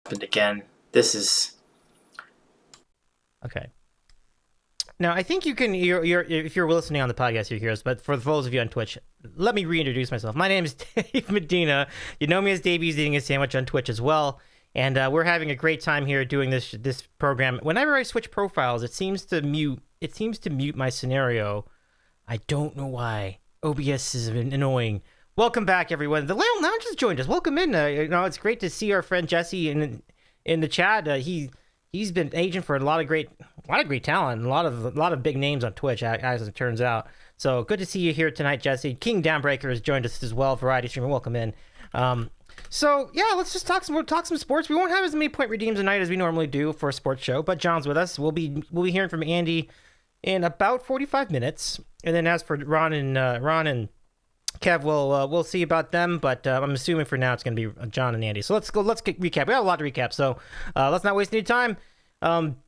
happened again. This is Okay. Now, I think you can, if you're listening on the podcast, you hear us, but for those of you on Twitch, let me reintroduce myself. My name is Dave Medina. You know me as Davey's Eating a Sandwich on Twitch as well. And we're having a great time here doing this program. Whenever I switch profiles, it seems to mute my scenario. I don't know why. OBS is annoying. Welcome back, everyone. The Leon Lounge has joined us. Welcome in. It's great to see our friend Jesse in the chat. He's been agent for a lot of great talent, a lot of big names on Twitch, as it turns out. So good to see you here tonight, Jesse. King Downbreaker has joined us as well, variety streamer. Welcome in. So yeah, let's just talk some sports. We won't have as many point redeems tonight as we normally do for a sports show, but John's with us. We'll be hearing from Andy in about 45 minutes, and then as for Ron and Kev, we'll see about them, but I'm assuming for now it's going to be John and Andy. So let's recap. We got a lot to recap, so let's not waste any time.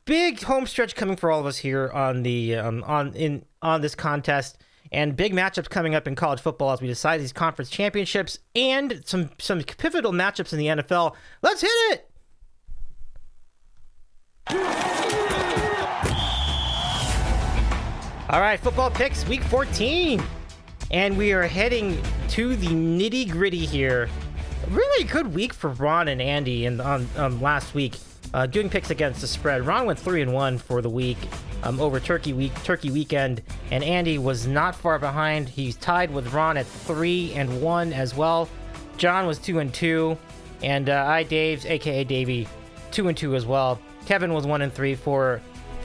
Big home stretch coming for all of us here on the on this contest, and big matchups coming up in college football as we decide these conference championships and some pivotal matchups in the NFL. Let's hit it. All right, football picks week 14. And we are heading to the nitty-gritty here. Really good week for Ron and Andy on last week. Doing picks against the spread. Ron went 3-1 for the week over Turkey weekend. And Andy was not far behind. He's tied with Ron at 3-1 as well. John was 2-2. And Dave's, a.k.a. Davey, 2-2 as well. Kevin was 1-3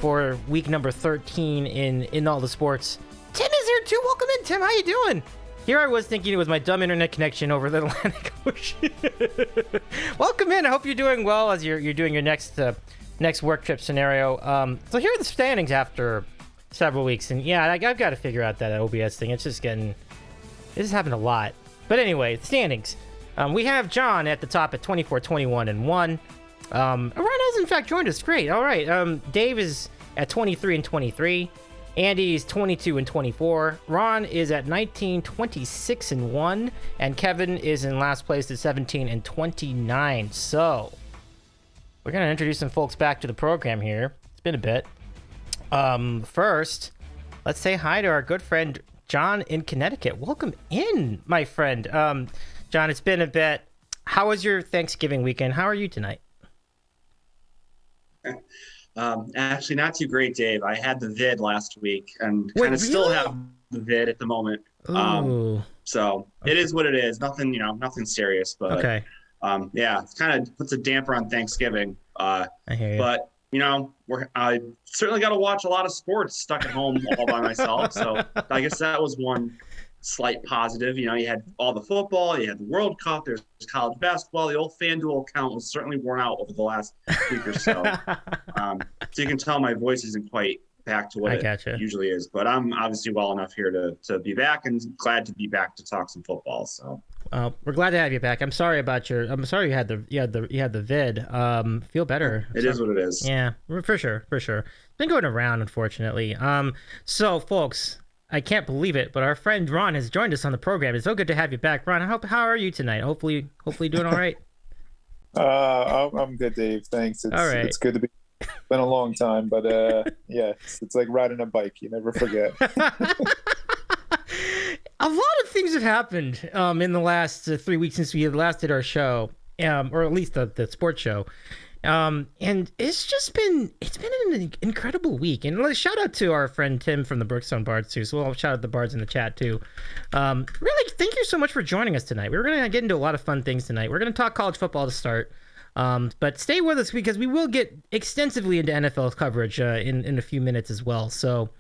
for week number 13 in all the sports. Tim is here too. Welcome in, Tim. How you doing? Here I was thinking it was my dumb internet connection over the Atlantic Ocean. Welcome in. I hope you're doing well as you're doing your next work trip scenario. So here are the standings after several weeks, and yeah, I've got to figure out that OBS thing. This is happening a lot. But anyway, the standings. We have John at the top at 24, 21, and 1. Ron has in fact joined us. Great. All right. Dave is at 23 and 23. Andy's 22 and 24. Ron is at 19, 26 and 1, and Kevin is in last place at 17 and 29. So we're gonna introduce some folks back to the program here. It's been a bit. First, let's say hi to our good friend John in Connecticut. Welcome in, my friend. John, it's been a bit. How was your Thanksgiving weekend? How are you tonight? Actually, not too great, Dave. I had the vid last week and kind of still have the vid at the moment. So okay. It is what it is. Nothing, nothing serious, but okay. Yeah, it kind of puts a damper on Thanksgiving. I hear you. But I certainly got to watch a lot of sports stuck at home all by myself. So I guess that was one slight positive. You had all the football, you had the World Cup, there's college basketball. The old FanDuel account was certainly worn out over the last week or so. So you can tell my voice isn't quite back to what it usually is, but I'm obviously well enough here to be back and glad to be back to talk some football. So we're glad to have you back. I'm sorry you had the vid. Feel better. It is what it is. Yeah, for sure. It's been going around, unfortunately. So folks, I can't believe it, but our friend Ron has joined us on the program. It's so good to have you back, Ron. How are you tonight? Hopefully doing all right. I'm good, Dave. Thanks. All right. It's good to be. Been a long time, but yeah, it's like riding a bike. You never forget. A lot of things have happened in the last 3 weeks since we last did our show, or at least the sports show. And it's been an incredible week. And let's shout out to our friend Tim from the Brookstone Bards too. So we'll shout out the Bards in the chat too. Really, thank you so much for joining us tonight. We're going to get into a lot of fun things tonight. We're going to talk college football to start. But stay with us because we will get extensively into NFL coverage in a few minutes as well. So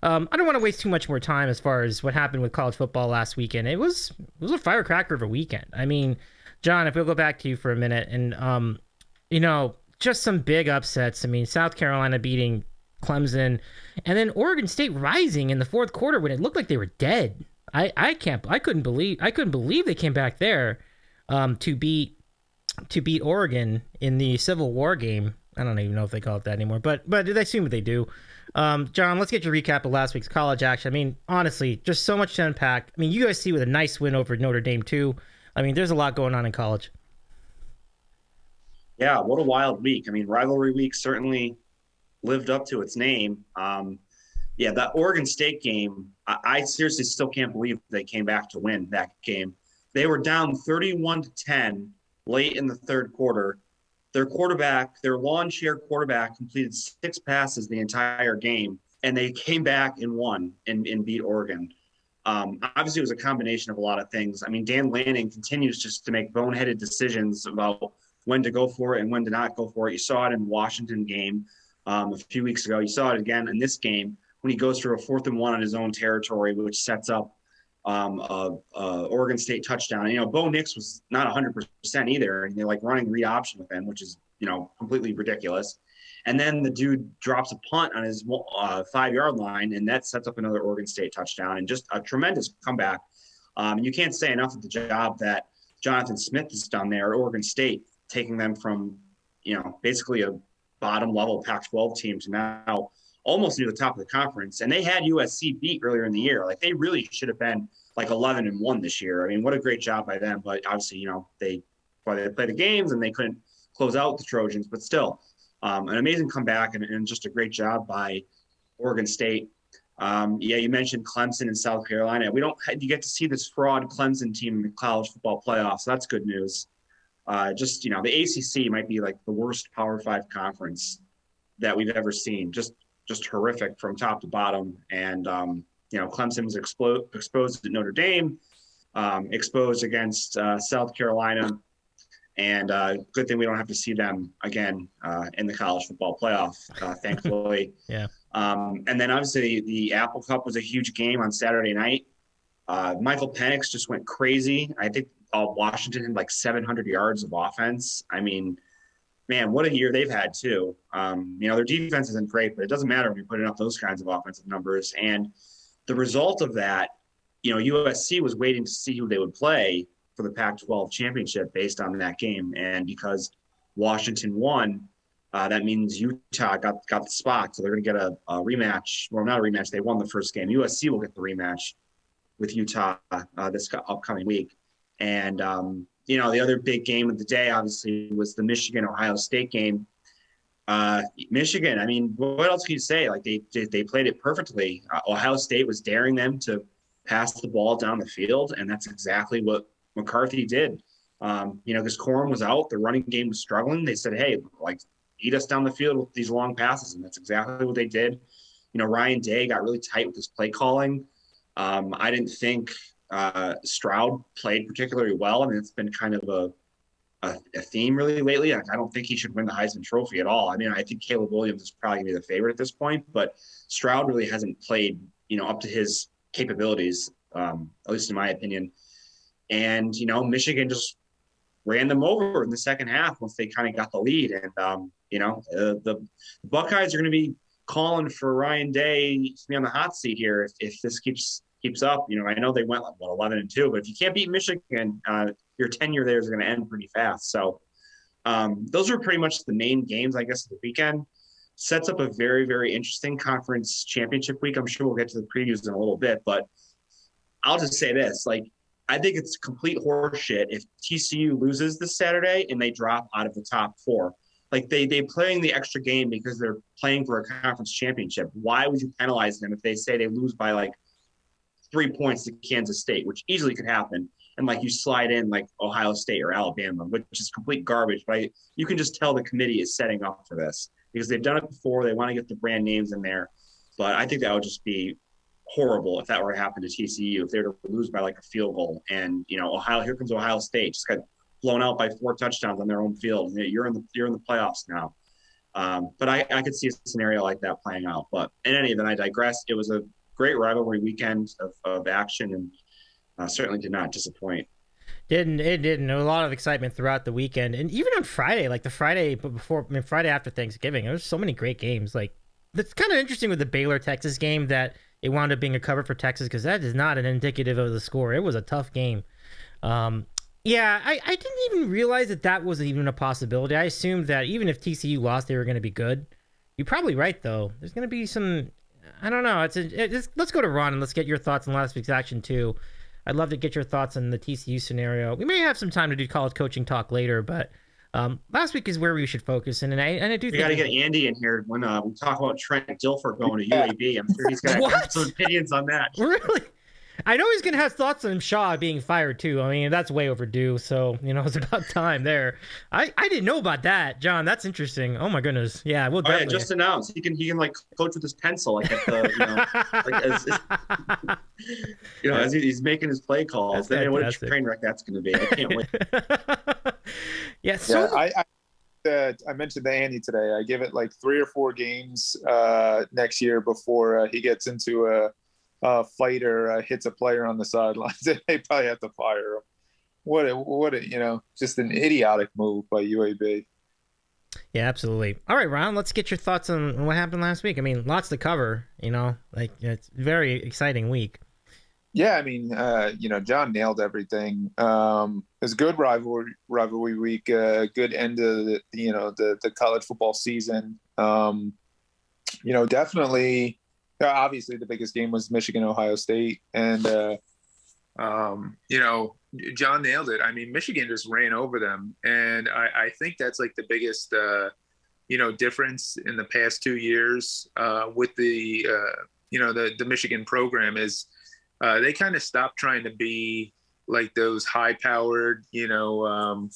I don't want to waste too much more time as far as what happened with college football last weekend. It was a firecracker of a weekend. I mean, John, if we'll go back to you for a minute and just some big upsets. I mean, South Carolina beating Clemson, and then Oregon State rising in the fourth quarter when it looked like they were dead. I couldn't believe they came back there to beat Oregon in the Civil War game. I don't even know if they call it that anymore, but I assume that they do. John, let's get your recap of last week's college action. I mean, honestly, just so much to unpack. I mean, USC with a nice win over Notre Dame too. I mean, there's a lot going on in college. Yeah, what a wild week. I mean, rivalry week certainly lived up to its name. Yeah, that Oregon State game, I seriously still can't believe they came back to win that game. They were down 31-10 late in the third quarter. Their quarterback, their lawn chair quarterback, completed 6 passes the entire game, and they came back and won and beat Oregon. Obviously, it was a combination of a lot of things. I mean, Dan Lanning continues just to make boneheaded decisions about when to go for it and when to not go for it. You saw it in the Washington game a few weeks ago. You saw it again in this game when he goes through a 4th and 1 on his own territory, which sets up Oregon State touchdown. You know, Bo Nix was not 100% either, and they're like running read option with him, which is, you know, completely ridiculous. And then the dude drops a punt on his 5-yard line, and that sets up another Oregon State touchdown, and just a tremendous comeback. You can't say enough of the job that Jonathan Smith has done there at Oregon State, taking them from, you know, basically a bottom level Pac-12 team to now almost near the top of the conference. And they had USC beat earlier in the year. Like, they really should have been like 11-1 this year. I mean, what a great job by them. But obviously, you know, they played the games and they couldn't close out the Trojans, but still an amazing comeback and just a great job by Oregon State. Yeah, you mentioned Clemson and South Carolina. You get to see this fraud Clemson team in the college football playoffs. So that's good news. Just, you know, the ACC might be like the worst Power 5 conference that we've ever seen. Just horrific from top to bottom. And, you know, Clemson was exposed at Notre Dame, exposed against South Carolina. And good thing we don't have to see them again in the college football playoff, thankfully. Yeah. And then obviously the Apple Cup was a huge game on Saturday night. Michael Penix just went crazy. I think Washington had like 700 yards of offense. I mean, man, what a year they've had too. You know, their defense isn't great, but it doesn't matter when you're putting up those kinds of offensive numbers. And the result of that, you know, USC was waiting to see who they would play for the Pac-12 championship based on that game. And because Washington won, that means Utah got the spot. So they're going to get a rematch. Well, not a rematch. They won the first game. USC will get the rematch with Utah this upcoming week. And, you know, the other big game of the day, obviously, was the Michigan-Ohio State game. Michigan, I mean, what else can you say? Like, they played it perfectly. Ohio State was daring them to pass the ball down the field, and that's exactly what McCarthy did. You know, because Corum was out, the running game was struggling. They said, hey, like, eat us down the field with these long passes, and that's exactly what they did. You know, Ryan Day got really tight with his play calling. I didn't think Stroud played particularly well. I mean, it's been kind of a theme really lately. I don't think he should win the Heisman Trophy at all. I mean, I think Caleb Williams is probably going to be the favorite at this point, but Stroud really hasn't played, you know, up to his capabilities, at least in my opinion. And, you know, Michigan just ran them over in the second half once they kind of got the lead. And, you know, the Buckeyes are going to be calling for Ryan Day to be on the hot seat here if this keeps up. You know, I know they went like 11-2, but if you can't beat Michigan, your tenure there is going to end pretty fast. So those are pretty much the main games, I guess, of the weekend. Sets up a very, very interesting conference championship week. I'm sure we'll get to the previews in a little bit, but I'll just say this: like, I think it's complete horseshit if TCU loses this Saturday and they drop out of the top 4. Like, they playing the extra game because they're playing for a conference championship. Why would you penalize them if they say they lose by like 3 points to Kansas State, which easily could happen, and like you slide in like Ohio State or Alabama, which is complete garbage. But you can just tell the committee is setting up for this because they've done it before. They want to get the brand names in there. But I think that would just be horrible if that were to happen to TCU, if they were to lose by like a field goal. And, you know, here comes Ohio State, just got blown out by 4 touchdowns on their own field. You're in the playoffs now. But I could see a scenario like that playing out. But in any event, I digress. It was a great rivalry weekend of action, and certainly did not disappoint. It didn't. There was a lot of excitement throughout the weekend, and even on Friday, like the Friday before, I mean, Friday after Thanksgiving, there was so many great games. Like, it's kind of interesting with the Baylor Texas game that it wound up being a cover for Texas, because that is not an indicative of the score. It was a tough game. Yeah, I didn't even realize that was even a possibility. I assumed that even if TCU lost, they were going to be good. You're probably right, though. There's going to be some, I don't know. Let's go to Ron and let's get your thoughts on last week's action too. I'd love to get your thoughts on the TCU scenario. We may have some time to do college coaching talk later, but Last week is where we should focus, and I do We think got to get Andy in here when we talk about Trent Dilfer going to Yeah. UAB. I'm sure he's got some opinions on that. Really. I know he's gonna have thoughts on Shaw being fired too. I mean, that's way overdue. So it's about time there. I didn't know about that, John. That's interesting. Oh my goodness. Yeah, we'll definitely. Just announced he can like coach with his pencil, like at the as he's making his play calls. Then what a train wreck that's going to be. I can't wait. Yeah. So I mentioned to Andy today. I give it like 3 or 4 games next year before he gets into a fight or hits a player on the sidelines. They probably have to fire him. What a just an idiotic move by UAB. Yeah, absolutely. All right, Ron, let's get your thoughts on what happened last week. I mean, lots to cover. It's a very exciting week. Yeah, I mean, John nailed everything. It was a good rivalry week, good end of the college football season. Definitely. Obviously, the biggest game was Michigan-Ohio State, and John nailed it. I mean, Michigan just ran over them, and I think that's like the biggest difference in the past 2 years with the Michigan program is they kind of stopped trying to be like those high-powered run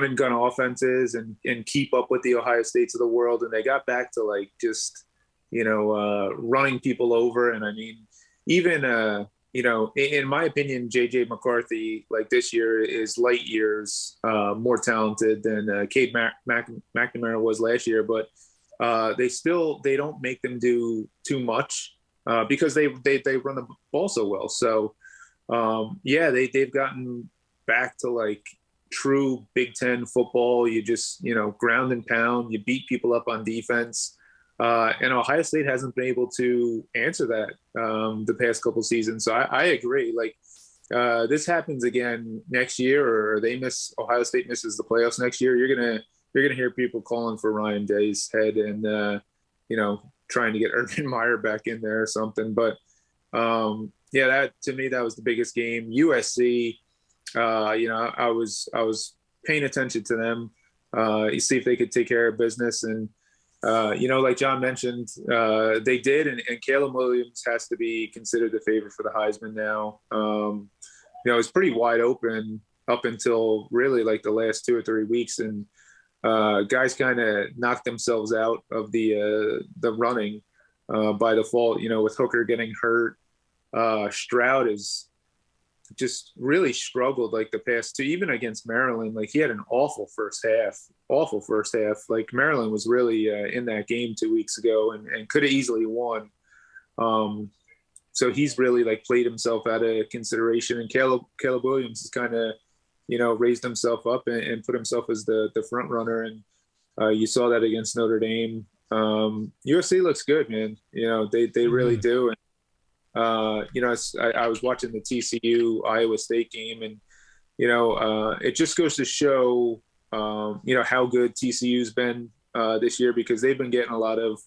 and gun offenses and keep up with the Ohio States of the world, and they got back to like just running people over. And I mean, even, in my opinion, JJ McCarthy, like this year, is light years more talented than Cade McNamara was last year. But they don't make them do too much because they run the ball so well. So, they've gotten back to like true Big Ten football. You just, ground and pound, you beat people up on defense. And Ohio State hasn't been able to answer that the past couple seasons. So I agree. Like this happens again next year, or Ohio State misses the playoffs next year. You're gonna hear people calling for Ryan Day's head and trying to get Urban Meyer back in there or something. But that to me, that was the biggest game. USC, I was paying attention to them. You see if they could take care of business. And like John mentioned, they did, and Caleb Williams has to be considered the favorite for the Heisman now. It's pretty wide open up until really like the last 2 or 3 weeks, and guys kind of knocked themselves out of the running by default. With Hooker getting hurt, Stroud is just really struggled like the past 2, even against Maryland. Like he had an awful first half. Like Maryland was really in that game 2 weeks ago and could have easily won. So he's really like played himself out of consideration. And Caleb Williams has kind of, raised himself up and put himself as the front runner. And you saw that against Notre Dame. USC looks good, man. They really do. And I was watching the TCU Iowa State game, and it just goes to show how good TCU's been this year, because they've been getting a lot of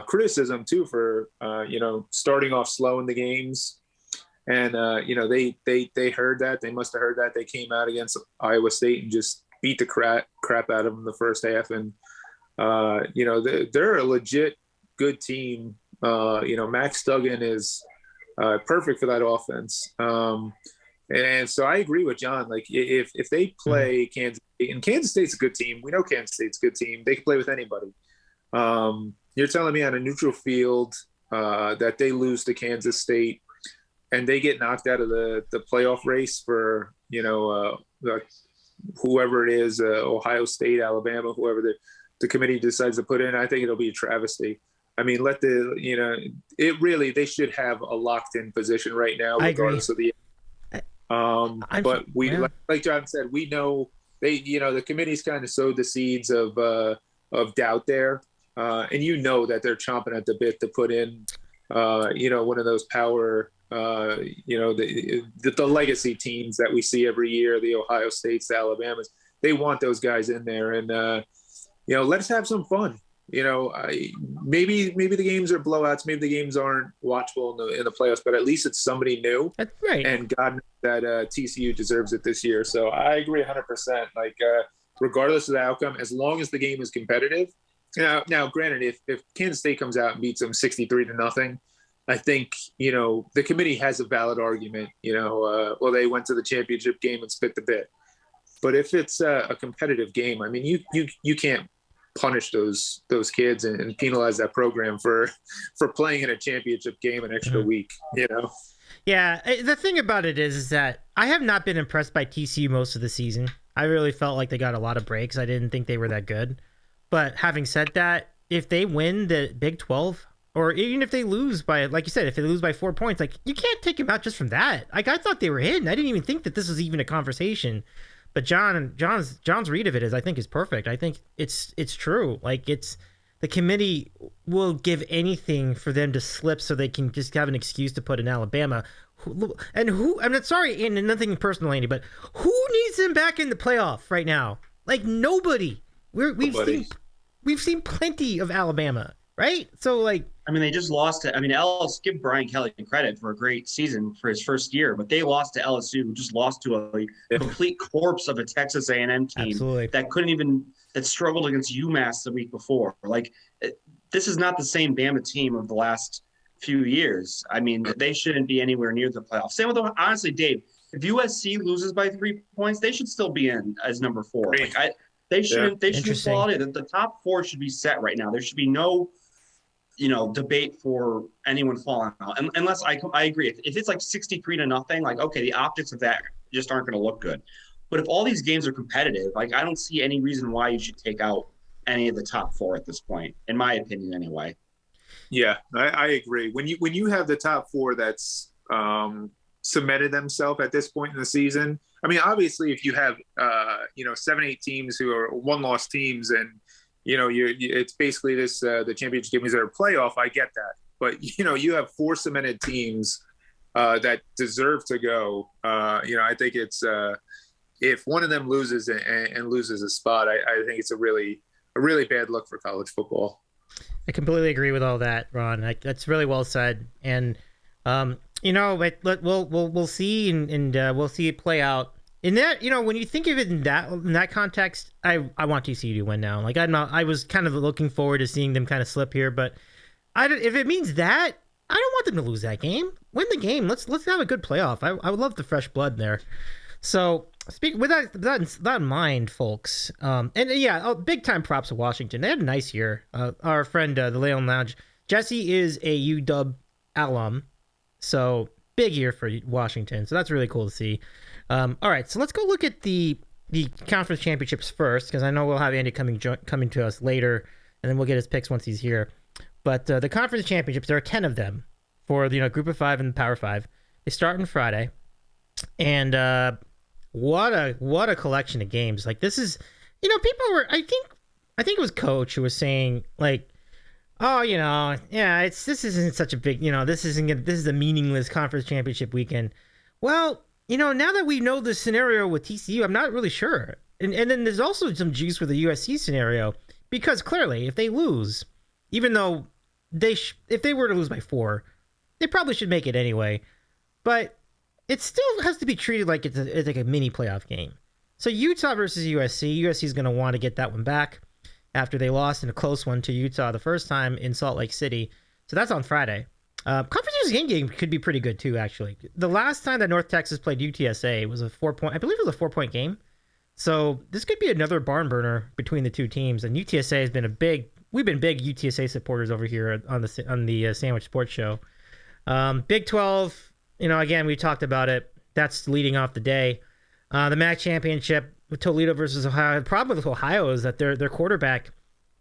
criticism too for starting off slow in the games. And they heard that. They must have heard that. They came out against Iowa State and just beat the crap out of them the first half. And they're a legit good team. Max Duggan is perfect for that offense. And so I agree with John. Like if they play Kansas State, and Kansas State's a good team. We know Kansas State's a good team. They can play with anybody. You're telling me on a neutral field that they lose to Kansas State and they get knocked out of the playoff race for, whoever it is, Ohio State, Alabama, whoever the committee decides to put in. I think it'll be a travesty. I mean, they should have a locked in position right now, regardless of the. But like John said, we know the committee's kind of sowed the seeds of doubt there, and that they're chomping at the bit to put in, one of those power, the legacy teams that we see every year, the Ohio States, the Alabamas. They want those guys in there, and let's have some fun. Maybe the games are blowouts. Maybe the games aren't watchable in the playoffs, but at least it's somebody new. That's right. And God knows that TCU deserves it this year. So I agree 100%. Like regardless of the outcome, as long as the game is competitive. Now, granted, if Kansas State comes out and beats them 63-0, I think, the committee has a valid argument. Well, they went to the championship game and spit the bit. But if it's a competitive game, I mean, you can't punish those kids and penalize that program for playing in a championship game an extra week. Yeah, the thing about it is that I have not been impressed by TCU most of the season. I really felt like they got a lot of breaks. I didn't think they were that good. But having said that, if they win the Big 12, or even if they lose by, like you said, if they lose by 4 points, like, you can't take them out just from that. Like, I thought they were hidden. I didn't even think that this was even a conversation. But John's read of it is perfect. I think it's true. Like, the committee will give anything for them to slip so they can just have an excuse to put in Alabama. I'm sorry, and nothing personal, Andy, but who needs them back in the playoff right now? Like, nobody. We've seen plenty of Alabama, right? So, like, I mean, they just lost to. I mean, give Brian Kelly credit for a great season for his first year, but they lost to LSU, who just lost to a complete corpse of a Texas A&M team that struggled against UMass the week before. Like, this is not the same Bama team of the last few years. I mean, they shouldn't be anywhere near the playoffs. Same with honestly, Dave. If USC loses by 3 points, they should still be in as number 4. Like, they shouldn't. They should be quality. The top 4 should be set right now. There should be no debate for anyone falling out. Unless I agree. If it's like 63-0, like, okay, the optics of that just aren't going to look good. But if all these games are competitive, like, I don't see any reason why you should take out any of the top 4 at this point, in my opinion, anyway. Yeah, I agree. When you have the top 4 that's cemented themselves at this point in the season, I mean, obviously, if you have 7-8 teams who are one-loss teams and it's basically the championship games that are playoff. I get that, but you have 4 cemented teams that deserve to go. I think it's if one of them loses and loses a spot, I think it's a really bad look for college football. I completely agree with all that, Ron. That's really well said, and we'll see, and we'll see it play out. In that, when you think of it in that context, I want TCU to win now. Like, I was kind of looking forward to seeing them kind of slip here, but if it means that, I don't want them to lose that game. Win the game. Let's have a good playoff. I would love the fresh blood there. So, with that in mind, folks, big time props to Washington. They had a nice year. Our friend, the Leon Lounge, Jesse is a UW alum, so big year for Washington. So that's really cool to see. All right, so let's go look at the conference championships first, because I know we'll have Andy coming to us later, and then we'll get his picks once he's here. But the conference championships, there are 10 of them for the Group of 5 and the Power 5. They start on Friday, and what a collection of games! Like, this is, people were, I think it was Coach who was saying, like, oh, this isn't such a big, this is a meaningless conference championship weekend. Well, now that we know the scenario with TCU, I'm not really sure. And then there's also some juice for the USC scenario, because clearly, if they lose, even though if they were to lose by 4, they probably should make it anyway. But it still has to be treated like it's like a mini playoff game. So Utah versus USC is going to want to get that one back after they lost in a close one to Utah the first time in Salt Lake City. So that's on Friday. Conference game could be pretty good too, actually. The last time that North Texas played UTSA was a 4-point, I believe it was a 4-point game. So this could be another barn burner between the two teams. And UTSA has been we've been big UTSA supporters over here on the Sandwich Sports Show. Big 12, again, we talked about it. That's leading off the day. The MAC championship with Toledo versus Ohio. The problem with Ohio is that their quarterback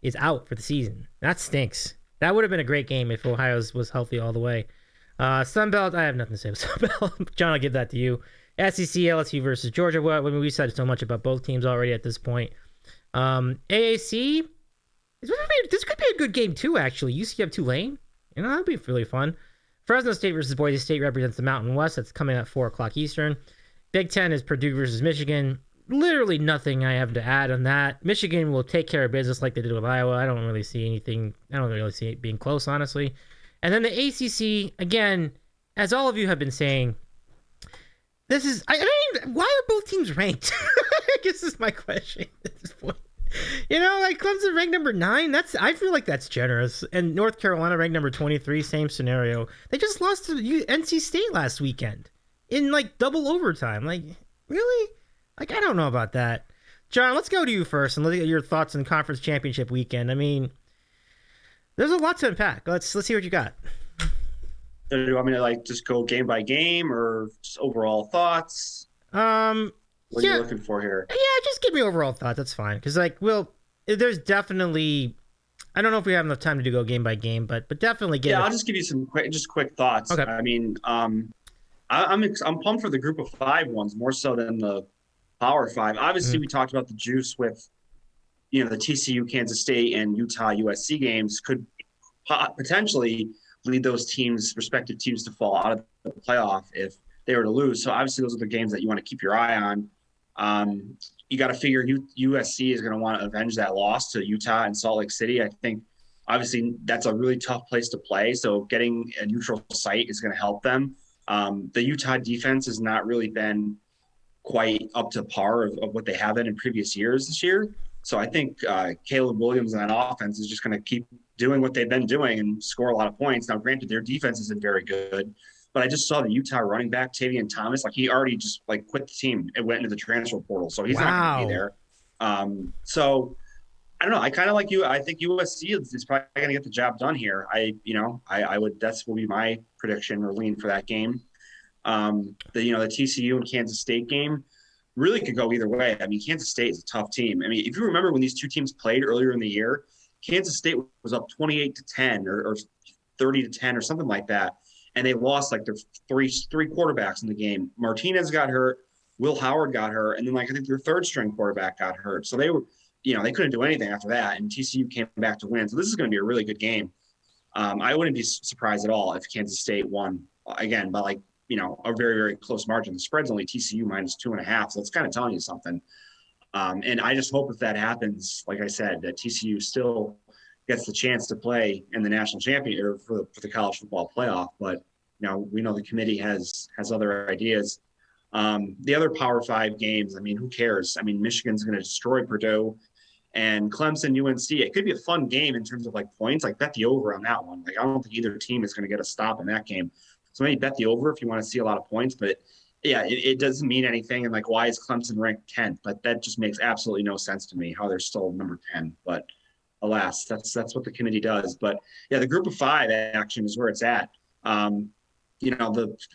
is out for the season. That stinks. That would have been a great game if Ohio was healthy all the way. Sunbelt, I have nothing to say about Sunbelt. John, I'll give that to you. SEC, LSU versus Georgia. Well, we said so much about both teams already at this point. AAC, this could be a good game too, actually. UCF Tulane, that'd be really fun. Fresno State versus Boise State represents the Mountain West. That's coming at 4 o'clock Eastern. Big Ten is Purdue versus Michigan. Literally nothing I have to add on that. Michigan will take care of business like they did with Iowa. I don't really see anything. I don't really see it being close, honestly. And then the ACC, again, as all of you have been saying, this is, why are both teams ranked? I guess is my question at this Like Clemson ranked number 9. I feel like that's generous. And North Carolina ranked number 23. Same scenario. They just lost to NC State last weekend in like double overtime. Like, really? Like, I don't know about that. John, let's go to you first and look at your thoughts on conference championship weekend. I mean, there's a lot to unpack. Let's see what you got. Do you want me to like just go game by game or just overall thoughts? What are you looking for here? Yeah, just give me overall thoughts. That's fine. Because there's definitely, I don't know if we have enough time to go game by game, but definitely I'll just give you some quick thoughts. Okay. I mean, I'm pumped for the group of 5 ones more so than the Power 5. Obviously, we talked about the juice with, the TCU, Kansas State, and Utah USC games could potentially lead those respective teams to fall out of the playoff if they were to lose. So obviously, those are the games that you want to keep your eye on. You got to figure USC is going to want to avenge that loss to Utah and Salt Lake City. I think obviously that's a really tough place to play. So getting a neutral site is going to help them. The Utah defense has not really been quite up to par of what they have been in previous years this year. So I think Caleb Williams on offense is just going to keep doing what they've been doing and score a lot of points. Now, granted, their defense isn't very good, but I just saw the Utah running back, Tavian Thomas, like he already just like quit the team and went into the transfer portal. So he's not going to be there. So I don't know. I kind of like you. I think USC is probably going to get the job done here. I would, that's will be my prediction or lean for that game. The TCU and Kansas State game really could go either way. I mean, Kansas State is a tough team. I mean, if you remember when these two teams played earlier in the year, Kansas State was up 28-10 or 30-10 or something like that. And they lost like their three quarterbacks in the game. Martinez got hurt, Will Howard got hurt, and then I think their third string quarterback got hurt. So they were, they couldn't do anything after that. And TCU came back to win. So this is going to be a really good game. I wouldn't be surprised at all if Kansas State won again by a very, very close margin. The spread's only TCU -2.5. So it's kind of telling you something. And I just hope if that happens, like I said, that TCU still gets the chance to play in the national championship or for the college football playoff. But, we know the committee has other ideas. The other Power 5 games, I mean, who cares? I mean, Michigan's going to destroy Purdue and Clemson, UNC. It could be a fun game in terms of like points. Like bet the over on that one. Like I don't think either team is going to get a stop in that game. So maybe bet the over if you want to see a lot of points. But yeah, it doesn't mean anything. And like, why is Clemson ranked 10th? But that just makes absolutely no sense to me how they're still number 10. But alas, that's what the committee does. But yeah, the group of 5 action is where it's at. The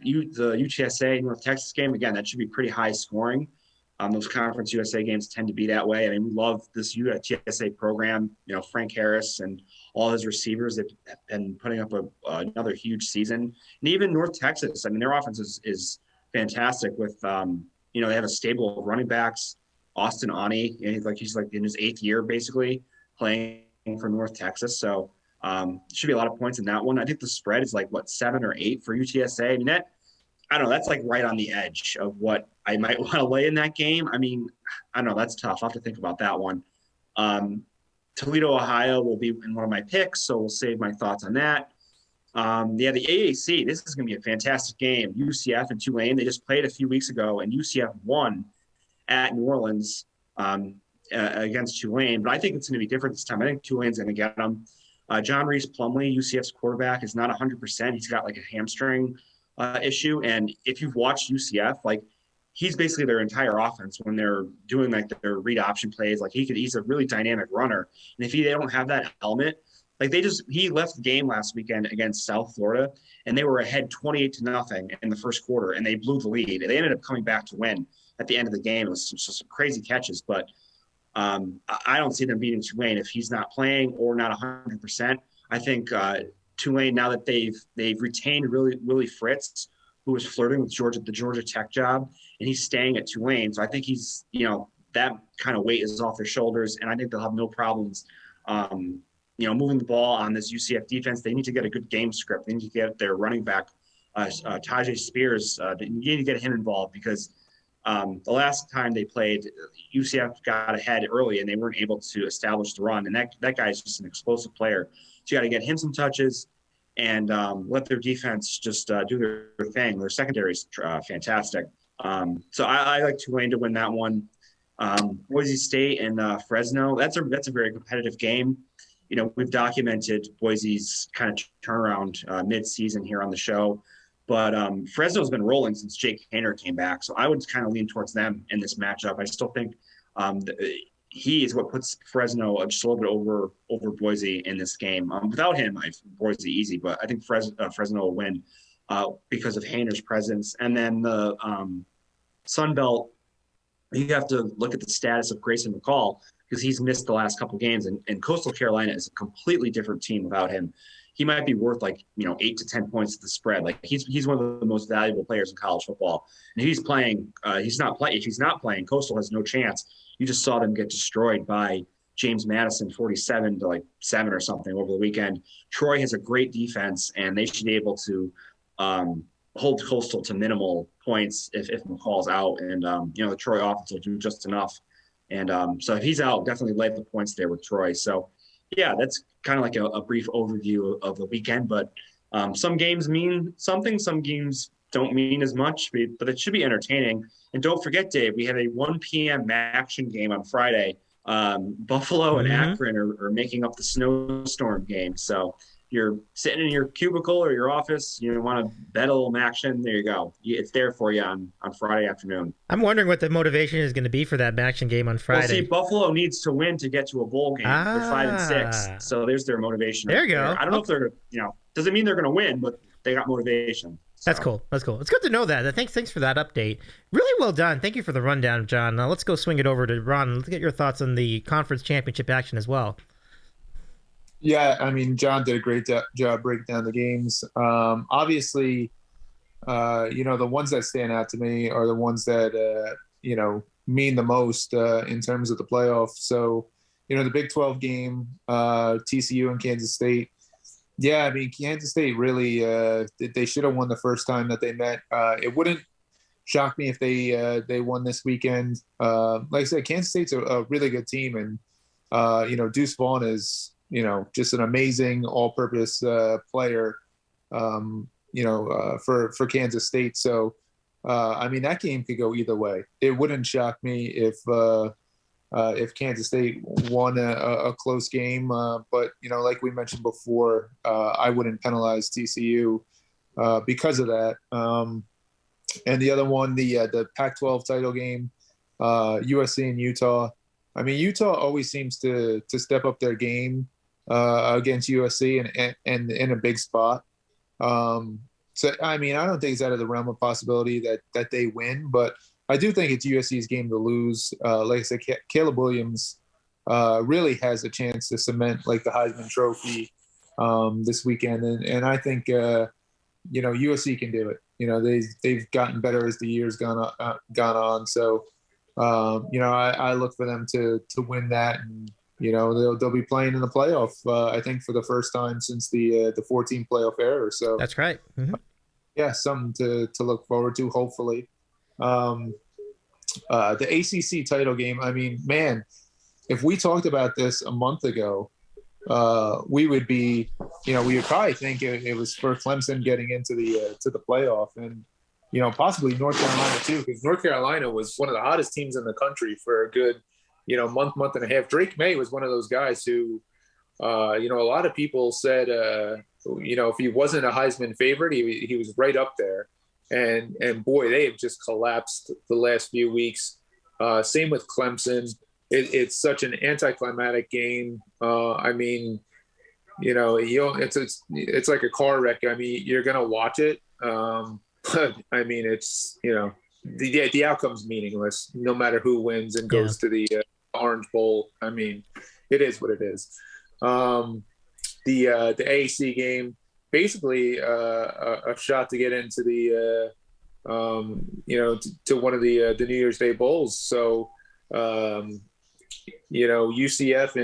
UTSA North Texas game, again, that should be pretty high scoring. Those Conference USA games tend to be that way. I mean, we love this UTSA program. Frank Harris and all his receivers have been putting up another huge season. And even North Texas, I mean, their offense is fantastic with, they have a stable of running backs. Austin Aune, he's in his 8th year basically playing for North Texas. So should be a lot of points in that one. I think the spread is 7 or 8 for UTSA. I mean, I don't know. That's right on the edge of what I might want to lay in that game. I mean, I don't know. That's tough. I'll have to think about that one. Toledo, Ohio will be in one of my picks, so we'll save my thoughts on that. The AAC, this is going to be a fantastic game. UCF and Tulane, they just played a few weeks ago, and UCF won at New Orleans against Tulane. But I think it's going to be different this time. I think Tulane's going to get them. John Reese Plumlee, UCF's quarterback, is not 100%. He's got a hamstring issue. And if you've watched UCF, he's basically their entire offense when they're doing their read option plays. He's a really dynamic runner. And if they don't have that element, he left the game last weekend against South Florida and they were ahead 28-0 in the first quarter and they blew the lead. They ended up coming back to win at the end of the game. It was just some crazy catches, but I don't see them beating Tulane if he's not playing or not 100%. I think Tulane, now that they've retained Willie Fritz, who was flirting with the Georgia Tech job, and he's staying at Tulane. So I think he's, that kind of weight is off their shoulders, and I think they'll have no problems, moving the ball on this UCF defense. They need to get a good game script. They need to get their running back, Tajay Spears. They need to get him involved because the last time they played, UCF got ahead early and they weren't able to establish the run. And that guy is just an explosive player. So you got to get him some touches and let their defense just do their thing. Their secondary is fantastic. So I like Tulane to win that one. Boise State and Fresno. That's a very competitive game. You know, we've documented Boise's kind of turnaround mid-season here on the show, but Fresno's been rolling since Jake Haener came back. So I would kind of lean towards them in this matchup. I still think he is what puts Fresno just a little bit over Boise in this game. Without him, Boise easy, but I think Fresno will win because of Haener's presence. And then the Sun Belt, you have to look at the status of Grayson McCall because he's missed the last couple games, and Coastal Carolina is a completely different team without him. He might be worth 8 to 10 points at the spread. Like he's one of the most valuable players in college football. And he's playing. He's not playing. If he's not playing, Coastal has no chance. You just saw them get destroyed by James Madison, 47 to 7 or something over the weekend. Troy has a great defense, and they should be able to hold Coastal to minimal points if McCall's out, and the Troy offense will do just enough. And so if he's out, definitely lay the points there with Troy. So yeah, that's kind of like a brief overview of the weekend. But some games mean something, some games don't mean as much, but it should be entertaining. And don't forget, Dave, we have a 1 p.m. action game on Friday. Buffalo and Akron are making up the snowstorm game. So you're sitting in your cubicle or your office, you want to bet a little action, there you go. It's there for you on Friday afternoon. I'm wondering what the motivation is going to be for that action game on Friday. Well, see, Buffalo needs to win to get to a bowl game. They're 5-6, so there's their motivation. There you go. I don't know if they're, doesn't mean they're going to win, but they got motivation. So. That's cool. It's good to know that. Thanks for that update. Really well done. Thank you for the rundown, John. Now let's go swing it over to Ron. Let's get your thoughts on the conference championship action as well. Yeah, I mean, John did a great job breaking down the games. Obviously, the ones that stand out to me are the ones that, mean the most in terms of the playoffs. So, the Big 12 game, TCU and Kansas State. Yeah, I mean, Kansas State really, they should have won the first time that they met. It wouldn't shock me if they won this weekend. Like I said, Kansas State's a really good team. And, Deuce Vaughn is, just an amazing all-purpose player, for Kansas State. So, I mean, that game could go either way. It wouldn't shock me if Kansas State won a close game. But, like we mentioned before, I wouldn't penalize TCU because of that. And the other one, the Pac-12 title game, USC and Utah. I mean, Utah always seems to step up their game against USC and in a big spot. So, I mean, I don't think it's out of the realm of possibility that they win, but I do think it's USC's game to lose. Like I said, Caleb Williams really has a chance to cement the Heisman Trophy this weekend, and I think USC can do it. They've gotten better as the years gone on. So I look for them to win that, and they'll be playing in the playoff. I think for the first time since the 14 playoff era. So that's right. Mm-hmm. Yeah, something to look forward to. Hopefully. The ACC title game. I mean, man, if we talked about this a month ago, we would be, we would probably think it was for Clemson getting into the playoff, and possibly North Carolina too, because North Carolina was one of the hottest teams in the country for a good, month and a half. Drake May was one of those guys who, a lot of people said, if he wasn't a Heisman favorite, he was right up there. And boy, they have just collapsed the last few weeks. Same with Clemson. It's such an anticlimactic game. I mean, it's like a car wreck. I mean, you're gonna watch it, but I mean, it's the outcome's meaningless no matter who wins and goes to the Orange Bowl. I mean, it is what it is. The AAC game. Basically, a shot to get into the, to one of the New Year's Day bowls. So, UCF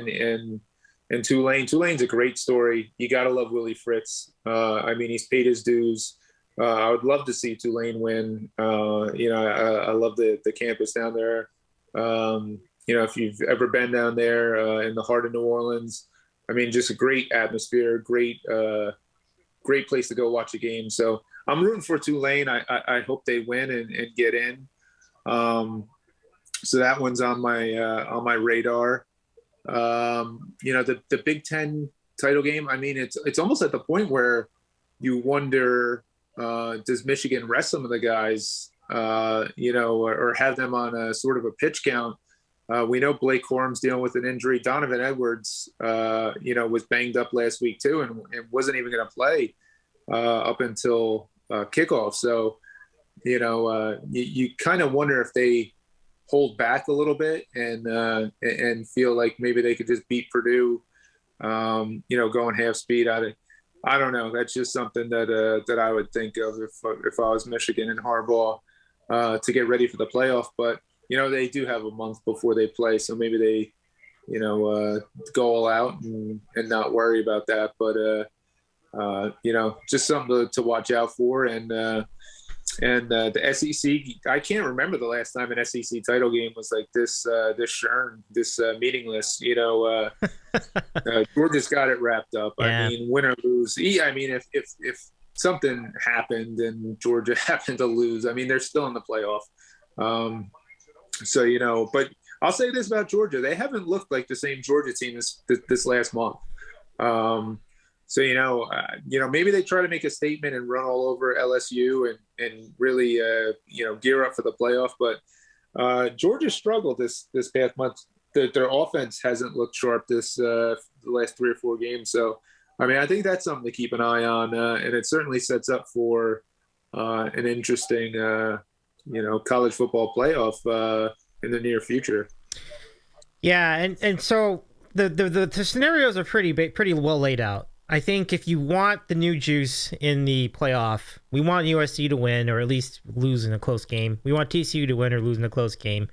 and Tulane. Tulane's a great story. You got to love Willie Fritz. I mean, he's paid his dues. I would love to see Tulane win. I love the campus down there. If you've ever been down there in the heart of New Orleans, I mean, just a great atmosphere, great place to go watch a game. So I'm rooting for Tulane. I hope they win and get in. So that one's on my radar. The Big Ten title game. I mean, it's almost at the point where you wonder, does Michigan rest some of the guys, or have them on a sort of a pitch count? We know Blake Corum's dealing with an injury. Donovan Edwards, was banged up last week too, and wasn't even going to play up until kickoff. So, you kind of wonder if they hold back a little bit and feel like maybe they could just beat Purdue, going half speed. I don't know. That's just something that I would think of if I was Michigan and Harbaugh to get ready for the playoff. But they do have a month before they play, so maybe they go all out and not worry about that. But just something to watch out for. And the SEC, I can't remember the last time an SEC title game was like this meaningless. Georgia's got it wrapped up. Yeah. I mean, win or lose. I mean, if something happened and Georgia happened to lose, I mean, they're still in the playoff. But I'll say this about Georgia: they haven't looked like the same Georgia team this last month. Maybe they try to make a statement and run all over LSU and really, gear up for the playoff. But Georgia struggled this past month. Their offense hasn't looked sharp the last 3 or 4 games. So, I mean, I think that's something to keep an eye on. And it certainly sets up for an interesting, college football playoff in the near future. Yeah, and so the scenarios are pretty well laid out. I think if you want the new juice in the playoff, we want USC to win or at least lose in a close game. We want TCU to win or lose in a close game.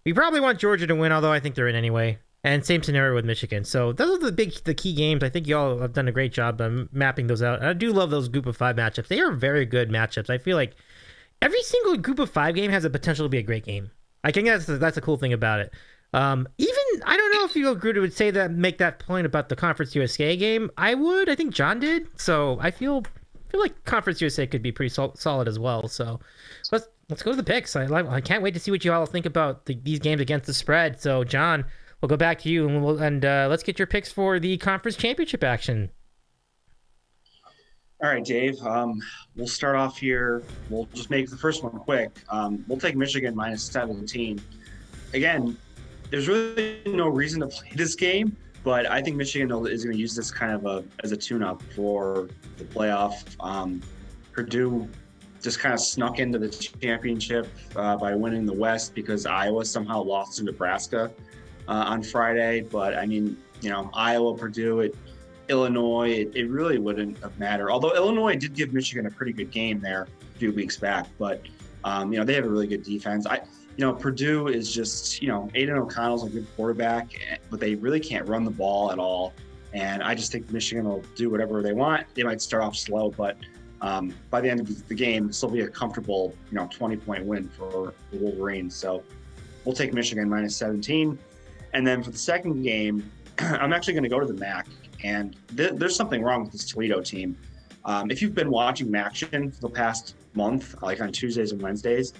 We probably want Georgia to win, although I think they're in anyway. And same scenario with Michigan. So those are the key games. I think y'all have done a great job mapping those out. And I do love those group of 5 matchups. They are very good matchups. I feel like every single group of 5 game has a potential to be a great game. I think that's a cool thing about it. Even I don't know if you agree would say that, make that point about the Conference USA game. I would. I think John did. So I feel like Conference USA could be pretty solid as well. So let's go to the picks. I can't wait to see what you all think about these games against the spread. So John, we'll go back to you and let's get your picks for the conference championship action. All right, Dave. We'll start off here. We'll just make the first one quick. We'll take Michigan minus 17. Again, there's really no reason to play this game, but I think Michigan is going to use this kind of as a tune-up for the playoff. Purdue just kind of snuck into the championship by winning the West because Iowa somehow lost to Nebraska on Friday. But, I mean, Iowa, Purdue, Illinois, it really wouldn't have mattered. Although Illinois did give Michigan a pretty good game there a few weeks back. But, they have a really good defense. Purdue is just, Aiden O'Connell's a good quarterback, but they really can't run the ball at all. And I just think Michigan will do whatever they want. They might start off slow, but by the end of the game, this will be a comfortable, 20-point win for the Wolverines. So we'll take Michigan minus 17. And then for the second game, I'm actually going to go to the MAC. And there's something wrong with this Toledo team. If you've been watching MACtion for the past month, like on Tuesdays and Wednesdays,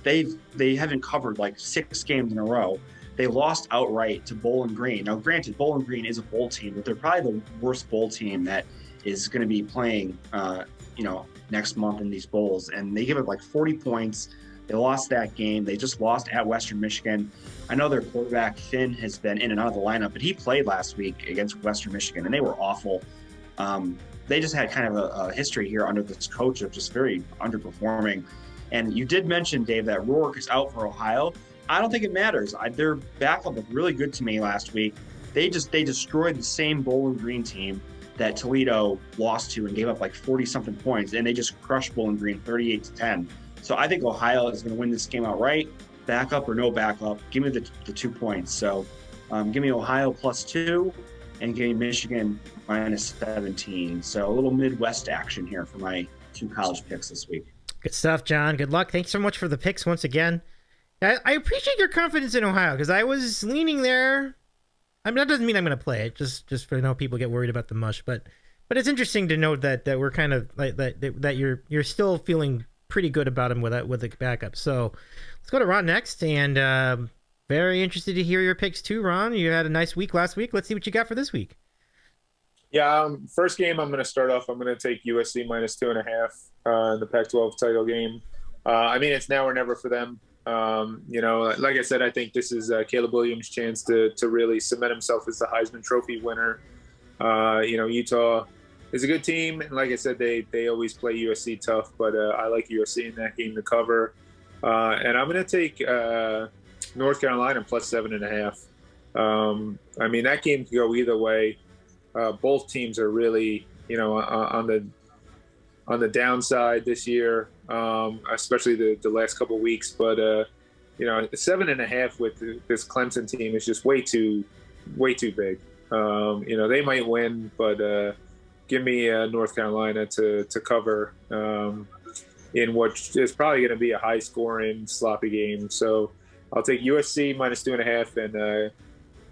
they haven't covered like 6 games in a row. They lost outright to Bowling Green. Now, granted, Bowling Green is a bowl team, but they're probably the worst bowl team that is going to be playing, next month in these bowls. And they give up like 40 points. They lost that game. They just lost at Western Michigan. I know their quarterback, Finn, has been in and out of the lineup, but he played last week against Western Michigan, and they were awful. They just had kind of a history here under this coach of just very underperforming. And you did mention, Dave, that Rourke is out for Ohio. I don't think it matters. Their backup looked really good to me last week. They destroyed the same Bowling Green team that Toledo lost to and gave up like 40-something points, and they just crushed Bowling Green 38-10. So I think Ohio is going to win this game outright. Backup or no backup, give me the 2 points. So give me Ohio +2 and give me Michigan minus 17. So a little Midwest action here for my 2 college picks this week. Good stuff, John. Good luck. Thanks so much for the picks once again. I appreciate your confidence in Ohio because I was leaning there. I mean, that doesn't mean I'm going to play it. Just for people get worried about the mush, but it's interesting to note that we're kind of like that you're still feeling pretty good about him with the backup. So let's go to Ron next, and very interested to hear your picks too, Ron. You had a nice week last week. Let's see what you got for this week. Yeah, first game I'm going to start off. I'm going to take USC minus 2.5 in the Pac-12 title game. I mean, it's now or never for them. Like I said, I think this is Caleb Williams' chance to really cement himself as the Heisman Trophy winner. Utah is a good team, and like I said, they always play USC tough, but I like USC in that game to cover. And I'm going to take North Carolina plus 7.5. I mean, that game could go either way. Both teams are really, on the downside this year, especially the last couple of weeks. But 7.5 with this Clemson team is just way too big. They might win, but give me North Carolina to cover in what is probably going to be a high-scoring, sloppy game. So I'll take USC minus 2.5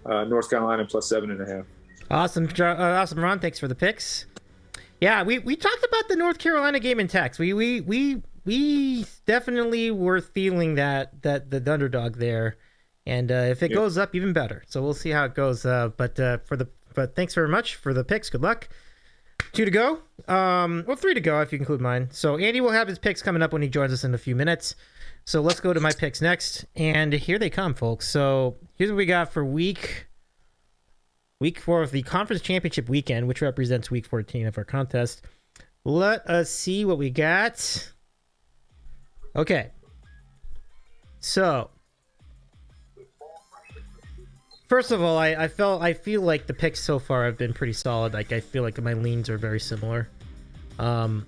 and North Carolina plus 7.5. Awesome, Ron. Thanks for the picks. Yeah, we talked about the North Carolina game in text. We definitely were feeling that the underdog there, and if it goes up, even better. So we'll see how it goes. But thanks very much for the picks. Good luck. 2 to go. 3 to go if you include mine. So Andy will have his picks coming up when he joins us in a few minutes. So let's go to my picks next, and here they come, folks. So here's what we got for week 4 of the conference championship weekend, which represents week 14 of our contest. Let us see what we got. Okay. So, first of all, I feel like the picks so far have been pretty solid. Like, I feel like my leans are very similar. I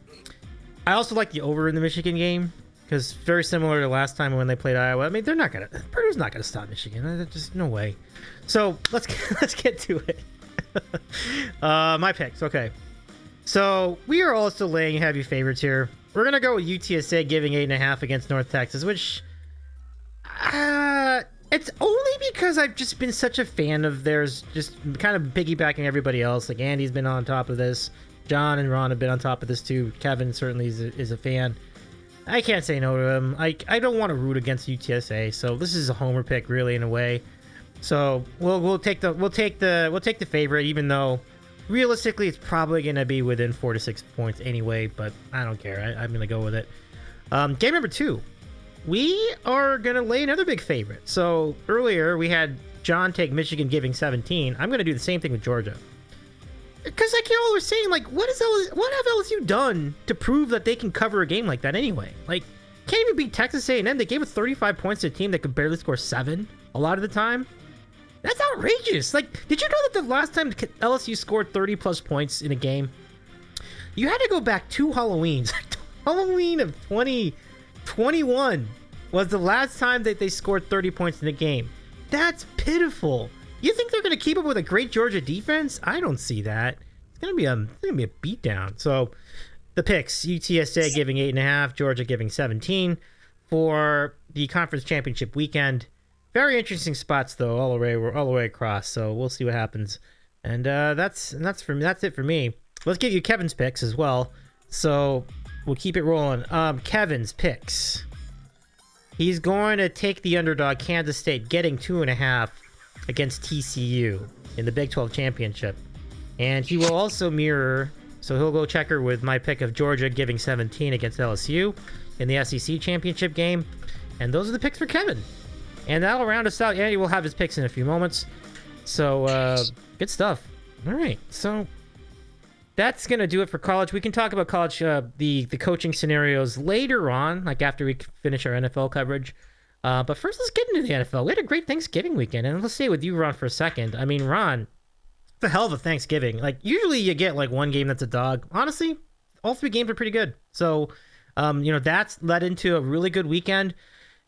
also like the over in the Michigan game, because very similar to last time when they played Iowa. I mean, Purdue's not gonna stop Michigan. There's just no way. So let's get to it. My picks. Okay. So we are also laying heavy favorites here. We're gonna go with UTSA giving 8.5 against North Texas, which it's only because I've just been such a fan of theirs, just kind of piggybacking everybody else. Like Andy's been on top of this, John and Ron have been on top of this too. Kevin certainly is a fan. I can't say no to him. I don't want to root against UTSA, so this is a homer pick, really, in a way. So we'll take the favorite, even though realistically it's probably going to be within 4 to 6 points anyway. But I don't care. I'm going to go with it. Game number 2, we are going to lay another big favorite. So earlier we had John take Michigan giving 17. I'm going to do the same thing with Georgia. Because like y'all were saying, like, what have LSU done to prove that they can cover a game like that anyway? Like, can't even beat Texas A&M. They gave it 35 points to a team that could barely score 7 a lot of the time. That's outrageous. Like, did you know that the last time LSU scored 30 plus points in a game, you had to go back 2 Halloweens. Halloween of 2021 was the last time that they scored 30 points in a game. That's pitiful. You think they're going to keep up with a great Georgia defense? I don't see that. It's going to be a beatdown. So the picks: UTSA giving 8.5, Georgia giving 17 for the conference championship weekend. Very interesting spots though, all the way across. So we'll see what happens. And that's it for me. Let's give you Kevin's picks as well. So we'll keep it rolling. Kevin's picks. He's going to take the underdog Kansas State, getting 2.5 against TCU in the Big 12 championship. And he will also mirror, so he'll go checker with my pick of Georgia giving 17 against LSU in the SEC championship game. And those are the picks for Kevin. And that'll round us out. Andy will have his picks in a few moments. So, good stuff. All right. So, that's going to do it for college. We can talk about college, the coaching scenarios later on, like after we finish our NFL coverage. But first, let's get into the NFL. We had a great Thanksgiving weekend, and let's stay with you, Ron, for a second. I mean, Ron, it's a hell of a Thanksgiving. Like, usually you get, like, one game that's a dog. Honestly, all 3 games are pretty good. So, that's led into a really good weekend.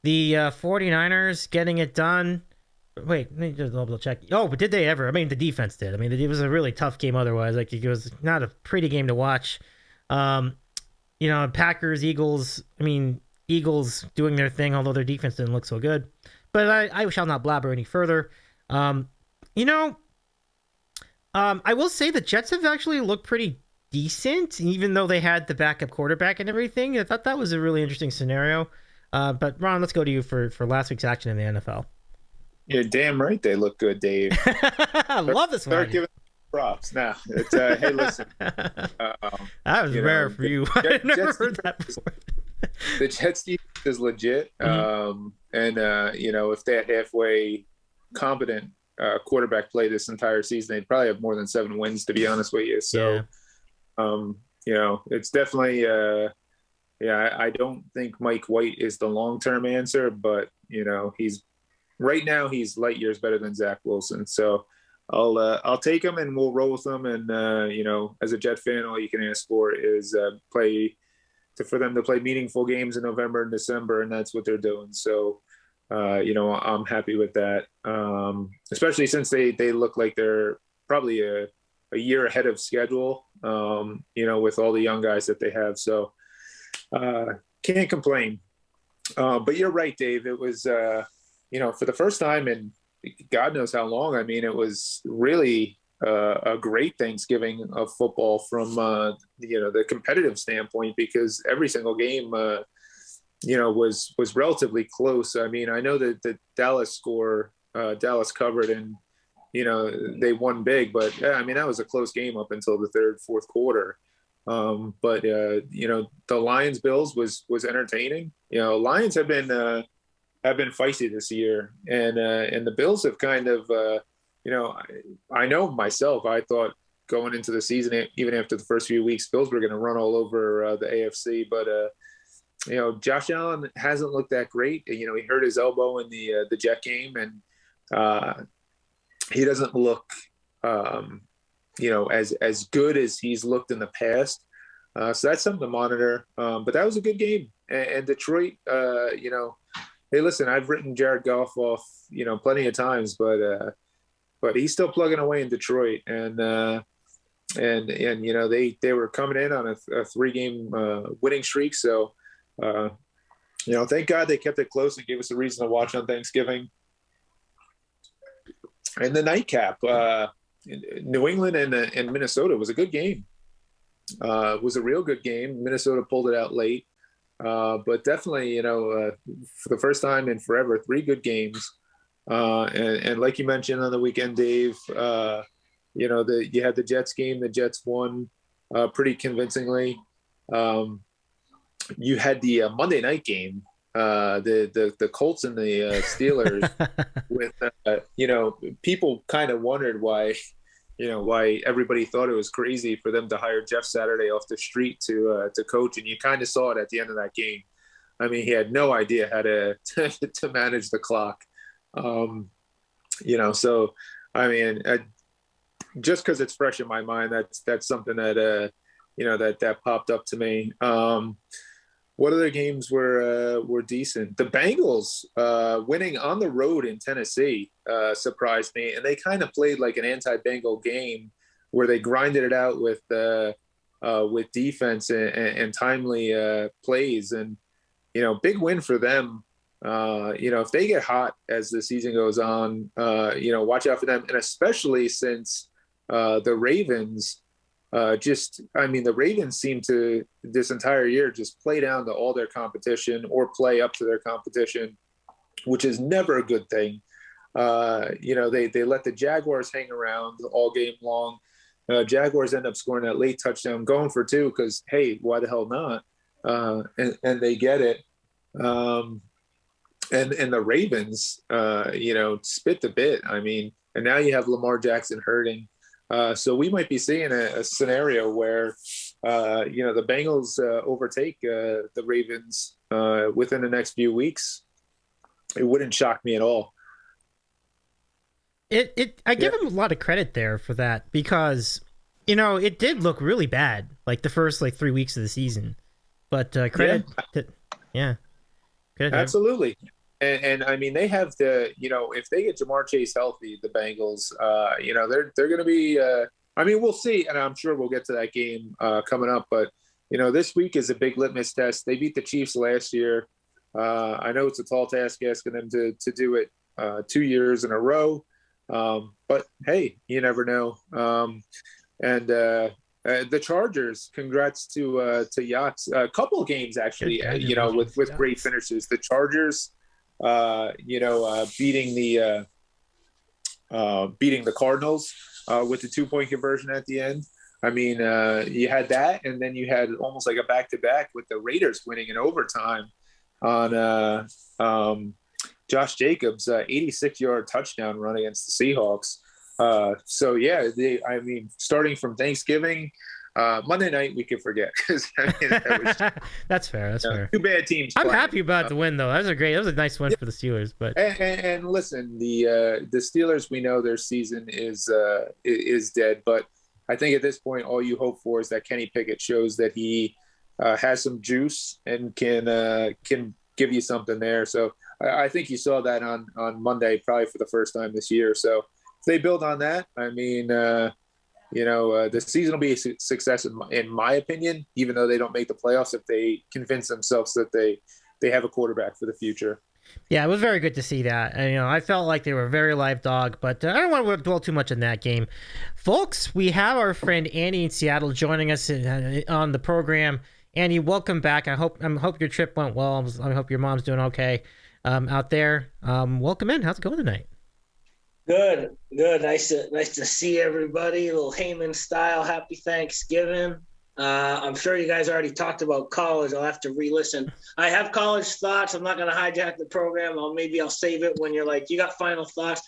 The 49ers getting it done. Wait, let me just double check. Oh, but did they ever? I mean, the defense did. I mean, it was a really tough game otherwise. Like, it was not a pretty game to watch. Packers, Eagles, Eagles doing their thing, although their defense didn't look so good. But I shall not blabber any further. I will say the Jets have actually looked pretty decent, even though they had the backup quarterback and everything. I thought that was a really interesting scenario. But Ron, let's go to you for last week's action in the NFL. You're damn right they look good, Dave. I love this Start one. giving props. Now, it's hey, listen. That was rare for you. I never heard that before. The Jets defense is legit. And if they had halfway competent quarterback play this entire season, they'd probably have more than 7 wins, to be honest with you. So, it's definitely, I don't think Mike White is the long-term answer, but he's right now he's light years better than Zach Wilson. So I'll take him and we'll roll with him. And as a Jet fan, all you can ask for is for them to play meaningful games in November and December, and that's what they're doing. So, I'm happy with that, especially since they look like they're probably a year ahead of schedule, with all the young guys that they have. So can't complain. But you're right, Dave. It was, for the first time in God knows how long, I mean, it was really a great Thanksgiving of football from, the competitive standpoint, because every single game, was relatively close. I mean, I know that the Dallas covered and, they won big, but yeah, I mean, that was a close game up until the third, fourth quarter. But the Lions Bills was entertaining. Lions have been feisty this year, and the Bills have kind of, I know myself, I thought going into the season, even after the first few weeks, Bills were going to run all over the AFC, but Josh Allen hasn't looked that great. He hurt his elbow in the Jet game, and he doesn't look, as good as he's looked in the past. So that's something to monitor. But that was a good game. And Detroit, hey, listen, I've written Jared Goff off, plenty of times, but he's still plugging away in Detroit. And they were coming in on a 3-game winning streak. So, thank God they kept it close and gave us a reason to watch on Thanksgiving. And the nightcap, New England and Minnesota was a good game. It was a real good game. Minnesota pulled it out late, but definitely, for the first time in forever, 3 good games. And like you mentioned on the weekend, Dave, you had the Jets game. The Jets won pretty convincingly. You had the Monday night game, the Colts and the Steelers, with people kind of wondered why everybody thought it was crazy for them to hire Jeff Saturday off the street to coach, and you kind of saw it at the end of that game. I mean, he had no idea how to manage the clock. So I mean, just because it's fresh in my mind, that's something that that popped up to me. What other games were decent? The Bengals winning on the road in Tennessee surprised me, and they kind of played like an anti-Bengal game where they grinded it out with defense and timely plays, and big win for them. If they get hot as the season goes on, watch out for them, and especially since the Ravens. The Ravens seem to this entire year just play down to all their competition or play up to their competition, which is never a good thing. They let the Jaguars hang around all game long. Jaguars end up scoring that late touchdown, going for 2 because, hey, why the hell not? And they get it. And the Ravens, spit the bit. I mean, and now you have Lamar Jackson hurting. So we might be seeing a scenario where, the Bengals overtake the Ravens within the next few weeks. It wouldn't shock me at all. I give him a lot of credit there for that, because, it did look really bad, like the first 3 weeks of the season. But credit, credit absolutely. And I mean, they have if they get Jamar Chase healthy, the Bengals, they're going to be, we'll see. And I'm sure we'll get to that game coming up. But, this week is a big litmus test. They beat the Chiefs last year. I know it's a tall task asking them to do it 2 years in a row. But hey, you never know. The Chargers, congrats to Yachts. A couple of games actually, with great finishes. The Chargers, beating the Cardinals with the 2-point conversion at the end. I mean, you had that, and then you had almost like a back-to-back with the Raiders winning in overtime on Josh Jacobs' 86-yard touchdown run against the Seahawks. So yeah, starting from Thanksgiving, Monday night we can forget because that was That's fair. That's fair. Two bad teams. I'm happy about the win though. That was a nice win for the Steelers. But and listen, the Steelers, we know their season is dead, but I think at this point all you hope for is that Kenny Pickett shows that he has some juice and can give you something there. So I think you saw that on Monday, probably for the first time this year. So if they build on that, I mean, the season will be a success in my opinion, even though they don't make the playoffs, if they convince themselves that they have a quarterback for the future. Yeah, it was very good to see that. And, I felt like they were a very live dog, but I don't want to dwell too much on that game. Folks, we have our friend Andy in Seattle joining us on the program. Andy, welcome back. I hope your trip went well. I hope your mom's doing okay out there. Welcome in. How's it going tonight? Good. Nice to see everybody. A little Heyman style. Happy Thanksgiving. I'm sure you guys already talked about college. I'll have to re-listen. I have college thoughts. I'm not going to hijack the program. Maybe I'll save it when you're like, you got final thoughts.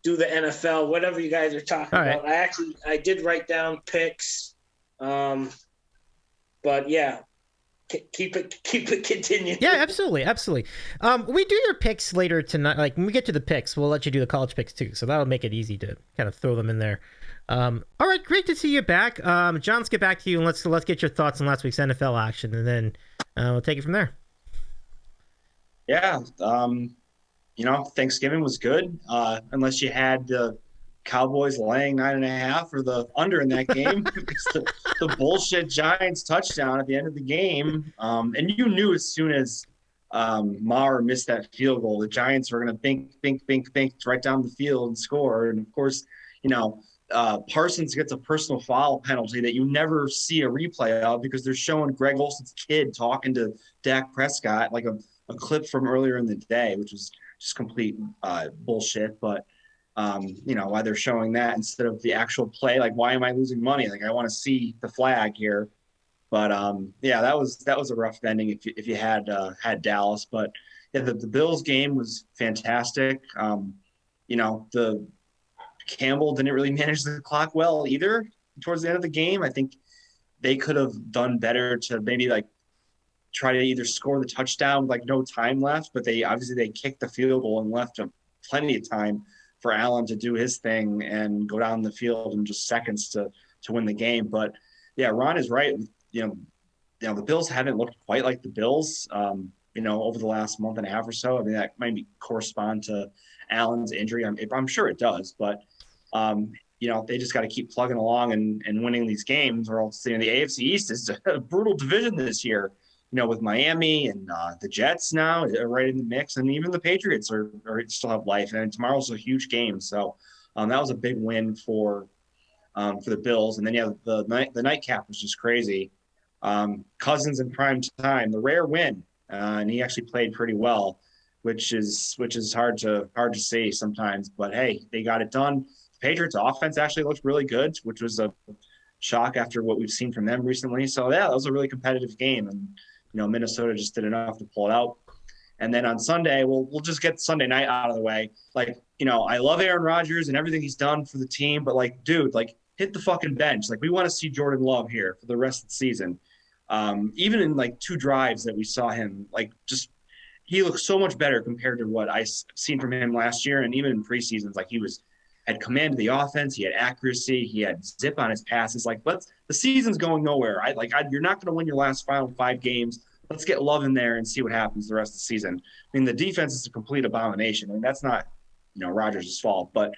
Do the NFL, whatever you guys are talking about. I did write down picks. But yeah. Keep it continuing. Yeah, absolutely. We do your picks later tonight. Like when we get to the picks, we'll let you do the college picks too. So that'll make it easy to kind of throw them in there. All right, great to see you back. John, let's get back to you and let's get your thoughts on last week's NFL action, and then we'll take it from there. Yeah, Thanksgiving was good, unless you had the Cowboys laying 9.5 or the under in that game. the bullshit Giants touchdown at the end of the game. And you knew as soon as Maher missed that field goal, the Giants were going to think right down the field and score. And of course, Parsons gets a personal foul penalty that you never see a replay of because they're showing Greg Olson's kid talking to Dak Prescott, like a clip from earlier in the day, which was just complete bullshit. But why they're showing that instead of the actual play. Like, why am I losing money? Like, I want to see the flag here. But that was a rough ending if you had Dallas. But yeah, the Bills game was fantastic. The Campbell didn't really manage the clock well either towards the end of the game. I think they could have done better to maybe like try to either score the touchdown with like no time left, but they kicked the field goal and left plenty of time for Allen to do his thing and go down the field in just seconds to win the game. But yeah, Ron is right. The Bills haven't looked quite like the Bills, over the last month and a half or so. I mean, that might correspond to Allen's injury. I'm sure it does, but they just got to keep plugging along and winning these games, or else the AFC East is a brutal division this year. With Miami and the Jets now right in the mix, and even the Patriots are still have life. And tomorrow's a huge game, so that was a big win for the Bills. And then the nightcap was just crazy. Cousins in prime time, the rare win, and he actually played pretty well, which is hard to see sometimes. But hey, they got it done. The Patriots offense actually looked really good, which was a shock after what we've seen from them recently. So yeah, that was a really competitive game, and Minnesota just did enough to pull it out. And then on Sunday, we'll just get Sunday night out of the way. Like, I love Aaron Rodgers and everything he's done for the team, but like, dude, like hit the fucking bench. Like, we want to see Jordan Love here for the rest of the season. Even in like 2 drives that we saw him, like he looks so much better compared to what I've seen from him last year. And even in preseasons, like he had command of the offense. He had accuracy. He had zip on his passes. Like, the season's going nowhere. You're not going to win your last final 5 games. Let's get Love in there and see what happens the rest of the season. I mean, the defense is a complete abomination. I mean, that's not, Rodgers' fault, but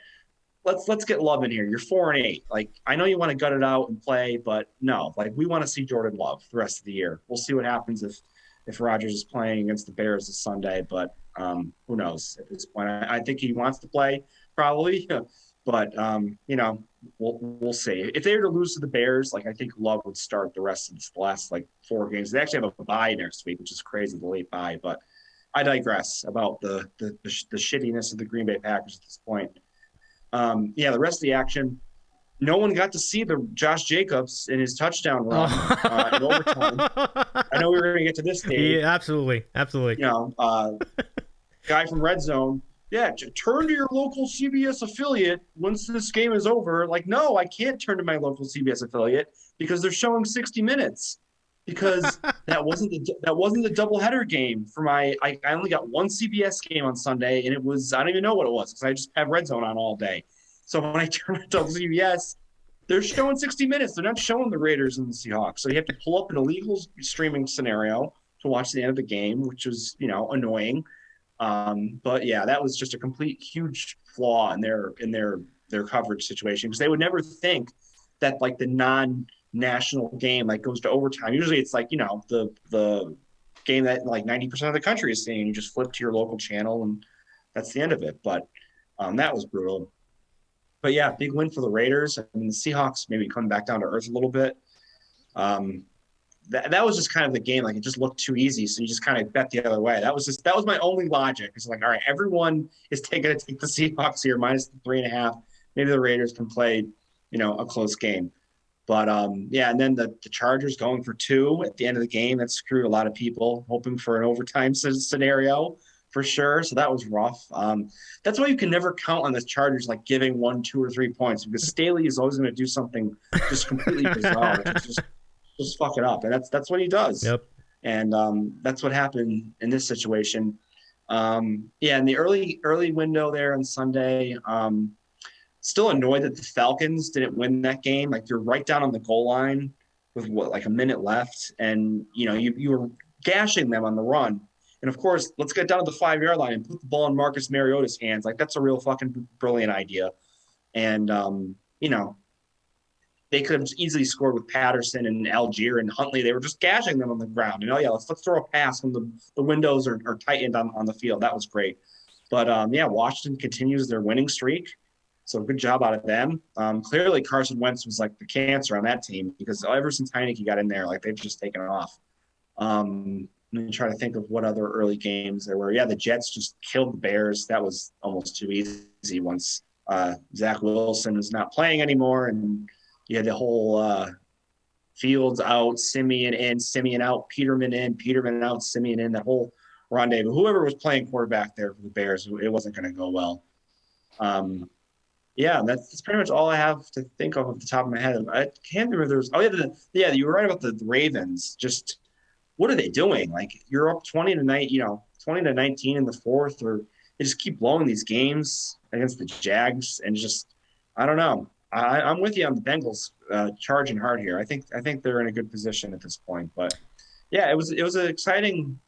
let's get Love in here. You're 4-8. Like, I know you want to gut it out and play, but no, like we want to see Jordan Love the rest of the year. We'll see what happens if Rodgers is playing against the Bears this Sunday, but who knows at this point. I think he wants to play probably, but we'll see. If they were to lose to the Bears, like I think Love would start the rest of the last like 4 games. They actually have a bye next week, which is crazy, the late bye. But I digress about the shittiness of the Green Bay Packers at this point. The rest of the action, no one got to see the Josh Jacobs in his touchdown run in overtime. I know we were going to get to this, Dave. Yeah, absolutely. Guy from Red Zone. Yeah, turn to your local CBS affiliate once this game is over. Like, no, I can't turn to my local CBS affiliate because they're showing 60 minutes. Because that wasn't the doubleheader game for I only got one CBS game on Sunday, and it was, I don't even know what it was because I just have Red Zone on all day. So when I turn to CBS, they're showing 60 minutes. They're not showing the Raiders and the Seahawks. So you have to pull up an illegal streaming scenario to watch the end of the game, which was, annoying. But yeah, that was just a complete huge flaw in their coverage situation, because they would never think that like the non-national game like goes to overtime. Usually it's like, the game that like 90% of the country is seeing. You just flip to your local channel and that's the end of it. But that was brutal. But yeah, big win for the Raiders. I mean, the Seahawks maybe coming back down to earth a little bit. That was just kind of the game. Like, it just looked too easy, so you just kind of bet the other way. That was my only logic. It's like, all right, everyone is going to take the Seahawks here minus the 3.5. Maybe the Raiders can play, a close game. But and then the Chargers going for 2 at the end of the game, that screwed a lot of people, hoping for an overtime scenario for sure. So that was rough. That's why you can never count on the Chargers like giving 1, 2, or 3 points, because Staley is always going to do something just completely bizarre. Just fuck it up, and that's what he does. Yep. And that's what happened in this situation. In the early window there on Sunday, still annoyed that the Falcons didn't win that game. Like, you're right down on the goal line with like a minute left, and you were gashing them on the run. And of course, let's get down to the 5-yard line and put the ball in Marcus Mariota's hands. Like, that's a real fucking brilliant idea. And they could have easily scored with Patterson and Algier and Huntley. They were just gashing them on the ground. Let's throw a pass when the windows are tightened on the field. That was great. But Washington continues their winning streak. So good job out of them. Clearly Carson Wentz was like the cancer on that team, because ever since Heineke got in there, like, they've just taken off. Let me try to think of what other early games there were. Yeah, the Jets just killed the Bears. That was almost too easy once Zach Wilson is not playing anymore, and you had the whole Fields out, Simeon in, Simeon out, Peterman in, Peterman out, Simeon in, that whole rendezvous. Whoever was playing quarterback there for the Bears, it wasn't going to go well. That's pretty much all I have to think of off the top of my head. I can't remember there was. You were right about the Ravens. Just, what are they doing? Like, you're up 20 to 19 in the fourth, or they just keep blowing these games against the Jags, and just, I don't know. I'm with you on the Bengals charging hard here. I think they're in a good position at this point. But yeah, it was an exciting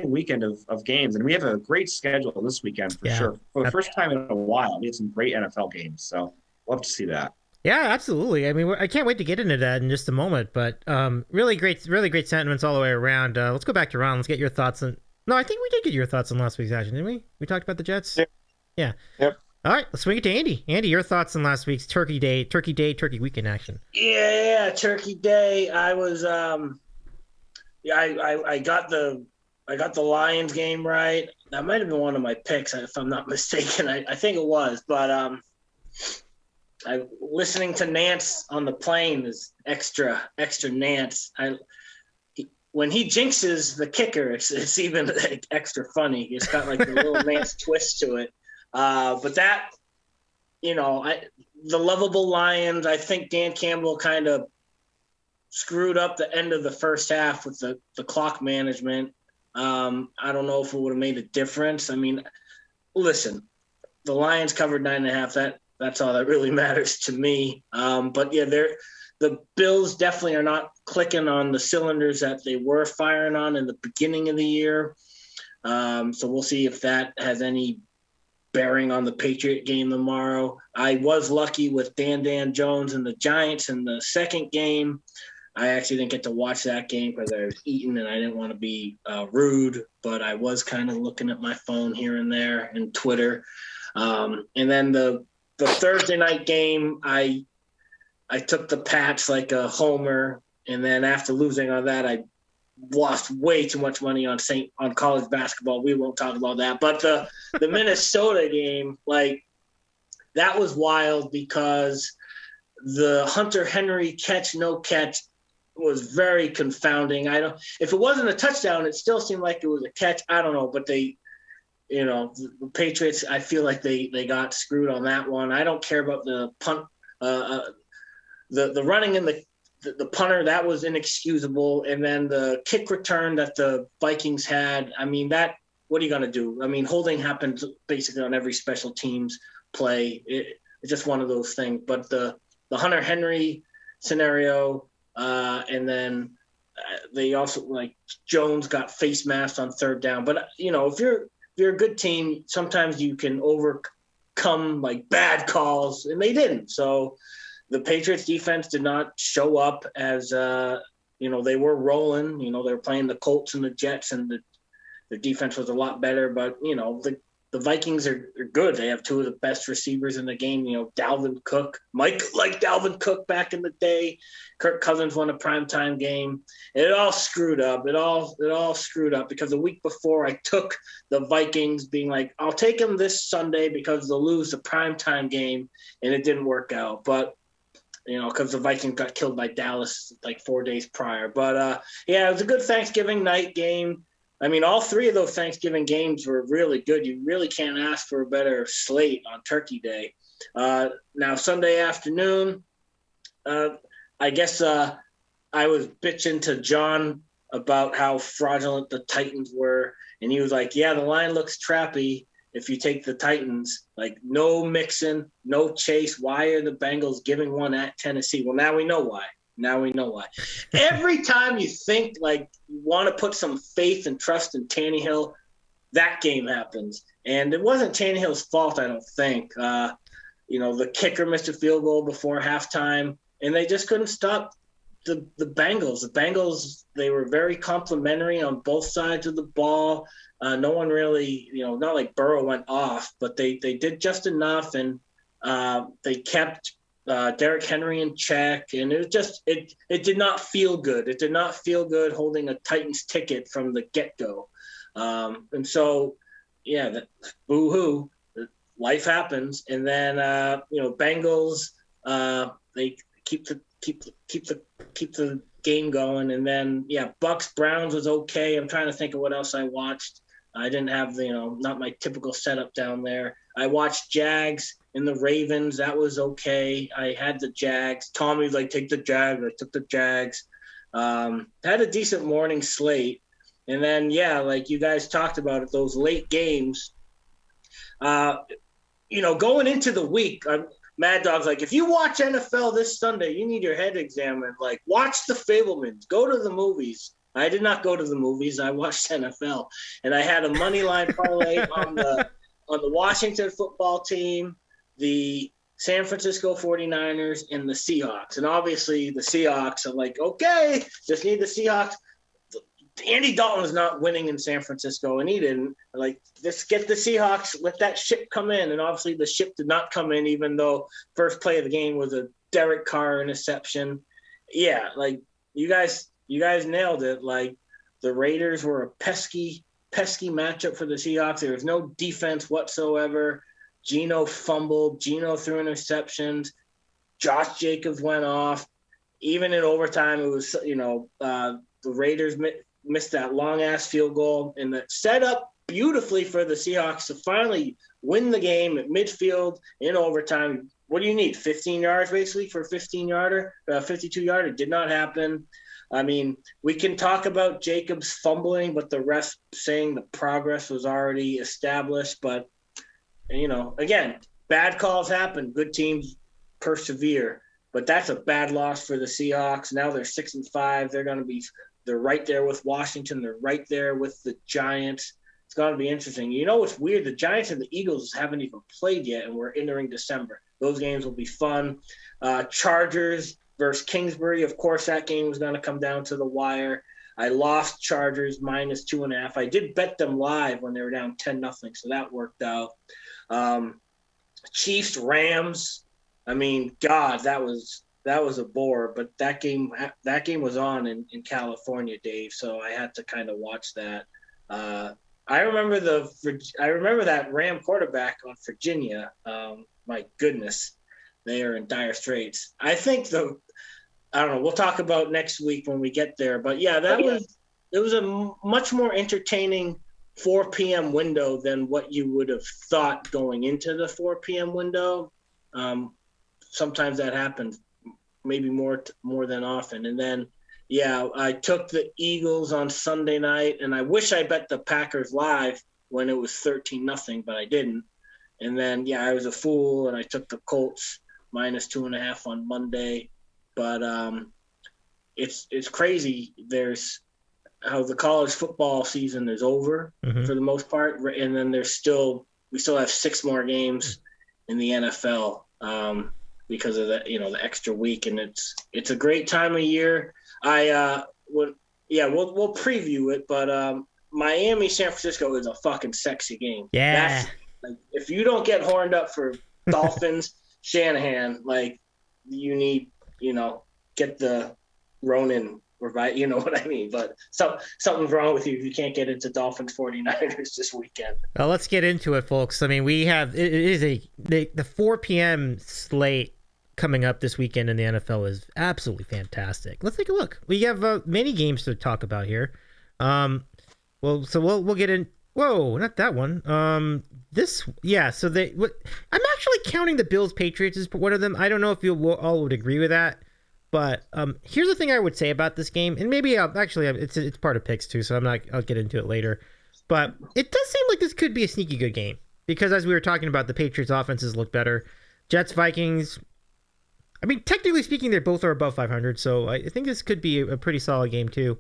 weekend of games, and we have a great schedule this weekend for sure. For the first time in a while, we had some great NFL games, so love to see that. Yeah, absolutely. I mean, I can't wait to get into that in just a moment. But really great sentiments all the way around. Let's go back to Ron. Let's get your thoughts on. No, I think we did get your thoughts on last week's action, didn't we? We talked about the Jets. Yeah. Yep. All right, let's swing it to Andy. Andy, your thoughts on last week's Turkey weekend action? Yeah, Turkey Day. I was I got the Lions game right. That might have been one of my picks, if I'm not mistaken. I think it was, but I listening to Nance on the plane is extra Nance. When he jinxes the kicker, it's even extra funny. It's got like a little Nance twist to it. But that, the lovable Lions, I think Dan Campbell kind of screwed up the end of the first half with the clock management. I don't know if it would have made a difference. I mean, listen, the Lions covered 9.5. That's all that really matters to me. But yeah, the Bills definitely are not clicking on the cylinders that they were firing on in the beginning of the year. So we'll see if that has any bearing on the Patriot game tomorrow. I was lucky with Dan Jones and the Giants in the second game. I actually didn't get to watch that game because I was eating and I didn't want to be rude, but I was kind of looking at my phone here and there and Twitter. And then the Thursday night game, I I took the Pats like a homer, and then after losing on that, I lost way too much money on college basketball. We won't talk about that. But the Minnesota game, like, that was wild because the Hunter Henry catch, no catch was very confounding. If it wasn't a touchdown, it still seemed like it was a catch. I don't know, but the Patriots, I feel like they got screwed on that one. I don't care about the punt, the running and the punter, that was inexcusable. And then the kick return that the Vikings had, I mean, what are you going to do? I mean, holding happens basically on every special teams play. It's just one of those things. But the Hunter Henry scenario, and then they also, like, Jones got face masked on third down. But, if you're a good team, sometimes you can overcome, like, bad calls, and they didn't. So the Patriots defense did not show up as, they were rolling. They were playing the Colts and the Jets, and their defense was a lot better. But, the Vikings are good. They have two of the best receivers in the game. Dalvin Cook, Mike, like Dalvin Cook back in the day. Kirk Cousins won a primetime game. It all screwed up. It all screwed up because the week before I took the Vikings, being like, I'll take them this Sunday because they'll lose the primetime game, and it didn't work out. But because the Vikings got killed by Dallas like 4 days prior. But it was a good Thanksgiving night game. I mean, all three of those Thanksgiving games were really good. You really can't ask for a better slate on Turkey Day. Now, Sunday afternoon, I guess I was bitching to John about how fraudulent the Titans were. And he was like, yeah, the line looks trappy if you take the Titans. Like, no Mixon, no Chase. Why are the Bengals giving one at Tennessee? Well, now we know why. Every time you think, like, you want to put some faith and trust in Tannehill, that game happens. And it wasn't Tannehill's fault, I don't think. The kicker missed a field goal before halftime, and they just couldn't stop the Bengals. The Bengals, they were very complimentary on both sides of the ball. No one really, not like Burrow went off, but they did just enough, and they kept Derrick Henry in check, and it was just it did not feel good. It did not feel good holding a Titans ticket from the get-go. And so, boo-hoo, life happens. And then Bengals, they keep the game going. And then Bucks Browns was okay. I'm trying to think of what else I watched. I didn't have not my typical setup down there. I watched Jags and the Ravens. That was okay. I had the Jags. Tommy was like, take the Jags. I took the Jags. Had a decent morning slate. And then, like you guys talked about it, those late games, going into the week, Mad Dog's like, if you watch NFL this Sunday, you need your head examined. Like, watch The Fabelmans. Go to the movies. I did not go to the movies. I watched NFL. And I had a money line parlay on the Washington football team, the San Francisco 49ers, and the Seahawks. And obviously the Seahawks, I'm like, okay, just need the Seahawks. Andy Dalton is not winning in San Francisco, and he didn't. Like, let's get the Seahawks, let that ship come in. And obviously the ship did not come in, even though first play of the game was a Derek Carr interception. Yeah, like, you guys nailed it. Like, the Raiders were a pesky matchup for the Seahawks. There was no defense whatsoever. Geno fumbled. Geno threw interceptions. Josh Jacobs went off. Even in overtime, it was, the Raiders missed that long-ass field goal, and that set up beautifully for the Seahawks to finally win the game at midfield in overtime. What do you need? 15 yards, basically, for a 15-yarder, 52-yarder? Did not happen. I mean, we can talk about Jacobs fumbling, but the ref saying the progress was already established. But, again, bad calls happen. Good teams persevere. But that's a bad loss for the Seahawks. Now they're 6-5. They're right there with Washington. They're right there with the Giants. It's going to be interesting. What's weird? The Giants and the Eagles haven't even played yet, and we're entering December. Those games will be fun. Chargers versus Kingsbury. Of course, that game was going to come down to the wire. I lost Chargers -2.5. I did bet them live when they were down 10-0, so that worked out. Chiefs, Rams. I mean, God, that was that was a bore. But that game was on in California, Dave. So I had to kind of watch that. I remember that Ram quarterback on Virginia. My goodness, they are in dire straits. I think I don't know. We'll talk about next week when we get there. But yeah, it was a much more entertaining 4 p.m. window than what you would have thought going into the 4 p.m. window. Sometimes that happens, maybe more than often. And then, yeah, I took the Eagles on Sunday night, and I wish I bet the Packers live when it was 13-0, but I didn't. And then, yeah, I was a fool, and I took the Colts -2.5 on Monday. But it's crazy. There's how the college football season is over for the most part, and then we still have 6 more games in the NFL because of the extra week, and it's a great time of year. We'll preview it, but Miami San Francisco is a fucking sexy game. Yeah, if you don't get horned up for Dolphins Shanahan, you need get the Ronin. Right, you know what I mean, but something's wrong with you if you can't get into Dolphins 49ers this weekend. Well, let's get into it, folks. I mean, we have the 4 p.m. slate coming up this weekend in the NFL is absolutely fantastic. Let's take a look. We have many games to talk about here. We'll get in. Whoa, not that one. I'm actually counting the Bills Patriots as one of them. I don't know if you all would agree with that. But here's the thing I would say about this game, and maybe it's part of picks too, so I'll get into it later. But it does seem like this could be a sneaky good game because as we were talking about, the Patriots' offenses look better. Jets, Vikings. I mean, technically speaking, they both are above 500, so I think this could be a pretty solid game too.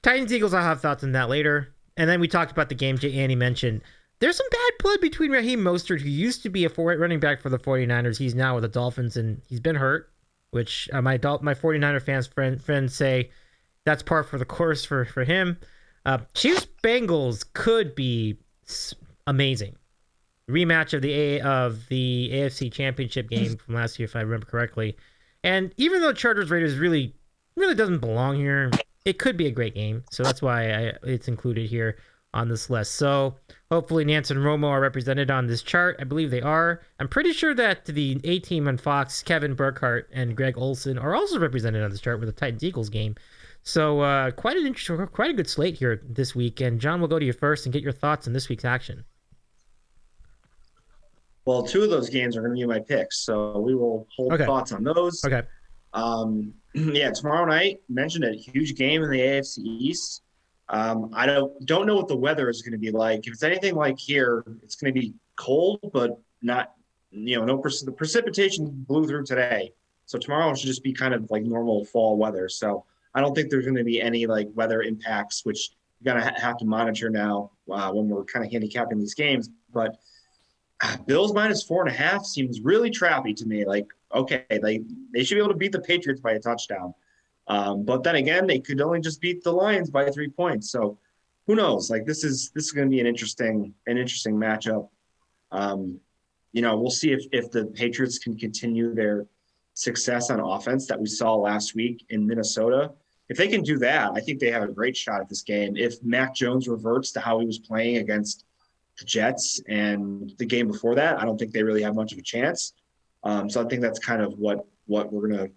Titans, Eagles. I'll have thoughts on that later. And then we talked about the game Andy mentioned. There's some bad blood between Raheem Mostert, who used to be a running back for the 49ers. He's now with the Dolphins, and he's been hurt. Which my 49er friends say that's par for the course for him. Chiefs Bengals could be amazing. Rematch of the AFC Championship game from last year, if I remember correctly. And even though Chargers Raiders really doesn't belong here, it could be a great game. So that's why it's included here on this list. So hopefully Nance and Romo are represented on this chart. I believe they are. I'm pretty sure that the A-Team on Fox, Kevin Burkhardt and Greg Olson, are also represented on this chart with the Titans-Eagles game. So quite a good slate here this week. And John, we'll go to you first and get your thoughts on this week's action. Well, 2 of those games are going to be my picks, so we will hold thoughts on those. Okay. Tomorrow night, mentioned a huge game in the AFC East. I don't know what the weather is going to be like. If it's anything like here, it's going to be cold, but not, the precipitation blew through today. So tomorrow should just be kind of like normal fall weather. So I don't think there's going to be any weather impacts, which you're going to have to monitor now when we're kind of handicapping these games. But Bills -4.5 seems really trappy to me. They should be able to beat the Patriots by a touchdown. But then again, they could only just beat the Lions by 3 points. So who knows? This is going to be an interesting matchup. We'll see if the Patriots can continue their success on offense that we saw last week in Minnesota. If they can do that, I think they have a great shot at this game. If Mac Jones reverts to how he was playing against the Jets and the game before that, I don't think they really have much of a chance. So I think that's kind of what we're going to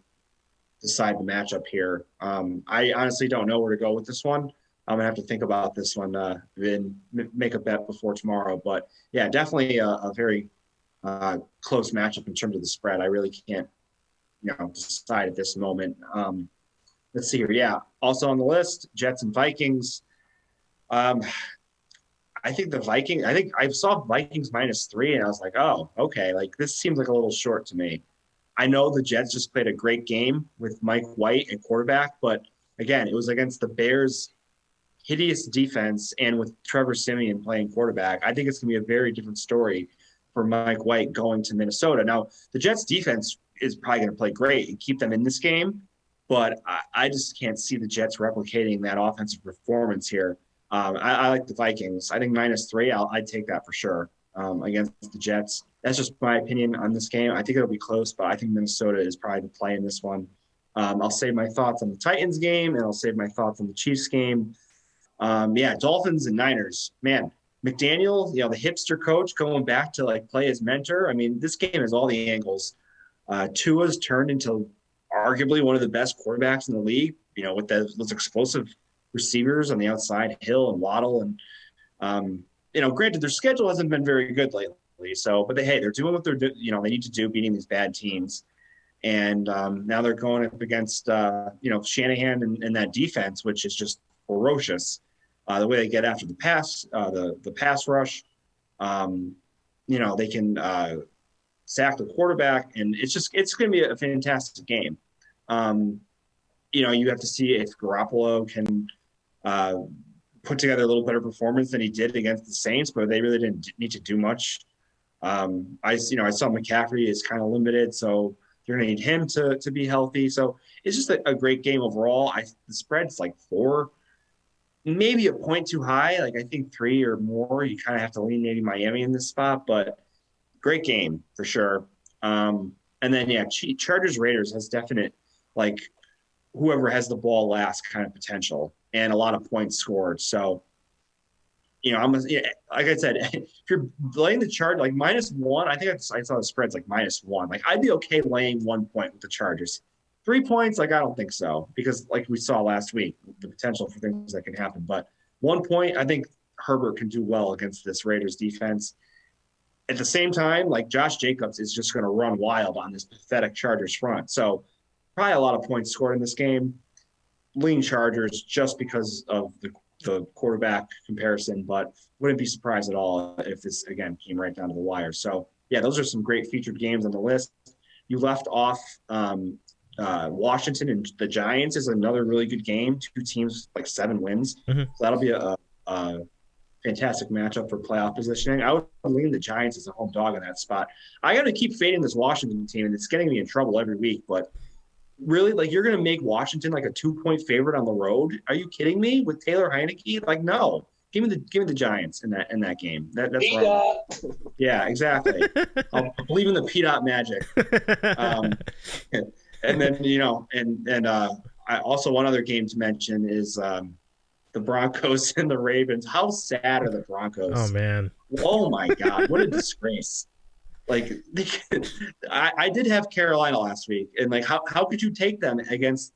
decide the matchup here. I honestly don't know where to go with this one. I'm gonna have to think about this one and make a bet before tomorrow. But yeah, definitely a very close matchup in terms of the spread. I really can't, decide at this moment. Let's see here. Yeah, also on the list, Jets and Vikings. I think I saw Vikings -3, and I was like, oh, okay. This seems like a little short to me. I know the Jets just played a great game with Mike White at quarterback, but again, it was against the Bears' hideous defense and with Trevor Siemian playing quarterback. I think it's going to be a very different story for Mike White going to Minnesota. Now, the Jets' defense is probably going to play great and keep them in this game, but I just can't see the Jets replicating that offensive performance here. I like the Vikings. I think -3, I'd take that for sure against the Jets. That's just my opinion on this game. I think it'll be close, but I think Minnesota is probably the play in this one. I'll save my thoughts on the Titans game, and I'll save my thoughts on the Chiefs game. Yeah, Dolphins and Niners. Man, McDaniel, the hipster coach going back to like play his mentor. I mean, this game has all the angles. Tua's turned into arguably one of the best quarterbacks in the league, with those explosive receivers on the outside, Hill and Waddle. And, granted, their schedule hasn't been very good lately. So, but they're doing what they need to do, beating these bad teams. And now they're going up against, Shanahan and that defense, which is just ferocious. The way they get after the pass, the pass rush, they can sack the quarterback, and it's going to be a fantastic game. You have to see if Garoppolo can put together a little better performance than he did against the Saints, but they really didn't need to do much. I saw McCaffrey is kind of limited, so you're going to need him to be healthy. So it's just a great game overall. The spread's like 4, maybe a point too high. Like I think 3 or more. You kind of have to lean maybe Miami in this spot, but great game for sure. And then Chargers Raiders has definite like whoever has the ball last kind of potential and a lot of points scored. So like I said, if you're laying the chart like -1, I think I saw the spreads like -1. Like I'd be okay laying 1 point with the Chargers. 3 points, like I don't think so, because like we saw last week, the potential for things that can happen. But 1 point, I think Herbert can do well against this Raiders defense. At the same time, like Josh Jacobs is just going to run wild on this pathetic Chargers front. So probably a lot of points scored in this game. Lean Chargers just because of the quarterback comparison, but wouldn't be surprised at all if this, again, came right down to the wire. So, yeah, those are some great featured games on the list. You left off Washington and the Giants is another really good game. 2 teams, like 7 wins. Mm-hmm. So that'll be a fantastic matchup for playoff positioning. I would lean the Giants as a home dog in that spot. I got to keep fading this Washington team, and it's getting me in trouble every week, but really, like, you're going to make Washington like a 2-point favorite on the road? Are you kidding me? With Taylor Heineke? Like, no. Give me the Giants in that game. That's wrong. Yeah, exactly. I'll believe in the P-Dot magic. And then I also one other game to mention is the Broncos and the Ravens. How sad are the Broncos? Oh man. Oh my God, what a disgrace. Like I did have Carolina last week, and like how could you take them against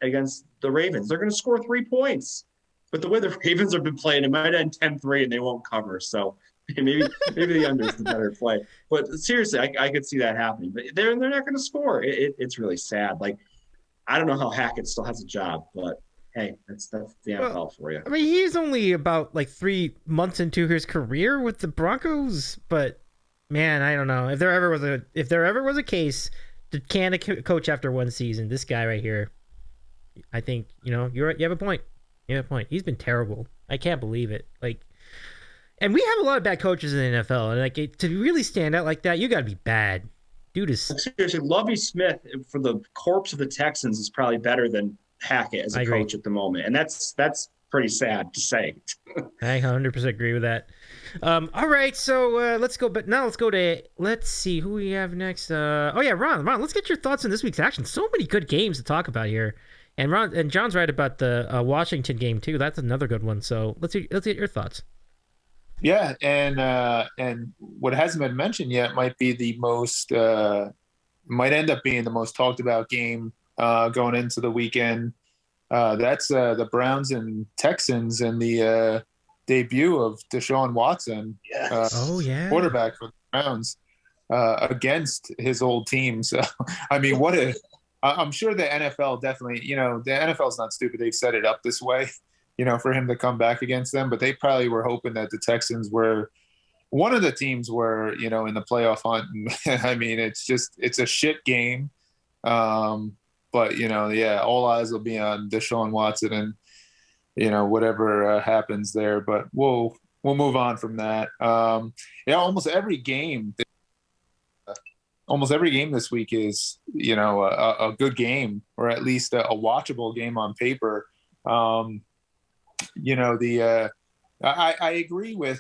the Ravens? They're going to score 3 points, but the way the Ravens have been playing, it might end 10-3 and they won't cover. So maybe the under is the better play. But seriously, I could see that happening. But they're not going to score. It's really sad. Like I don't know how Hackett still has a job, but hey, that's the NFL for you. I mean, he's only about like 3 months into his career with the Broncos, but. Man, I don't know if there ever was a case to can a coach after 1 season. This guy right here, I think you have a point. You have a point. He's been terrible. I can't believe it. Like, and we have a lot of bad coaches in the NFL, and like to really stand out like that, you got to be bad. Dude is seriously. Lovie Smith for the corpse of the Texans is probably better than Hackett as a coach at the moment, and that's pretty sad to say. I 100% agree with that. All right, so let's go. But now let's see who we have next. Ron, let's get your thoughts on this week's action. So many good games to talk about here, and John's right about the Washington game too. That's another good one. So let's get your thoughts. Yeah, and what hasn't been mentioned yet might be the most might end up being the most talked about game going into the weekend. That's the Browns and Texans and the debut of Deshaun Watson, quarterback for the Browns, against his old team. So, I mean, I'm sure the NFL definitely, the NFL's not stupid. They've set it up this way, for him to come back against them. But they probably were hoping that the Texans were one of the teams were, in the playoff hunt. I mean, it's a shit game. But, all eyes will be on Deshaun Watson and, whatever happens there. But we'll move on from that. Almost every game this week is, a good game, or at least a watchable game on paper. I agree with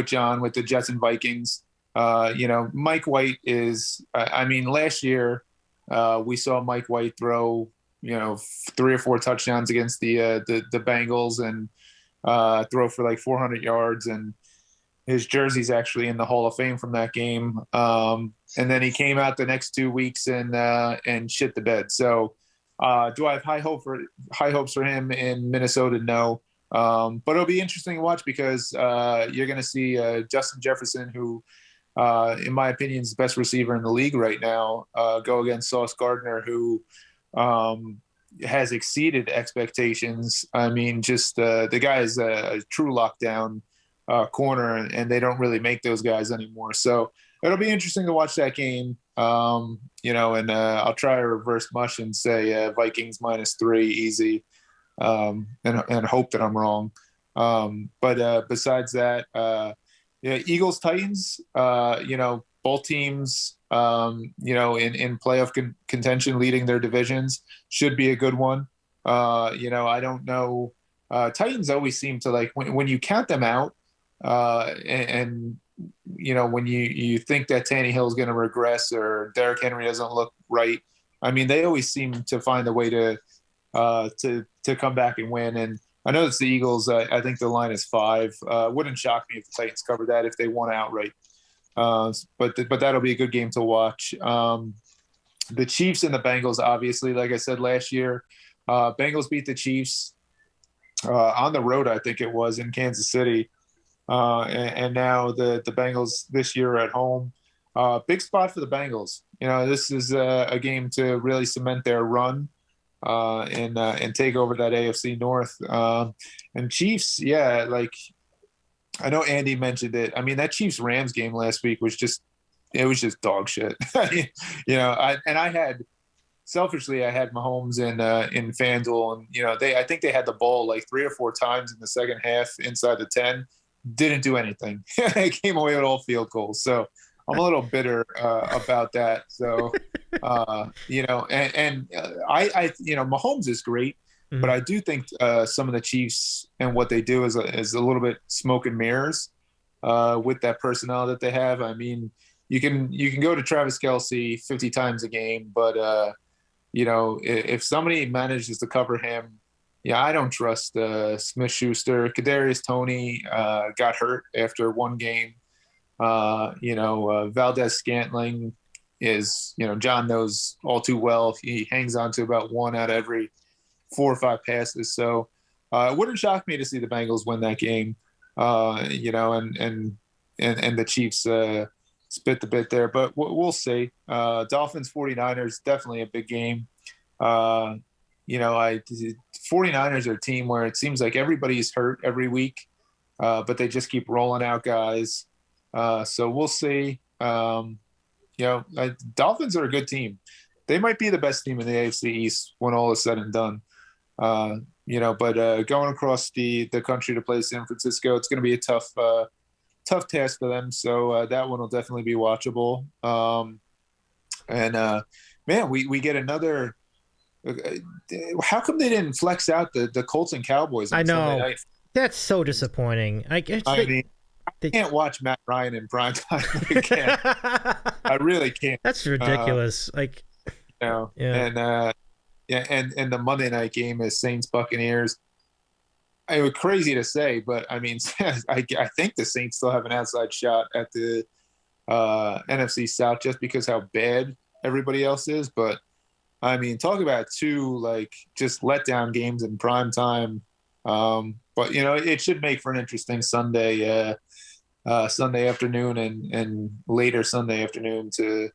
John with the Jets and Vikings. Mike White is. I mean, last year we saw Mike White throw 3 or 4 touchdowns against the Bengals and throw for like 400 yards, and his jersey's actually in the Hall of Fame from that game. And then he came out the next 2 weeks and shit the bed. So do I have high hopes for him in Minnesota? No. But it'll be interesting to watch because you're going to see Justin Jefferson, who, in my opinion, is the best receiver in the league right now, go against Sauce Gardner, who has exceeded expectations. I mean, just the guy is a true lockdown corner, and they don't really make those guys anymore. So it'll be interesting to watch that game. And I'll try a reverse mush and say Vikings -3 easy, and hope that I'm wrong. But besides that, Eagles Titans, both teams, in playoff contention, leading their divisions, should be a good one. I don't know. Titans always seem to, like, when you count them out, and when you think that Tannehill is going to regress or Derrick Henry doesn't look right, I mean, they always seem to find a way to come back and win. And I know it's the Eagles. I think the line is 5. Wouldn't shock me if the Titans covered that if they won outright. But that'll be a good game to watch. The Chiefs and the Bengals, obviously, like I said last year, Bengals beat the Chiefs on the road, I think it was, in Kansas City. And now the Bengals this year at home. Big spot for the Bengals. This is a game to really cement their run and take over that AFC North. And Chiefs, yeah, like, I know Andy mentioned it. I mean, that Chiefs-Rams game last week was just dog shit. I had Mahomes in FanDuel, and I think they had the ball like 3 or 4 times in the second half inside the 10. Didn't do anything. It came away with all field goals. So I'm a little bitter about that. So Mahomes is great. Mm-hmm. But I do think some of the Chiefs and what they do is a little bit smoke and mirrors with that personnel that they have. I mean, you can go to Travis Kelce 50 times a game, but if somebody manages to cover him, I don't trust Smith-Schuster. Kadarius Toney got hurt after one game. Valdez-Scantling is, John knows all too well. He hangs on to about 1 out of every 4 or 5 passes. So it wouldn't shock me to see the Bengals win that game, and the Chiefs spit the bit there. But we'll see. Dolphins 49ers, definitely a big game. 49ers are a team where it seems like everybody's hurt every week, but they just keep rolling out guys. So we'll see. Dolphins are a good team. They might be the best team in the AFC East when all is said and done. But going across the country to play San Francisco, it's going to be a tough task for them. So that one will definitely be watchable. We get another. How come they didn't flex out the Colts and Cowboys on Sunday night? That's so disappointing. I can't watch Matt Ryan in prime time again. I really can't. That's ridiculous. And the Monday night game is Saints Buccaneers. It was crazy to say, but I mean, I think the Saints still have an outside shot at the NFC South just because how bad everybody else is. But I mean, talk about 2 just letdown games in prime time. But it should make for an interesting Sunday afternoon and later Sunday afternoon to,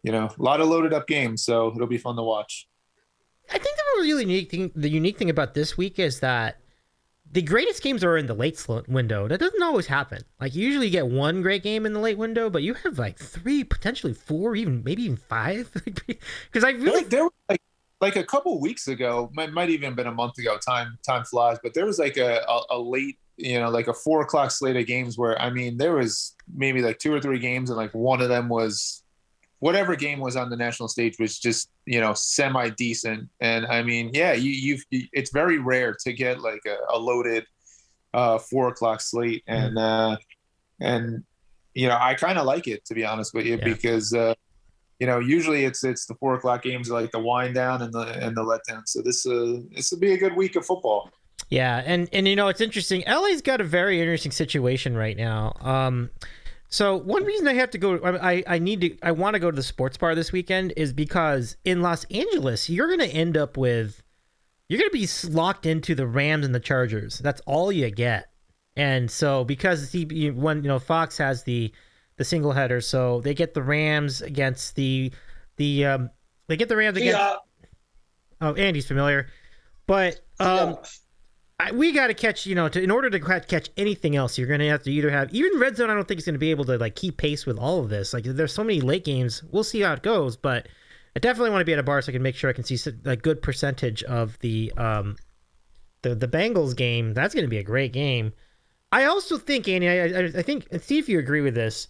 a lot of loaded up games. So it'll be fun to watch. I think the unique thing about this week is that the greatest games are in the late window. That doesn't always happen. Like, you usually get 1 great game in the late window, but you have 3, potentially 4, maybe even 5. Because I really there was like a couple weeks ago, might even have been a month ago. Time flies, but there was a late, a 4:00 slate of games where, I mean, there was maybe 2 or 3 games, and one of them was whatever game was on the national stage was just, semi decent. And I mean, it's very rare to get a loaded 4:00 slate. And I kind of like it, to be honest with you, Yeah. because usually it's the 4 o'clock games are like the wind down and the letdown. So this will be a good week of football. Yeah, and it's interesting. LA's got a very interesting situation right now. So one reason I have to go, I want to go to the sports bar this weekend is because in Los Angeles, you're going to be locked into the Rams and the Chargers. That's all you get. And so because Fox has the single header, so they get the Rams against they get the Rams against. Oh, Andy's familiar, but we got to catch, in order to catch anything else, you're going to have to either have, even Red Zone, I don't think is going to be able to like keep pace with all of this. Like there's so many late games. We'll see how it goes, but I definitely want to be at a bar so I can make sure I can see a good percentage of the Bengals game. That's going to be a great game. I also think, Andy, I think, and see if you agree with this,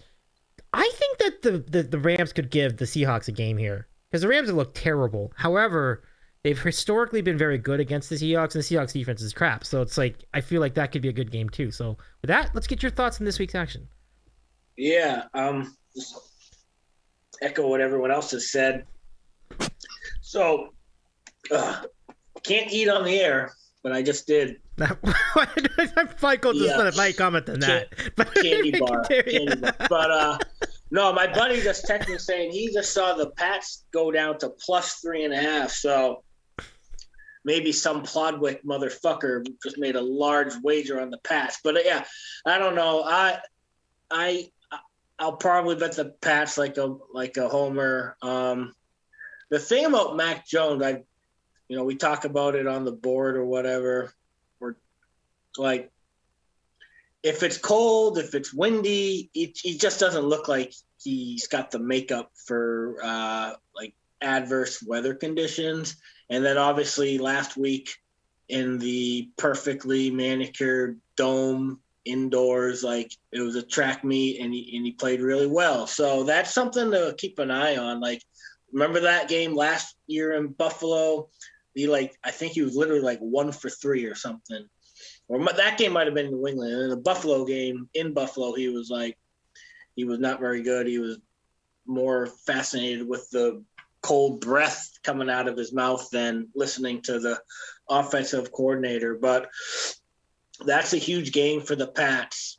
I think that the Rams could give the Seahawks a game here because the Rams have looked terrible. However, they've historically been very good against the Seahawks, and the Seahawks defense is crap. So it's like, I feel like that could be a good game too. So with that, let's get your thoughts on this week's action. Yeah, just echo what everyone else has said. So, can't eat on the air, but I just did. Michael just put a mic comment on that. Candy bar. But no, my buddy just texted me saying he just saw the Pats go down to +3.5. So maybe some Plodwick motherfucker just made a large wager on the Pats. But yeah, I don't know. I'll probably bet the Pats like a homer. The thing about Mac Jones, we talk about it on the board or whatever. Or like, if it's cold, if it's windy, he just doesn't look like he's got the makeup for like adverse weather conditions. And then obviously last week in the perfectly manicured dome indoors, like it was a track meet and he played really well. So that's something to keep an eye on. Like, remember that game last year in Buffalo? I think he was literally like 1 for 3 or something. Or that game might have been New England. And in the Buffalo game in Buffalo, he was not very good. He was more fascinated with the cold breath coming out of his mouth than listening to the offensive coordinator. But that's a huge game for the Pats.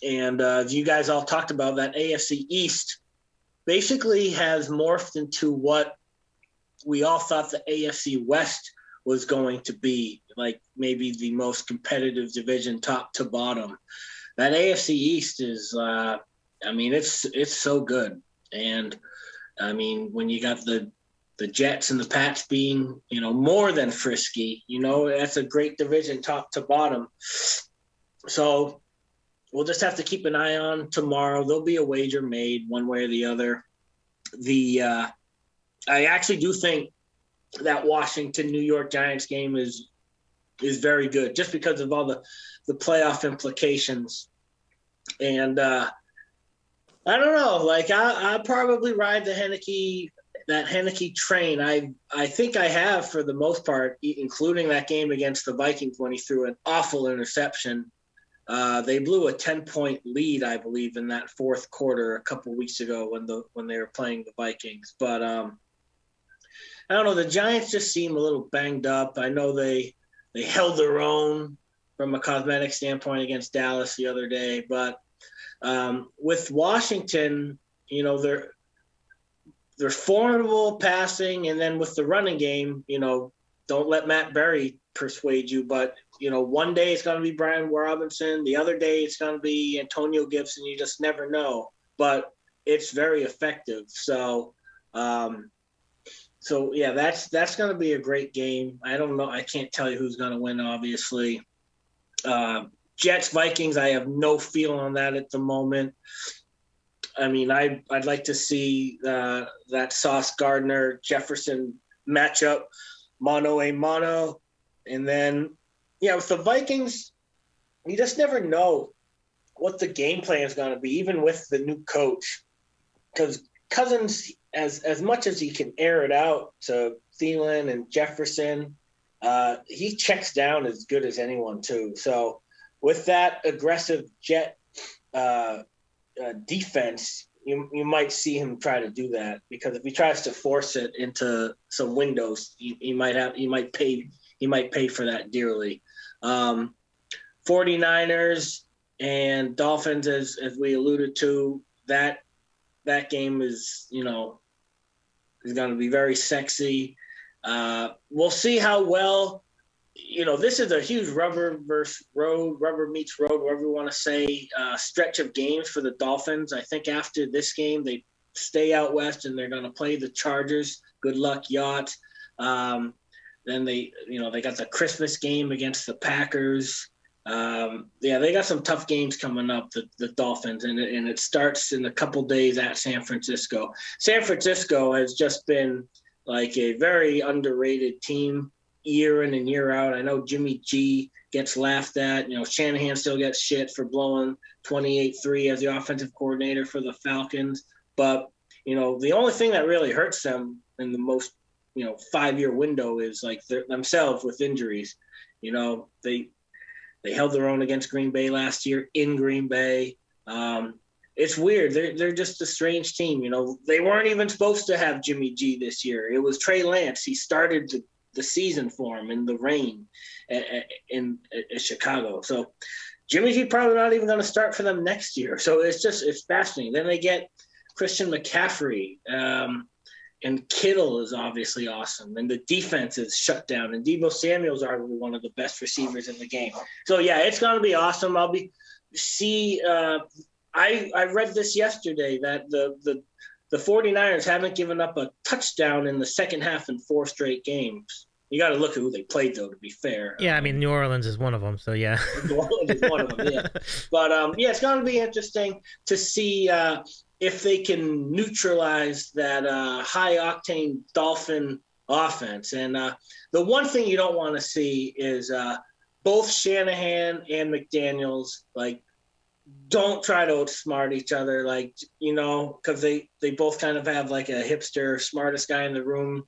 And as you guys all talked about, that AFC East basically has morphed into what we all thought the AFC West was going to be, like maybe the most competitive division top to bottom. That AFC East is, it's so good. And I mean, when you got the Jets and the Pats being, more than frisky, that's a great division top to bottom. So we'll just have to keep an eye on tomorrow. There'll be a wager made one way or the other. I actually do think that Washington-New York Giants game is very good just because of all the playoff implications. And I don't know, like I'll probably ride that Heineke train. I think I have for the most part, including that game against the Vikings when he threw an awful interception. They blew a 10-point lead, I believe, in that fourth quarter a couple weeks ago when they were playing the Vikings. But I don't know. The Giants just seem a little banged up. I know they held their own from a cosmetic standpoint against Dallas the other day, but with Washington, they're formidable passing, and then with the running game, don't let Matt Berry persuade you, but one day it's going to be Brian Robinson, the other day it's going to be Antonio Gibson. You just never know, but it's very effective. So yeah, that's going to be a great game. I don't know. I can't tell you who's going to win, obviously. Jets Vikings, I have no feel on that at the moment. I mean, I'd like to see that Sauce Gardner Jefferson matchup, mano a mano, and then with the Vikings, you just never know what the game plan is going to be, even with the new coach, because Cousins, as much as he can air it out to Thielen and Jefferson, he checks down as good as anyone too. So with that aggressive Jet defense, you might see him try to do that, because if he tries to force it into some windows, he might pay for that dearly. 49ers and Dolphins, as we alluded to, that game is is going to be very sexy. We'll see how well. This is a huge rubber meets road, whatever you want to say, stretch of games for the Dolphins. I think after this game, they stay out west and they're going to play the Chargers. Good luck, Yacht. Then they got the Christmas game against the Packers. They got some tough games coming up, the Dolphins, and it starts in a couple days at San Francisco. San Francisco has just been like a very underrated team year in and year out. I know Jimmy G gets laughed at. Shanahan still gets shit for blowing 28-3 as the offensive coordinator for the Falcons. But, the only thing that really hurts them in the most, 5-year window is like themselves with injuries. They held their own against Green Bay last year in Green Bay. It's weird. They're just a strange team. They weren't even supposed to have Jimmy G this year. It was Trey Lance. He started the season for him in the rain in Chicago. So Jimmy G probably not even going to start for them next year. So it's fascinating. Then they get Christian McCaffrey, and Kittle is obviously awesome. And the defense is shut down. And Deebo Samuel's arguably one of the best receivers in the game. So yeah, it's going to be awesome. I read this yesterday that the 49ers haven't given up a touchdown in the second half in 4 straight games. You got to look at who they played, though, to be fair. Yeah, I mean, New Orleans is one of them, so yeah. New Orleans is one of them, yeah. But, it's going to be interesting to see if they can neutralize that high-octane Dolphin offense. And the one thing you don't want to see is both Shanahan and McDaniels, don't try to outsmart each other, because they both kind of have like a hipster, smartest guy in the room,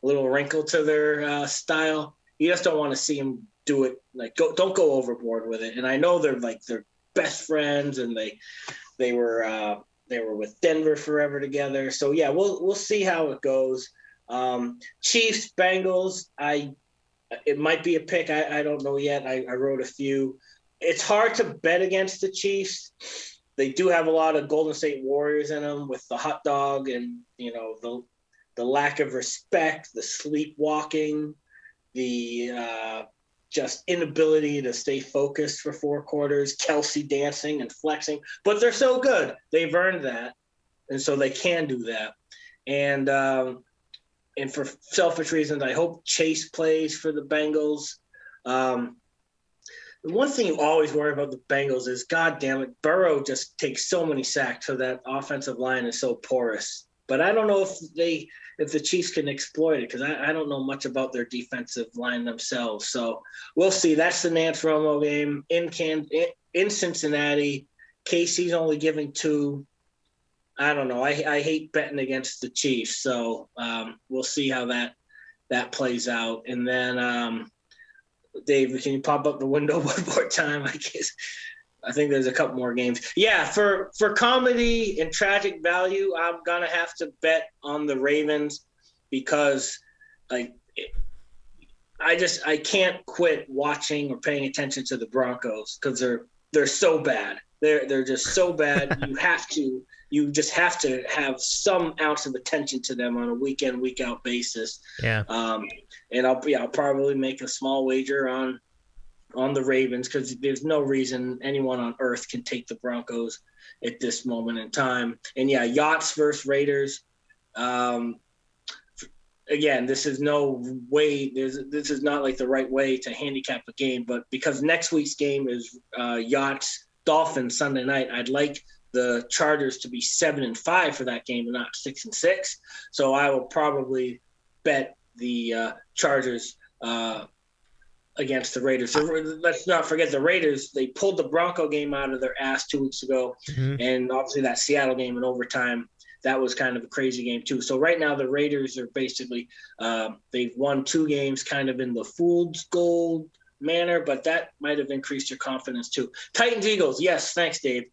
a little wrinkle to their style. You just don't want to see them do it. Don't go overboard with it. And I know they're best friends, and they were with Denver forever together. So yeah, we'll see how it goes. Chiefs, Bengals. It might be a pick. I don't know yet. I wrote a few. It's hard to bet against the Chiefs. They do have a lot of Golden State Warriors in them with the hot dog and, the lack of respect, the sleepwalking, the just inability to stay focused for 4 quarters, Kelsey dancing and flexing. But they're so good. They've earned that. And so they can do that. And for selfish reasons, I hope Chase plays for the Bengals. The one thing you always worry about the Bengals is, God damn it, Burrow just takes so many sacks, so that offensive line is so porous. But I don't know if the Chiefs can exploit it, because I don't know much about their defensive line themselves. So we'll see. That's the Nance Romo game in Cincinnati. KC's only giving 2. I don't know. I hate betting against the Chiefs, so we'll see how that plays out. And then Dave, can you pop up the window one more time? I think there's a couple more games. Yeah, for comedy and tragic value, I'm gonna have to bet on the Ravens, because I can't quit watching or paying attention to the Broncos, because they're so bad. They're just so bad. You just have to have some ounce of attention to them on a week in, week out basis. Yeah. And I'll probably make a small wager on the Ravens, because there's no reason anyone on earth can take the Broncos at this moment in time. And yeah, Yachts versus Raiders. Again, this is no way. This is not like the right way to handicap a game, but because next week's game is Yachts Dolphins Sunday night, I'd like the Chargers to be 7-5 for that game and not 6-6. So I will probably bet the Chargers against the Raiders. So let's not forget the Raiders. They pulled the Bronco game out of their ass 2 weeks ago, and obviously that Seattle game in overtime, that was kind of a crazy game too. So right now the Raiders are basically they've won 2 games kind of in the fool's gold manner, but that might have increased your confidence too. Titans Eagles, yes, thanks Dave.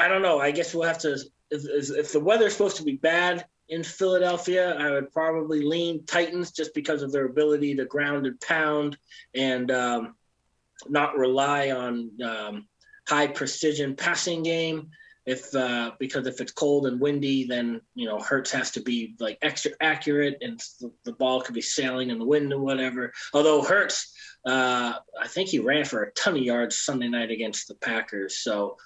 I don't know. I guess we'll have to. If the weather's supposed to be bad in Philadelphia, I would probably lean Titans just because of their ability to ground and pound and not rely on high precision passing game. Because if it's cold and windy, then Hurts has to be like extra accurate, and the ball could be sailing in the wind and whatever. Although Hurts, I think he ran for a ton of yards Sunday night against the Packers. So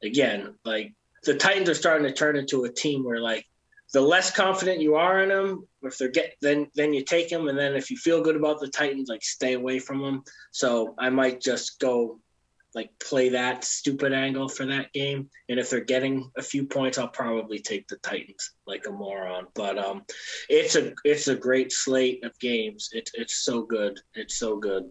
again, like the Titans are starting to turn into a team where like the less confident you are in them, if then you take them, and then if you feel good about the Titans, like stay away from them. So I might just go like play that stupid angle for that game, and if they're getting a few points, I'll probably take the Titans like a moron. But it's a great slate of games. It's so good. It's so good.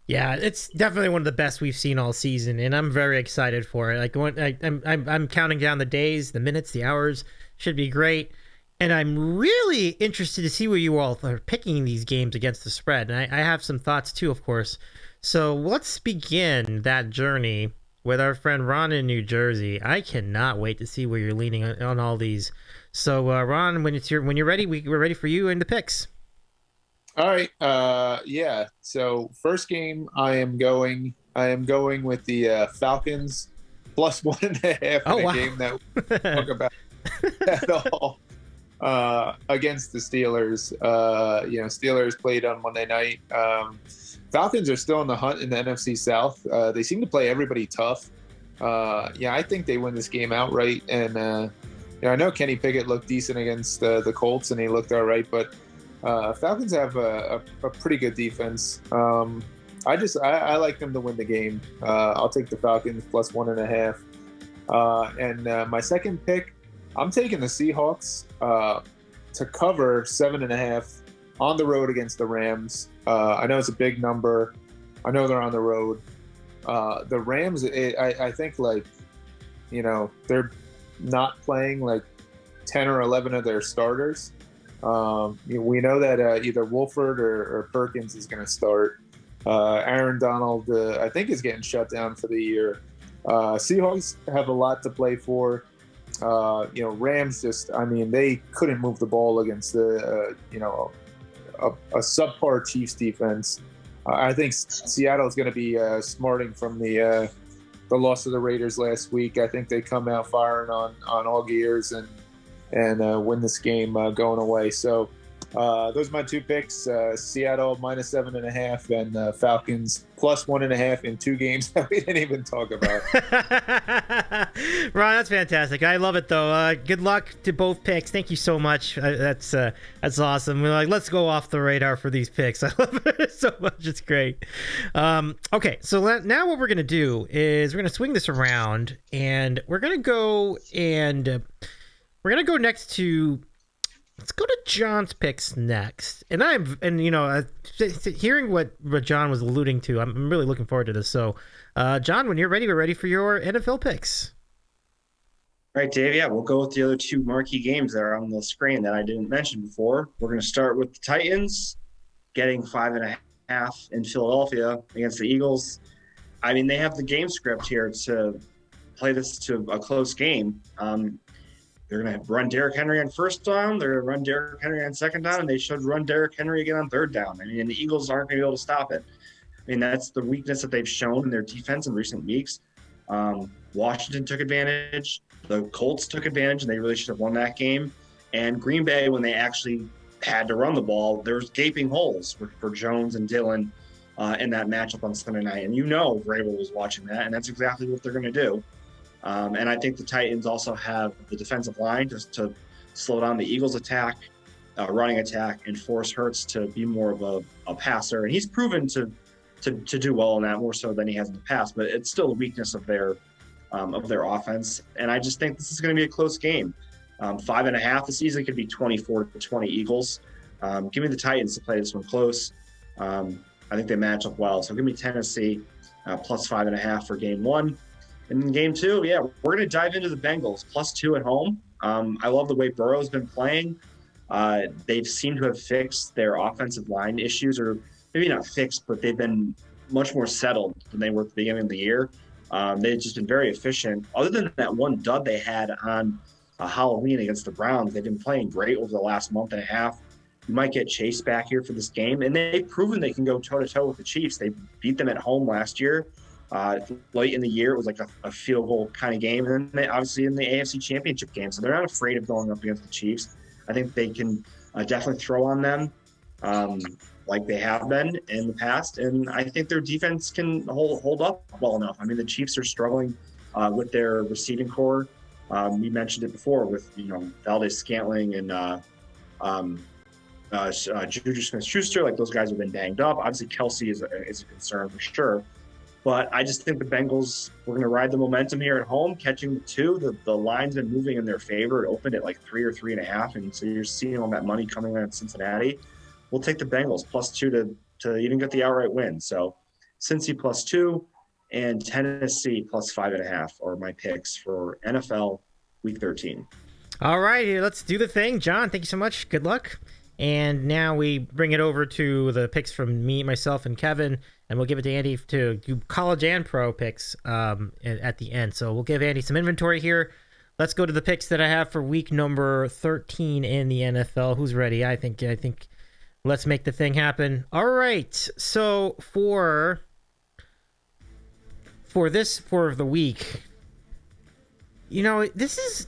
Yeah, it's definitely one of the best we've seen all season, and I'm very excited for it. Like I'm counting down the days, the minutes, the hours. Should be great. And I'm really interested to see where you all are picking these games against the spread. And I have some thoughts too, of course. So let's begin that journey with our friend Ron in New Jersey. I cannot wait to see where you're leaning on all these. So Ron, when you're ready, we're ready for you and the picks. All right. Yeah. So first game, I am going with the Falcons plus 1.5 in a game that we talk about at all. Against the Steelers. Steelers played on Monday night. Falcons are still in the hunt in the NFC South. They seem to play everybody tough. I think they win this game outright. And I know Kenny Pickett looked decent against the Colts, and he looked all right. But Falcons have a pretty good defense. I like them to win the game. I'll take the Falcons plus 1.5. And my second pick, I'm taking the Seahawks to cover 7.5 on the road against the Rams. I know it's a big number. I know they're on the road. The Rams, I think they're not playing like 10 or 11 of their starters. We know that either Wolford or Perkins is going to start. Aaron Donald, I think, is getting shut down for the year. Seahawks have a lot to play for. Rams they couldn't move the ball against a subpar Chiefs defense. I think Seattle is going to be smarting from the loss of the Raiders last week. I think they come out firing on all gears and win this game going away. So those are my two picks: Seattle minus 7.5 and Falcons plus 1.5 in two games that we didn't even talk about. Ron, that's fantastic. I love it though. Good luck to both picks. Thank you so much. That's awesome. We're like, let's go off the radar for these picks. I love it so much. It's great. Okay, so now what we're gonna do is we're gonna swing this around, and we're gonna go next to. Let's go to John's picks next. And hearing what John was alluding to, I'm really looking forward to this. So, John, when you're ready, we're ready for your NFL picks. All right, Dave. Yeah, we'll go with the other two marquee games that are on the screen that I didn't mention before. We're going to start with the Titans getting 5.5 in Philadelphia against the Eagles. I mean, they have the game script here to play this to a close game. They're going to run Derrick Henry on first down. They're going to run Derrick Henry on second down, and they should run Derrick Henry again on third down. I mean, the Eagles aren't going to be able to stop it. I mean, that's the weakness that they've shown in their defense in recent weeks. Washington took advantage. The Colts took advantage, and they really should have won that game. And Green Bay, when they actually had to run the ball, there was gaping holes for Jones and Dillon in that matchup on Sunday night. And Vrabel was watching that, and that's exactly what they're going to do. And I think the Titans also have the defensive line just to slow down the Eagles' attack, running attack, and force Hurts to be more of a passer. And he's proven to do well in that, more so than he has in the past. But it's still a weakness of their offense. And I just think this is going to be a close game. 5.5. This easily could be 24-20 Eagles. Give me the Titans to play this one close. I think they match up well. So give me Tennessee plus 5.5 for game one. And in game two, we're going to dive into the Bengals, plus 2 at home. I love the way Burrow's been playing. They've seemed to have fixed their offensive line issues, or maybe not fixed, but they've been much more settled than they were at the beginning of the year. They've just been very efficient. Other than that one dud they had on Halloween against the Browns, they've been playing great over the last month and a half. You might get Chase back here for this game, and they've proven they can go toe-to-toe with the Chiefs. They beat them at home last year. Late in the year, it was like a field goal kind of game, and then they obviously in the AFC Championship game. So they're not afraid of going up against the Chiefs. I think they can definitely throw on them like they have been in the past, and I think their defense can hold up well enough. I mean, the Chiefs are struggling with their receiving core. We mentioned it before with Valdez-Scantling and Juju Smith-Schuster. Like, those guys have been banged up. Obviously, Kelsey is a concern for sure. But I just think the Bengals, we're going to ride the momentum here at home, catching the 2. The line's been moving in their favor. It opened at like 3 or 3.5, and so you're seeing all that money coming in at Cincinnati. We'll take the Bengals +2 to even get the outright win. So Cincy +2 and Tennessee +5.5 are my picks for NFL Week 13. All right, let's do the thing. John, thank you so much. Good luck. And now we bring it over to the picks from me, myself, and Kevin, and we'll give it to Andy to do college and pro picks at the end. So we'll give Andy some inventory here. Let's go to the picks that I have for week number 13 in the NFL. Who's ready? I think let's make the thing happen. All right. So for the week, this is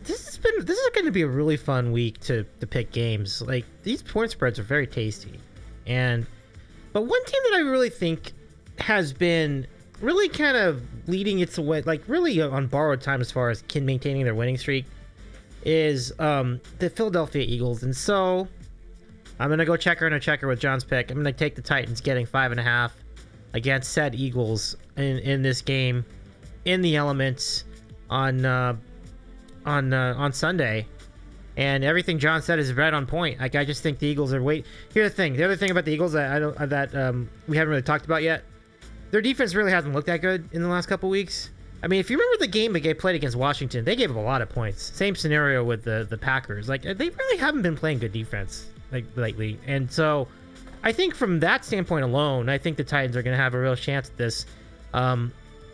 going to be a really fun week to pick games. Like, these point spreads are very tasty, but one team that I really think has been really kind of leading its way, like really on borrowed time as far as maintaining their winning streak, is the Philadelphia Eagles. And so I'm gonna go checker and a checker with John's pick. I'm gonna take the Titans getting 5.5 against said Eagles in this game in the elements on Sunday, and everything John said is right on point. Like, I just think the Eagles are Here's the thing. The other thing about the Eagles that we haven't really talked about yet, their defense really hasn't looked that good in the last couple weeks. I mean, if you remember the game they played against Washington, they gave up a lot of points. Same scenario with the Packers. Like, they really haven't been playing good defense lately, and so I think from that standpoint alone, I think the Titans are going to have a real chance at this.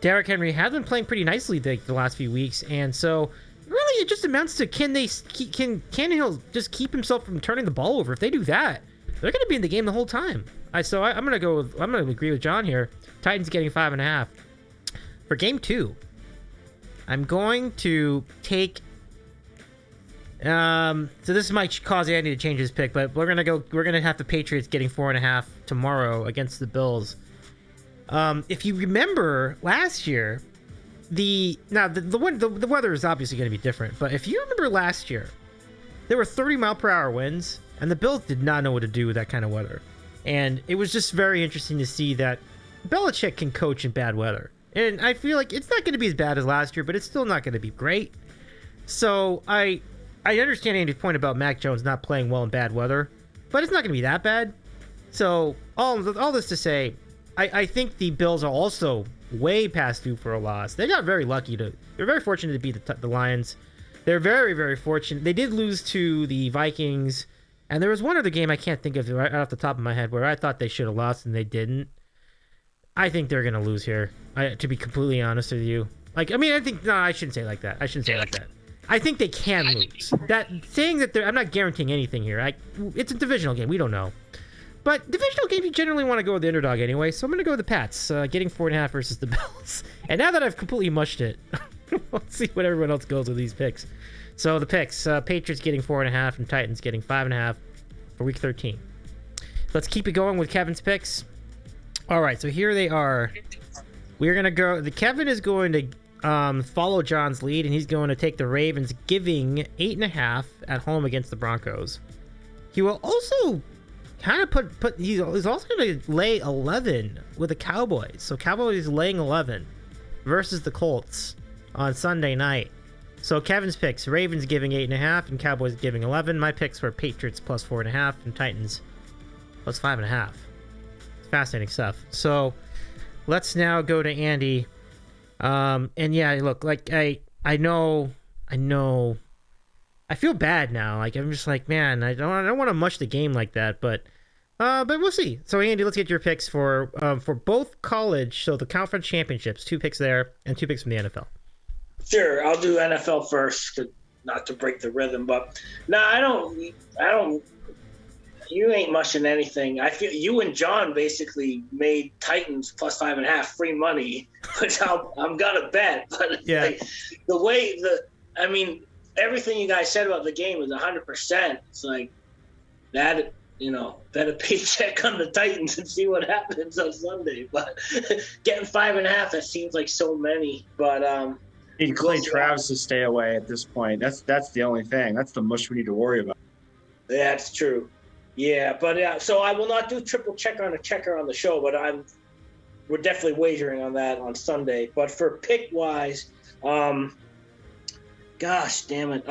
Derrick Henry has been playing pretty nicely the last few weeks, and so really it just amounts to can Tannehill just keep himself from turning the ball over? If they do that, they're going to be in the game the whole time. I'm going to agree with John here. Titans getting 5.5 for game 2. I'm going to take. So this might cause Andy to change his pick, but we're gonna have the Patriots getting 4.5 tomorrow against the Bills. If you remember last year, the weather is obviously going to be different, but if you remember last year, there were 30-mile-per-hour winds, and the Bills did not know what to do with that kind of weather. And it was just very interesting to see that Belichick can coach in bad weather. And I feel like it's not going to be as bad as last year, but it's still not going to be great. So I understand Andy's point about Mac Jones not playing well in bad weather, but it's not going to be that bad. So all this to say, I think the Bills are also way past due for a loss. They got very lucky they're very fortunate to beat the Lions. They're very, very fortunate. They did lose to the Vikings, and there was one other game I can't think of right off the top of my head where I thought they should have lost and they didn't. I think they're going to lose here, to be completely honest with you. I shouldn't say it like that. I think they can lose. I'm not guaranteeing anything here. It's a divisional game. We don't know. But divisional games, you generally want to go with the underdog anyway, so I'm going to go with the Pats, getting 4.5 versus the Bills. And now that I've completely mushed it, let's see what everyone else goes with these picks. So the picks, Patriots getting 4.5 and Titans getting 5.5 for Week 13. Let's keep it going with Kevin's picks. All right, so here they are. We're going to go... Kevin is going to follow John's lead, and he's going to take the Ravens, giving 8.5 at home against the Broncos. He will also... kind of he's also going to lay 11 with the Cowboys. So Cowboys laying 11 versus the Colts on Sunday night. So Kevin's picks, Ravens giving 8.5 and Cowboys giving 11. My picks were Patriots plus 4.5 and Titans plus 5.5. It's fascinating stuff. So let's now go to Andy. And yeah, look, like I know. I feel bad now. Like, I'm just like, man, I don't want to mush the game like that, but But we'll see. So Andy, let's get your picks for both college. So the conference championships, 2 picks there, and 2 picks from the NFL. Sure, I'll do NFL first, not to break the rhythm. But no, I don't. You ain't mushing anything. I feel you and John basically made Titans plus 5.5 free money, which I'm gonna bet. But Yeah. like, everything you guys said about the game is 100%. It's like that, bet a paycheck on the Titans and see what happens on Sunday. But getting 5.5, that seems like so many. But Need Clay Travis to stay away at this point. That's the only thing. That's the much we need to worry about. That's true. Yeah, but so I will not do triple checker on a checker on the show, but we're definitely wagering on that on Sunday. But for pick wise, gosh damn it,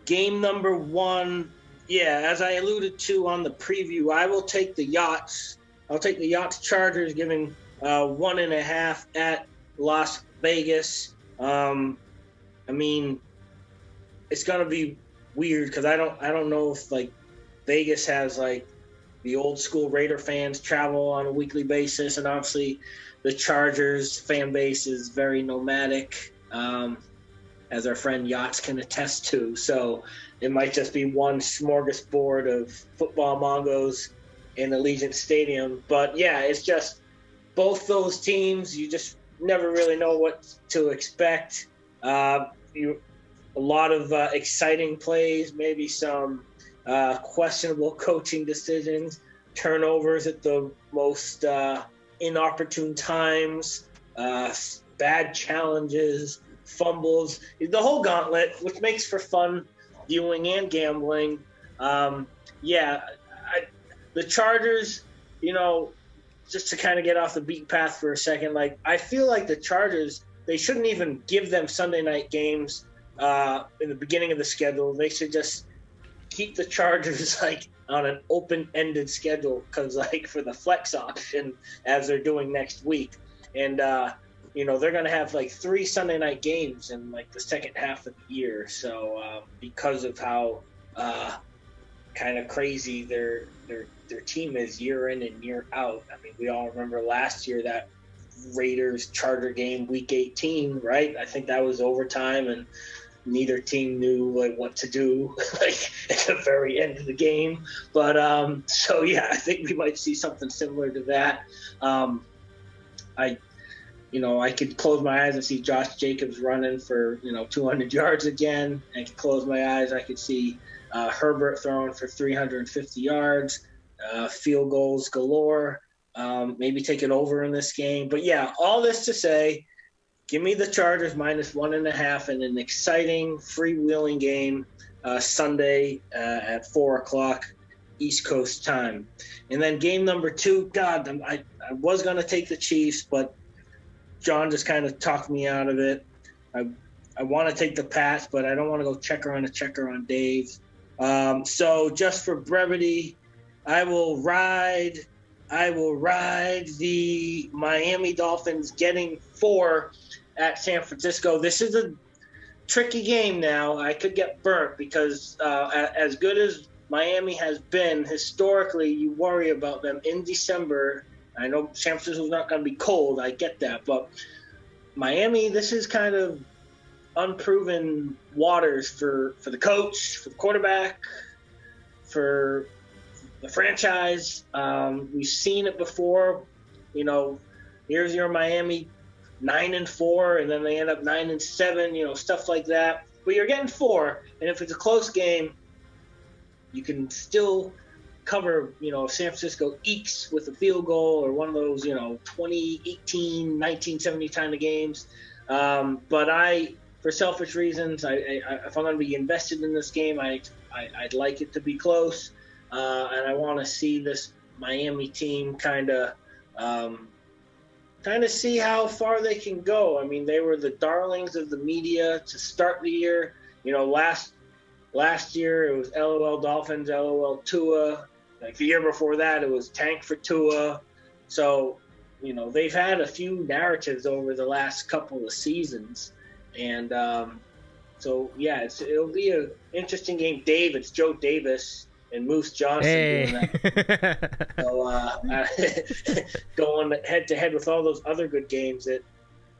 game number 1. Yeah, as I alluded to on the preview, I will take the Yachts. I'll take the Yachts Chargers, giving 1.5 at Las Vegas. It's gonna be weird because I don't know if like Vegas has like the old school Raider fans travel on a weekly basis, and obviously the Chargers fan base is very nomadic, as our friend Yachts can attest to. So it might just be one smorgasbord of football mongos in Allegiant Stadium. But yeah, it's just both those teams. You just never really know what to expect. A lot of exciting plays, maybe some questionable coaching decisions, turnovers at the most inopportune times, bad challenges, fumbles, the whole gauntlet, which makes for fun viewing and gambling. The Chargers, just to kind of get off the beaten path for a second, like I feel like the Chargers, they shouldn't even give them Sunday night games in the beginning of the schedule. They should just keep the Chargers like on an open-ended schedule, because like for the flex option, as they're doing next week, and they're gonna have like 3 Sunday night games in like the second half of the year. So because of how kind of crazy their team is year in and year out. I mean, we all remember last year that Raiders Charger game, week 18, right? I think that was overtime, and neither team knew like what to do like at the very end of the game. But I think we might see something similar to that. I could close my eyes and see Josh Jacobs running for 200 yards again. I could close my eyes, I could see Herbert throwing for 350 yards, field goals galore, maybe take it over in this game. But yeah, all this to say, give me the Chargers minus 1.5 in an exciting freewheeling game Sunday at 4:00 East Coast time. And then game number 2, God, I was going to take the Chiefs, but John just kind of talked me out of it. I want to take the Pats, but I don't want to go checker on Dave. So just for brevity, I will ride the Miami Dolphins getting 4 at San Francisco. This is a tricky game now. I could get burnt because as good as Miami has been historically, you worry about them in December. I know San Francisco's not going to be cold. I get that. But Miami, this is kind of unproven waters for the coach, for the quarterback, for the franchise. We've seen it before. Here's your Miami 9-4, and then they end up 9-7. Stuff like that. But you're getting 4, and if it's a close game, you can still cover. San Francisco ekes with a field goal or one of those 2018, 1970 kind of games. But for selfish reasons, if I'm going to be invested in this game, I'd like it to be close. And I want to see this Miami team kind of see how far they can go. I mean, they were the darlings of the media to start the year. Last year it was LOL Dolphins, LOL Tua. Like the year before that, it was tank for Tua. So, they've had a few narratives over the last couple of seasons. And it'll be an interesting game. Dave, it's Joe Davis. and Moose Johnson doing that. So going head to head with all those other good games that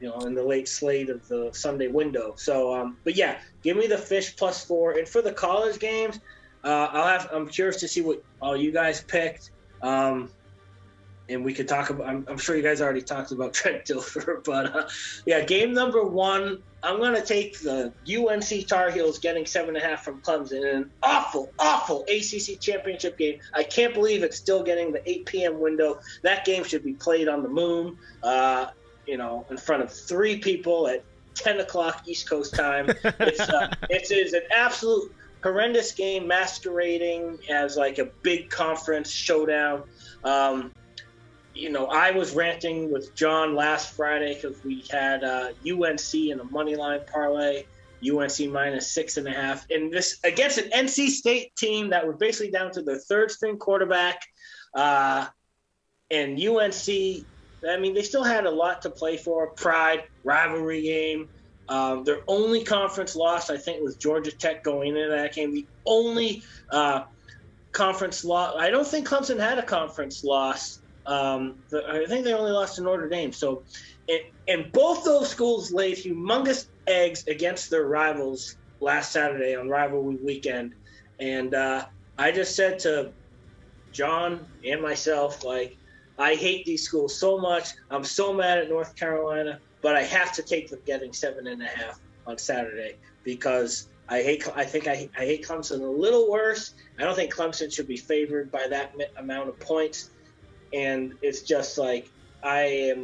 in the late slate of the Sunday window. So, but yeah, give me the Fish +4. And for the college games, I'm curious to see what all you guys picked. And we could talk about, I'm sure you guys already talked about Trent Dilfer, but yeah, game number 1, I'm going to take the UNC Tar Heels getting 7.5 from Clemson in an awful, awful ACC championship game. I can't believe it's still getting the 8 p.m. window. That game should be played on the moon, in front of 3 people at 10 o'clock East Coast time. It is an absolute horrendous game masquerading as like a big conference showdown. I was ranting with John last Friday because we had UNC in a money line parlay, UNC -6.5, and this against an NC State team that were basically down to their third string quarterback, and UNC. I mean, they still had a lot to play for. Pride, rivalry game. Their only conference loss, I think, was Georgia Tech going into that game. The only conference loss. I don't think Clemson had a conference loss. I think they only lost to Notre Dame. So, and both those schools laid humongous eggs against their rivals last Saturday on rivalry weekend. And I just said to John and myself, like, I hate these schools so much. I'm so mad at North Carolina, but I have to take them getting 7.5 on Saturday because I hate Clemson a little worse. I don't think Clemson should be favored by that amount of points. And it's just like I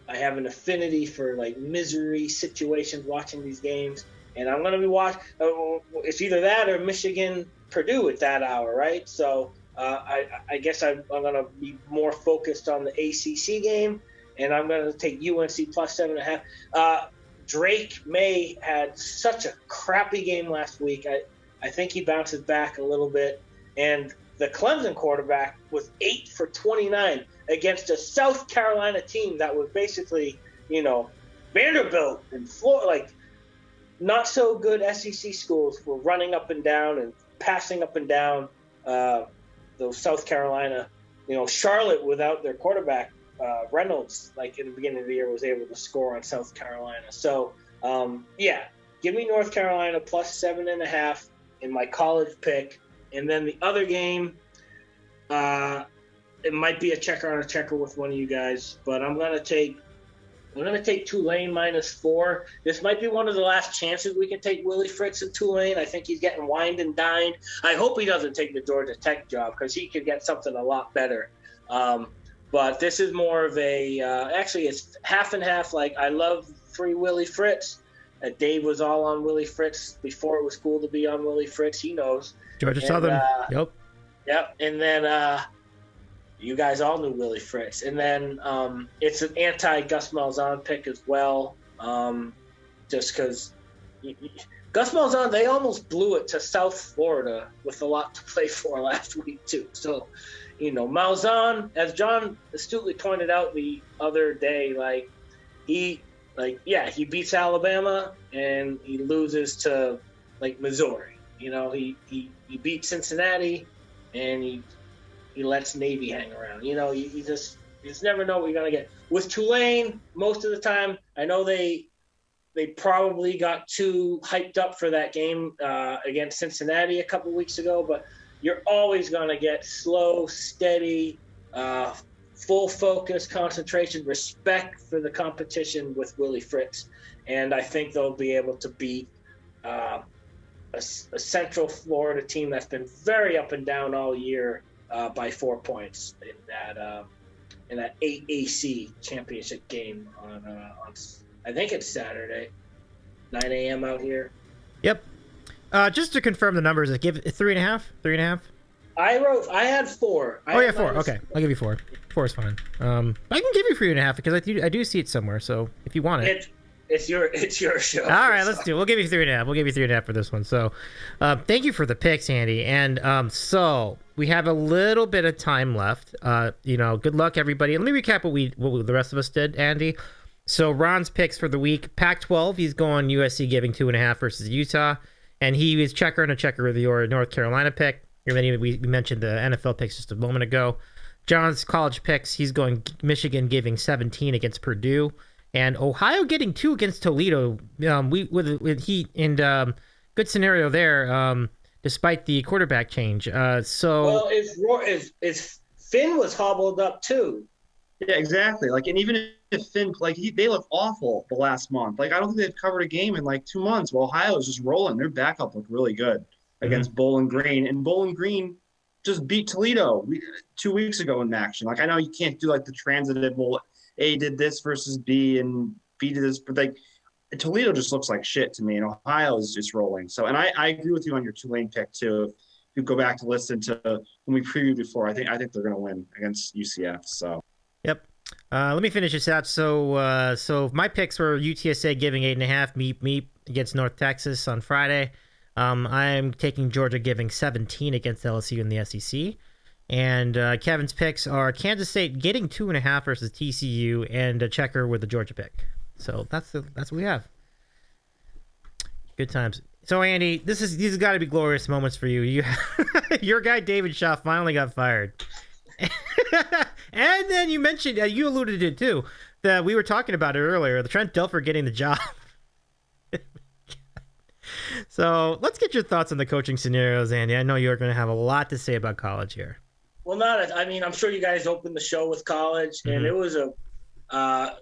have an affinity for like misery situations watching these games, and I'm going to be watching. It's either that or Michigan Purdue at that hour, right? So I guess I'm going to be more focused on the ACC game, and I'm going to take UNC +7.5. Drake May had such a crappy game last week. I think he bounces back a little bit, and the Clemson quarterback was 8 for 29 against a South Carolina team that was basically, Vanderbilt and Florida, like not so good SEC schools were running up and down and passing up and down those South Carolina. Charlotte without their quarterback, Reynolds, like in the beginning of the year, was able to score on South Carolina. So, give me North Carolina +7.5 in my college pick. And then the other game, it might be a checker on a checker with one of you guys, but I'm gonna take Tulane -4. This might be one of the last chances we can take Willie Fritz in Tulane. I think he's getting wined and dined. I hope he doesn't take the Georgia Tech job because he could get something a lot better. But this is more of a actually it's half and half. Like I love free Willie Fritz. Dave was all on Willie Fritz before it was cool to be on Willie Fritz. He knows. Georgia Southern. Yep. And then you guys all knew Willie Fritz. And then it's an anti-Gus Malzahn pick as well, just because Gus Malzahn, they almost blew it to South Florida with a lot to play for last week too. So, Malzahn, as John astutely pointed out the other day, he beats Alabama and he loses to Missouri. He beat Cincinnati and he lets Navy hang around. You just never know what you're gonna get. With Tulane, most of the time, I know they probably got too hyped up for that game against Cincinnati a couple weeks ago, but you're always gonna get slow, steady, full focus, concentration, respect for the competition with Willie Fritz, and I think they'll be able to beat a Central Florida team that's been very up and down all year by 4 points in that AAC championship game on I think it's Saturday, 9 a.m. out here. Yep. Just to confirm the numbers, give it 3.5. 3.5. I had 4. Oh yeah, 4. Okay, I'll give you 4. 4 is fine. I can give you 3.5 because I do see it somewhere. So if you want it. It's your show. All right, let's do it. We'll give you 3.5. We'll give you 3.5 for this one. So, thank you for the picks, Andy. And so we have a little bit of time left. Good luck, everybody. Let me recap what the rest of us did, Andy. So Ron's picks for the week: Pac-12, he's going USC giving 2.5 versus Utah. And he was checker and a checker with your North Carolina pick. And then we mentioned the NFL picks just a moment ago. John's college picks, he's going Michigan giving 17 against Purdue, and Ohio getting 2 against Toledo. With Heat and good scenario there, despite the quarterback change. Well, if Finn was hobbled up too. Yeah, exactly. Like, and even if Finn, like, they look awful the last month. Like, I don't think they've covered a game in like 2 months. Well, Ohio's just rolling. Their backup looked really good against Bowling Green, and Bowling Green just beat Toledo 2 weeks ago in action. Like, I know you can't do like the transitive, well, A did this versus B and B did this, but like Toledo just looks like shit to me, and Ohio is just rolling. So, and I agree with you on your Tulane pick too. If you go back to listen to when we previewed before, I think they're going to win against UCF. So. Yep. Let me finish this out. So my picks were UTSA giving 8.5, meep against North Texas on Friday. I'm taking Georgia giving 17 against LSU in the SEC. And Kevin's picks are Kansas State getting 2.5 versus TCU, and a checker with the Georgia pick. So that's what we have. Good times. So Andy, these have got to be glorious moments for you. Your guy David Shaw finally got fired. And then you mentioned, you alluded to it too, that we were talking about it earlier, the Trent Dilfer getting the job. So let's get your thoughts on the coaching scenarios, Andy. I know you're going to have a lot to say about college here. Well, I'm sure you guys opened the show with college, and it was a lot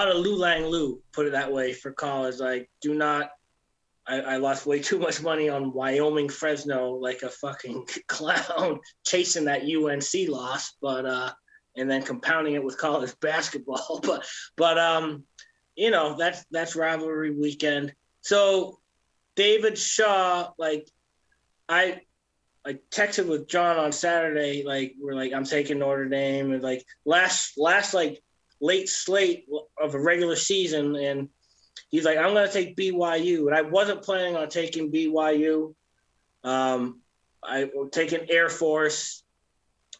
of Lou Lang Lou, put it that way, for college. Like, I lost way too much money on Wyoming Fresno like a fucking clown chasing that UNC loss, but and then compounding it with college basketball. But that's rivalry weekend. So David Shaw, like I texted with John on Saturday, like we're like, I'm taking Notre Dame, and like last like late slate of a regular season, and he's like, I'm going to take BYU. And I wasn't planning on taking BYU. I taken Air Force,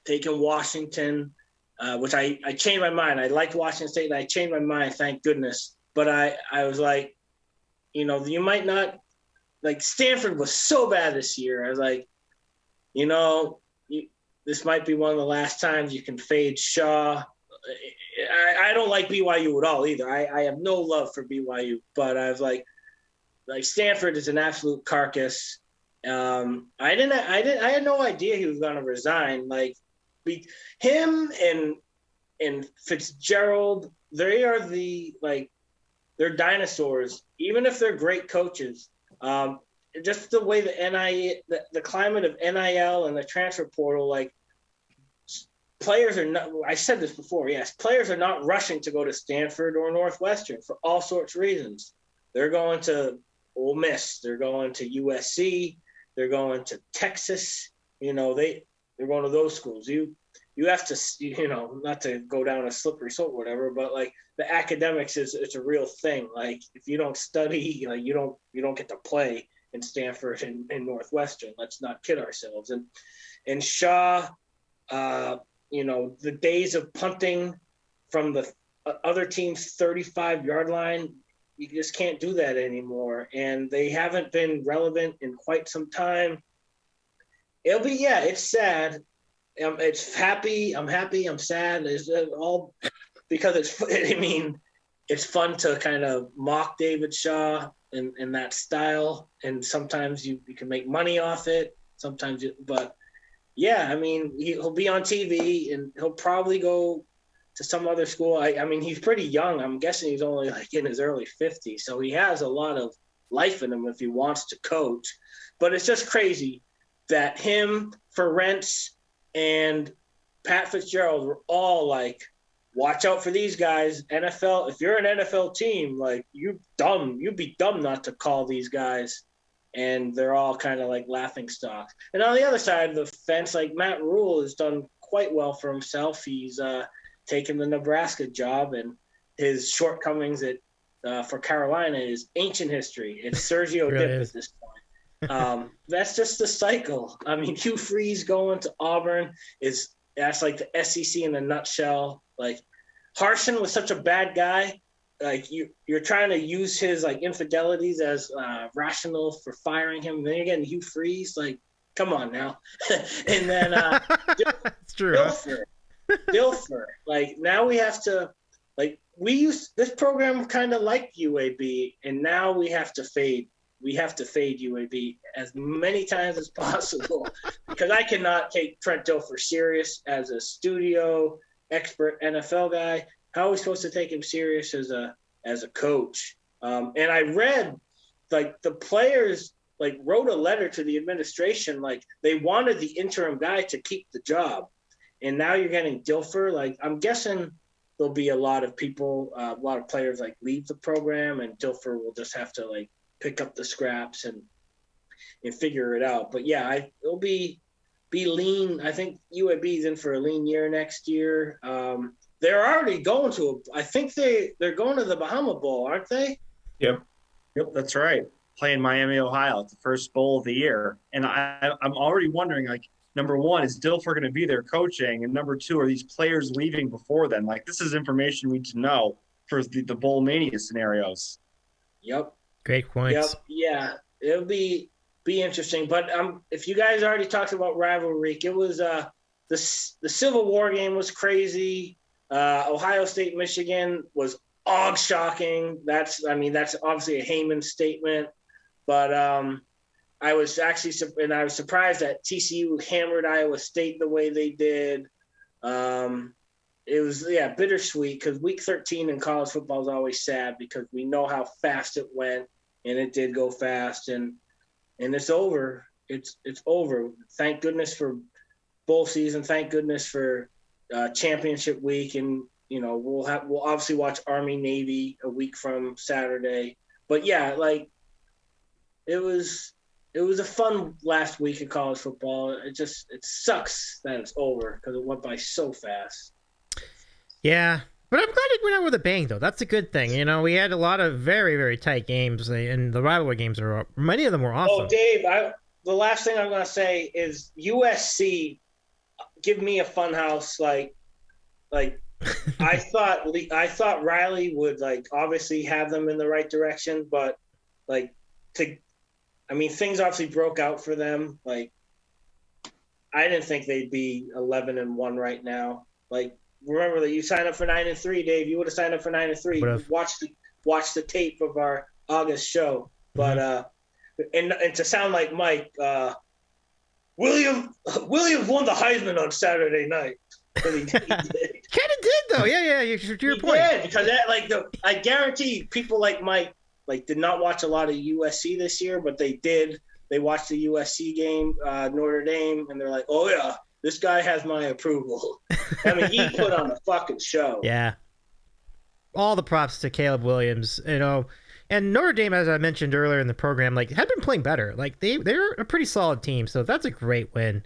taking Washington, which I changed my mind. I liked Washington State, and I changed my mind, thank goodness. But I was like, you might not – like Stanford was so bad this year. I was like, this might be one of the last times you can fade Shaw. I don't like BYU at all either. I have no love for BYU, but I was like Stanford is an absolute carcass. I had no idea he was going to resign. Like him and Fitzgerald, they're dinosaurs. Even if they're great coaches, just the way the climate of NIL and the transfer portal, like. Players are not, I said this before, yes, players are not rushing to go to Stanford or Northwestern for all sorts of reasons. They're going to Ole Miss, they're going to USC, they're going to Texas, they're going to those schools. You have to, not to go down a slippery slope or whatever, but like the academics it's a real thing. Like if you don't study, like you don't get to play in Stanford and Northwestern. Let's not kid ourselves. And Shaw, the days of punting from the other team's 35-yard line, you just can't do that anymore. And they haven't been relevant in quite some time. It's sad. It's happy. I'm happy. I'm sad. It's all because it's fun to kind of mock David Shaw in that style. And sometimes you can make money off it. But yeah, he'll be on TV and he'll probably go to some other school. He's pretty young. I'm guessing he's only like in his early 50s. So he has a lot of life in him if he wants to coach. But it's just crazy that him, Ferentz, and Pat Fitzgerald were all like, watch out for these guys. NFL, if you're an NFL team, like you'd be dumb not to call these guys. And they're all kind of like laughing stock. And on the other side of the fence, like Matt Rule has done quite well for himself. He's taken the Nebraska job, and his shortcomings for Carolina is ancient history. It's Sergio really Dip at this point. That's just the cycle. Hugh Freeze going to Auburn that's like the SEC in a nutshell. Like Harsin was such a bad guy. like you're trying to use his like infidelities as rational for firing him. And then you're getting Hugh Freeze. Like, come on now. And then That's true. Dilfer. Like now we have to like we used this program kind of like UAB, and now we have to fade. We have to fade UAB as many times as possible because I cannot take Trent Dilfer serious as a studio expert NFL guy. How are we supposed to take him serious as a coach? And I read like the players like wrote a letter to the administration like they wanted the interim guy to keep the job, and now you're getting Dilfer. Like I'm guessing there'll be a lot of people, a lot of players like leave the program, and Dilfer will just have to like pick up the scraps and figure it out. But yeah, it'll be lean. I think UAB is in for a lean year next year. They're already going to. I think they're going to the Bahama Bowl, aren't they? Yep, that's right. Playing Miami, Ohio, it's the first bowl of the year, and I'm already wondering, like, number one, is Dilfer going to be there coaching, and number two, are these players leaving before then? Like, this is information we need to know for the bowl mania scenarios. Yep. Great points. Yep. Yeah, it'll be interesting. But if you guys already talked about rivalry week, it was the Civil War game was crazy. Ohio State, Michigan was shocking. That's obviously a Heyman statement, but I was surprised that TCU hammered Iowa State the way they did. It was bittersweet because week 13 in college football is always sad because we know how fast it went, and it did go fast, and it's over. It's over. Thank goodness for bowl season. Thank goodness for championship week, and we'll obviously watch Army Navy a week from Saturday. But yeah, like it was a fun last week of college football. It sucks that it's over because it went by so fast. Yeah, but I'm glad it went out with a bang, though. That's a good thing. We had a lot of very, very tight games, and the rivalry games many of them were awesome. Oh, Dave, the last thing I'm going to say is USC. Give me a fun house, like I thought Riley would like obviously have them in the right direction, but things obviously broke out for them. Like I didn't think they'd be 11-1 right now. Like remember that you signed up for 9-3, Dave. You would have signed up for 9-3. Watch the tape of our August show. But and to sound like Mike, Williams won the Heisman on Saturday night. He did. Kind of did though. Yeah. To your point. Yeah, because I guarantee people like Mike did not watch a lot of USC this year, but they did. They watched the USC game, Notre Dame, and they're like, "Oh yeah, this guy has my approval." I mean, he put on a fucking show. Yeah. All the props to Caleb Williams, and Notre Dame, as I mentioned earlier in the program, had been playing better. Like they're a pretty solid team, so that's a great win.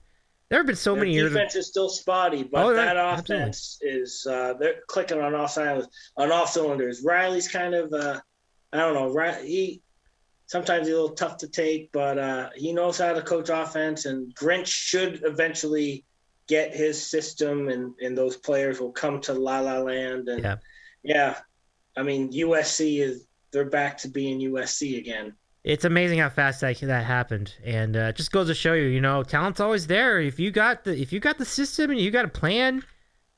There have been so many years. Defense is still spotty, but that offense is they're clicking on all cylinders. Riley's kind of I don't know. Sometimes he's a little tough to take, but he knows how to coach offense. And Grinch should eventually get his system, and those players will come to La La Land. And yeah, I mean they're back to being USC again. It's amazing how fast that happened, and it just goes to show you, talent's always there. If you got the system and you got a plan,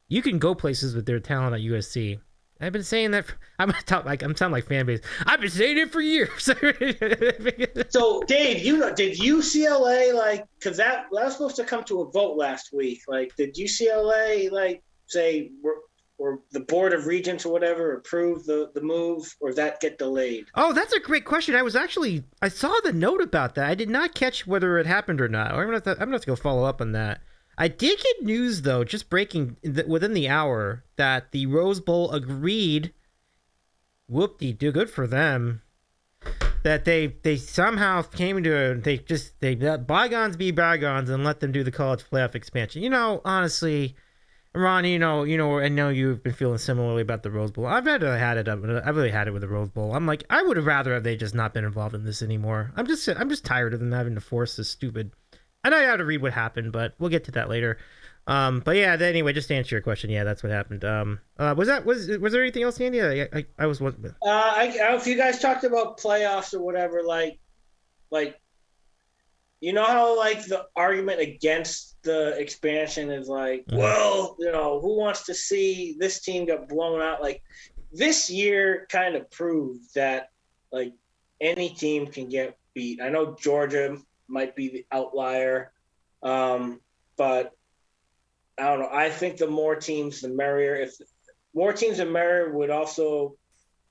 you can go places with their talent at USC. I've been saying that. I'm sounding like fan base. I've been saying it for years. So, Dave, did UCLA because that was supposed to come to a vote last week? Did UCLA say or the Board of Regents or whatever approve the move, or does that get delayed? Oh, that's a great question. I saw the note about that. I did not catch whether it happened or not. I'm gonna have to go follow up on that. I did get news though, just breaking within the hour, that the Rose Bowl agreed. Whoop-de-doo, good for them. That they somehow came to they let bygones be bygones and let them do the college playoff expansion. Honestly, Ron, I know you've been feeling similarly about the Rose Bowl. I've really had it with the Rose Bowl. I'm like, I would have rather have they just not been involved in this anymore. I'm just tired of them having to force this stupid I know you have to read what happened, but we'll get to that later. But yeah, anyway, just to answer your question, yeah, that's what happened. Was there anything else, Andy? I was. I don't know if you guys talked about playoffs or whatever, like you know how like the argument against the expansion is like, well, who wants to see this team get blown out? Like this year kind of proved that like any team can get beat. I know Georgia might be the outlier, but I don't know. I think the more teams, the merrier. If more teams, the merrier would also,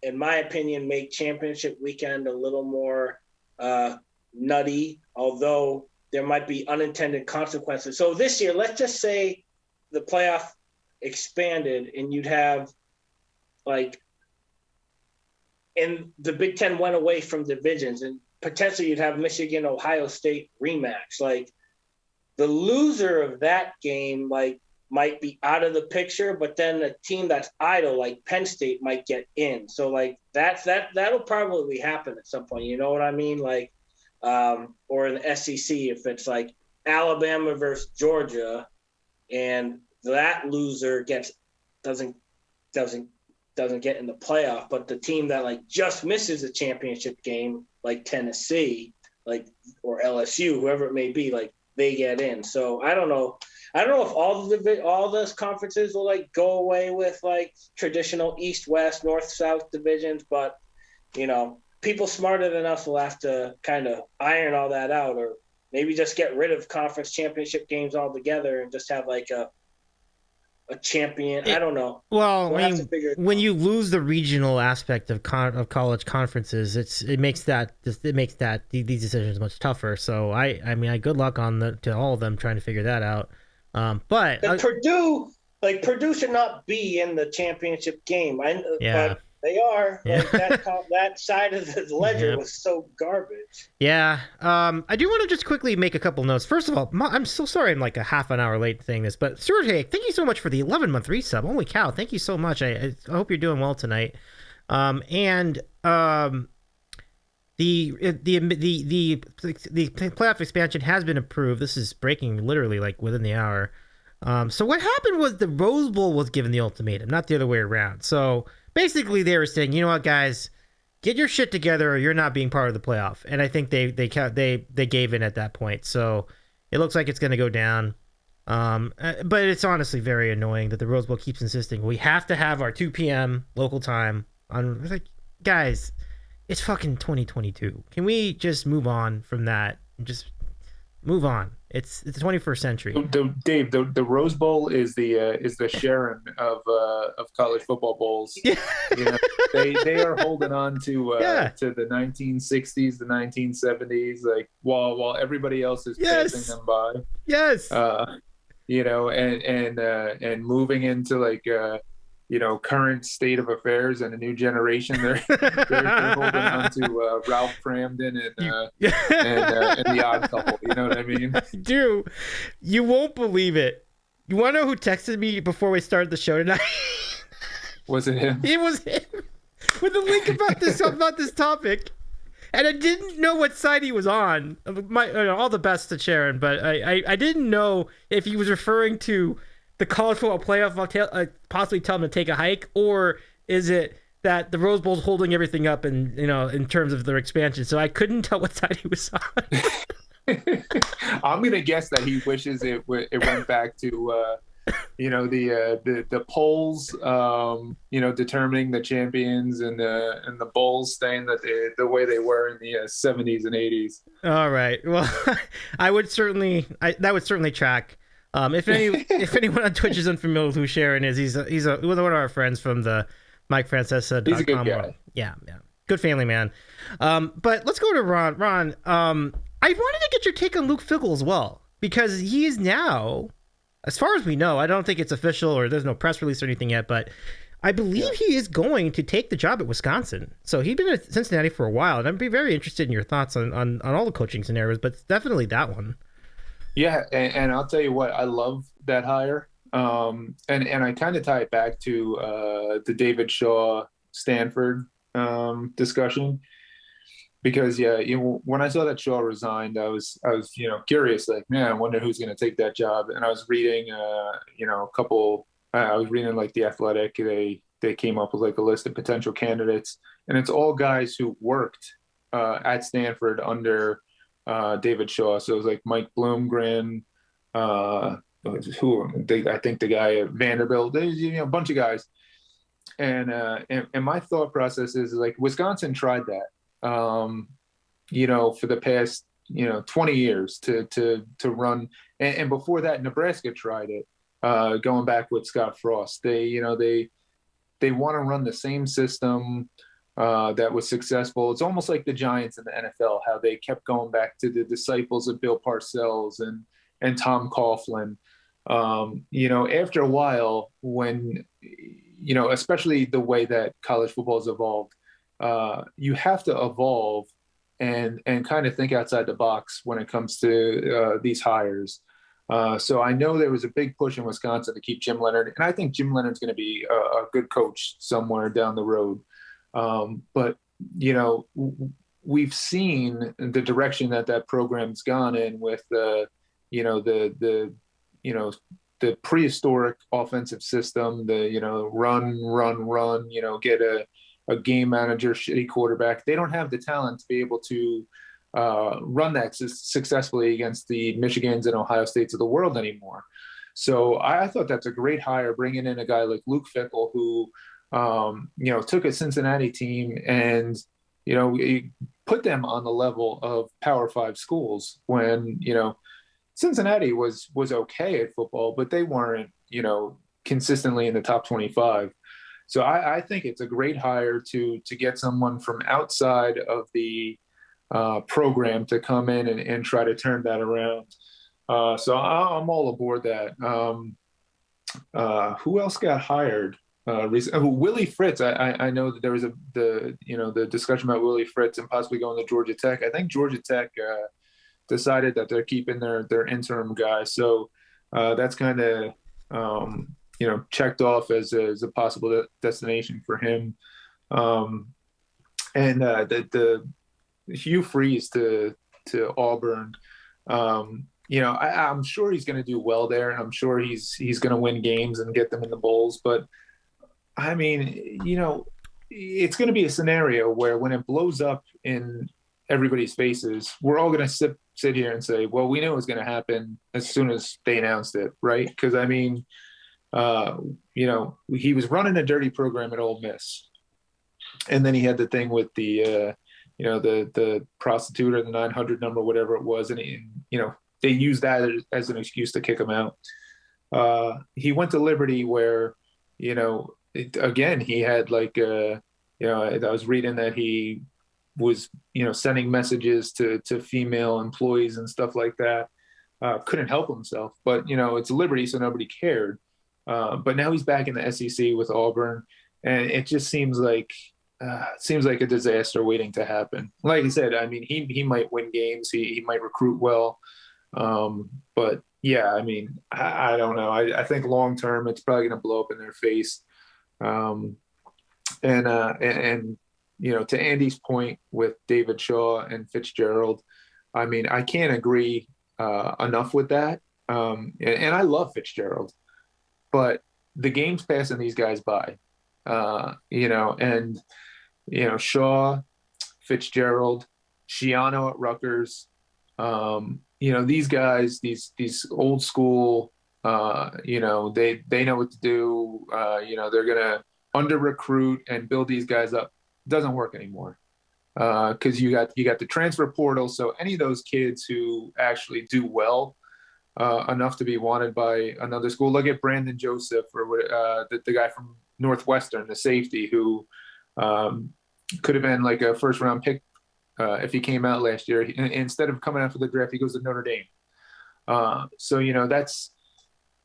in my opinion, make championship weekend a little more nutty, although there might be unintended consequences. So this year, let's just say the playoff expanded and you'd have and the Big Ten went away from divisions and potentially you'd have Michigan, Ohio State rematch. Like the loser of that game, might be out of the picture, but then a team that's idle, like Penn State, might get in. So that'll probably happen at some point. You know what I mean? Or in the SEC, if it's like Alabama versus Georgia, and that loser doesn't get in the playoff, but the team that just misses a championship game, like Tennessee, or LSU, whoever it may be, they get in. So I don't know if all those conferences will go away with traditional East, West, North, South divisions, but people smarter than us will have to kind of iron all that out, or maybe just get rid of conference championship games altogether and just have a champion. I don't know. Well, I mean, when you lose the regional aspect of college conferences, it makes these decisions much tougher. So I mean, good luck to all of them trying to figure that out. But Purdue should not be in the championship game. But they are. That side of the ledger was so garbage. Yeah. I do want to just quickly make a couple notes. First of all, I'm so sorry I'm a half an hour late saying this, but Stuart Haig, thank you so much for the 11-month resub. Holy cow, thank you so much. I hope you're doing well tonight. The playoff expansion has been approved. This is breaking literally within the hour. So what happened was the Rose Bowl was given the ultimatum, not the other way around. So basically they were saying, you know what, guys, get your shit together or you're not being part of the playoff. And I think they gave in at that point. So it looks like it's going to go down. But it's honestly very annoying that the Rose Bowl keeps insisting we have to have our 2 p.m. local time on. It's guys, it's fucking 2022. Can we just move on from that and just move on? It's the 21st century. Dave, the Rose Bowl is the Sharon of college football bowls. Yeah. They are holding on to the 1960s, the 1970s, while everybody else is passing them by. Yes. And moving into current state of affairs and a new generation. They're holding on to Ralph Cramden and the Odd Couple. You know what I mean? Dude, you won't believe it. You want to know who texted me before we started the show tonight? Was it him? It was him with a link about this topic. And I didn't know what side he was on. All the best to Sharon, but I didn't know if he was referring to the college football playoff, possibly tell him to take a hike, or is it that the Rose Bowl's holding everything up in terms of their expansion? So I couldn't tell what side he was on. I'm gonna guess that he wishes it went back to the polls determining the champions and the bowls staying the way they were in the 70s and 80s. All right, well, that would certainly track. If anyone on Twitch is unfamiliar with who Sharon is, he's one of our friends from the Mike Francesa. He's a good guy. Yeah, good family man. But let's go to Ron. Ron, I wanted to get your take on Luke Fickell as well, because he is now, as far as we know, I don't think it's official or there's no press release or anything yet, but I believe he is going to take the job at Wisconsin. So he's been at Cincinnati for a while, and I'd be very interested in your thoughts on all the coaching scenarios, but definitely that one. Yeah, and I'll tell you what, I love that hire. And I kind of tie it back to the David Shaw Stanford discussion. because when I saw that Shaw resigned, I was curious, like, man, I wonder who's going to take that job. And I was reading, a couple. I was reading like the Athletic. They came up with like a list of potential candidates, and it's all guys who worked at Stanford under David Shaw. So it was like Mike Bloomgren, uh, I think the guy at Vanderbilt. There's a bunch of guys, and my thought process is like Wisconsin tried that, for the past 20 years to run, and before that Nebraska tried it, going back with Scott Frost. They want to run the same system that was successful. It's almost like the Giants in the NFL, how they kept going back to the disciples of Bill Parcells and Tom Coughlin. After a while, when especially the way that college football has evolved, you have to evolve and kind of think outside the box when it comes to these hires. So I know there was a big push in Wisconsin to keep Jim Leonhard, and I think Jim Leonhard's going to be a good coach somewhere down the road. But we've seen the direction that program's gone in with the prehistoric offensive system, run, get a game manager, shitty quarterback. They don't have the talent to be able to run that successfully against the Michigans and Ohio States of the world anymore. So I thought that's a great hire, bringing in a guy like Luke Fickell, who, took a Cincinnati team and, he put them on the level of Power Five schools when, Cincinnati was okay at football, but they weren't, consistently in the top 25. So I think it's a great hire to get someone from outside of the program to come in and try to turn that around. So I'm all aboard that. Who else got hired recently? Oh, Willie Fritz. I know that there was the discussion about Willie Fritz and possibly going to Georgia Tech. I think Georgia Tech decided that they're keeping their interim guy. So that's kind of checked off as a possible destination for him. And the Hugh Freeze to Auburn. I'm sure he's going to do well there, and I'm sure he's going to win games and get them in the bowls. But I mean, it's going to be a scenario where when it blows up in everybody's faces, we're all going to sit here and say, well, we knew it was going to happen as soon as they announced it, right? Because I mean, he was running a dirty program at Ole Miss, and then he had the thing with the prostitute or the 900 number, whatever it was, and they used that as an excuse to kick him out. He went to Liberty, where again he had like I was reading that he was sending messages to female employees and stuff like that. Couldn't help himself, but it's Liberty, so nobody cared. But now he's back in the SEC with Auburn, and it just seems like a disaster waiting to happen. Like I said, I mean, he might win games, he might recruit well, but yeah, I mean, I don't know. I think long term it's probably going to blow up in their face. To Andy's point with David Shaw and Fitzgerald, I mean, I can't agree enough with that. And I love Fitzgerald, but the game's passing these guys by, Shaw, Fitzgerald, Schiano at Rutgers, these guys, these old school, they know what to do. They're gonna under recruit and build these guys up. It doesn't work anymore because you got the transfer portal. So any of those kids who actually do well enough to be wanted by another school, look at Brandon Joseph or the guy from Northwestern, the safety who could have been like a first round pick if he came out last year. Instead of coming out for the draft, he goes to Notre Dame. That's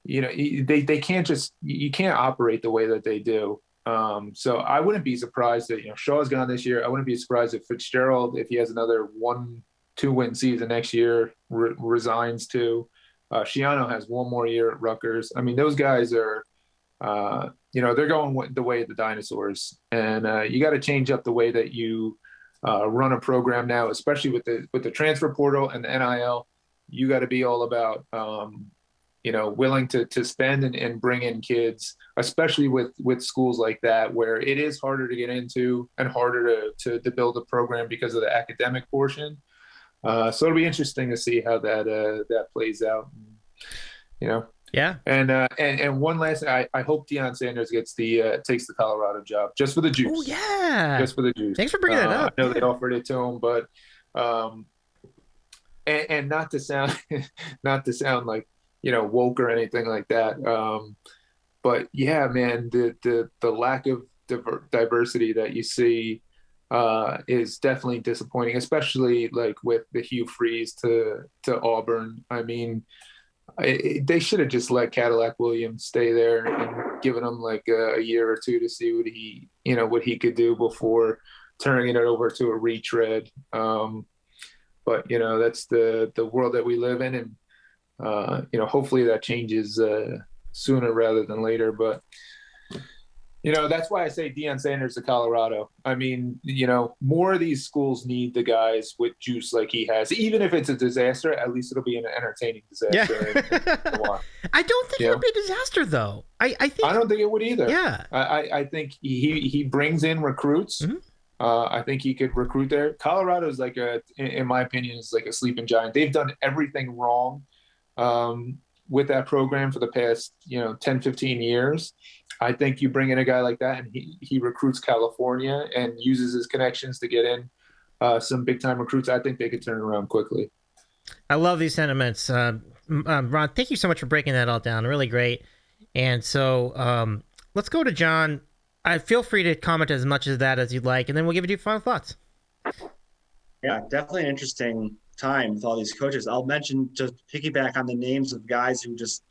they can't you can't operate the way that they do. So I wouldn't be surprised that Shaw's gone this year. I wouldn't be surprised if Fitzgerald, if he has another 1-2 win season next year, resigns too. Schiano has one more year at Rutgers. I mean, those guys are, they're going the way of the dinosaurs, and you got to change up the way that you run a program now, especially with the transfer portal and the NIL. You got to be all about willing to spend and bring in kids, especially with schools like that where it is harder to get into and harder to build a program because of the academic portion. So it'll be interesting to see how that plays out. Yeah. And one last thing, I hope Deion Sanders takes the Colorado job just for the juice. Oh yeah. Just for the juice. Thanks for bringing that up. I know they offered it to him, but and not to sound like woke or anything like that. But yeah, man, the lack of diversity that you see is definitely disappointing, especially like with the Hugh Freeze to Auburn. I mean, they should have just let Cadillac Williams stay there and given him like a year or two to see what he could do before turning it over to a retread. But that's the world that we live in, and hopefully that changes sooner rather than later. But that's why I say Deion Sanders to Colorado. I mean, more of these schools need the guys with juice like he has. Even if it's a disaster, at least it'll be an entertaining disaster. Yeah. I don't think it'll be a disaster, though. I don't think it would either. Yeah. I think he brings in recruits. Mm-hmm. I think he could recruit there. Colorado is in my opinion, is like a sleeping giant. They've done everything wrong with that program for the past 10, 15 years. I think you bring in a guy like that and he recruits California and uses his connections to get in some big time recruits. I think they could turn around quickly. I love these sentiments. Ron, thank you so much for breaking that all down. Really great. And so let's go to John. Feel free to comment as much of that as you'd like, and then we'll give you final thoughts. Yeah, definitely an interesting time with all these coaches. I'll mention, just piggyback on the names of guys who just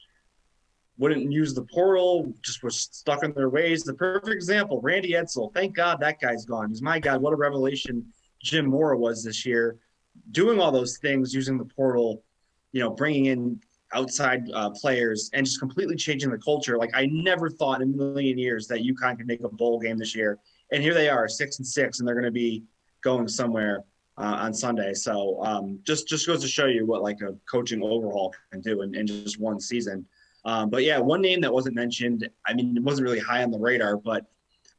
wouldn't use the portal, just were stuck in their ways. The perfect example, Randy Edsall. Thank God that guy's gone. Because my God, what a revelation Jim Mora was this year, doing all those things, using the portal, bringing in outside players and just completely changing the culture. Like, I never thought in a million years that UConn could make a bowl game this year. And here they are, 6-6, and they're going to be going somewhere on Sunday. So just goes to show you what like a coaching overhaul can do in just one season. But yeah, one name that wasn't mentioned, I mean, it wasn't really high on the radar, but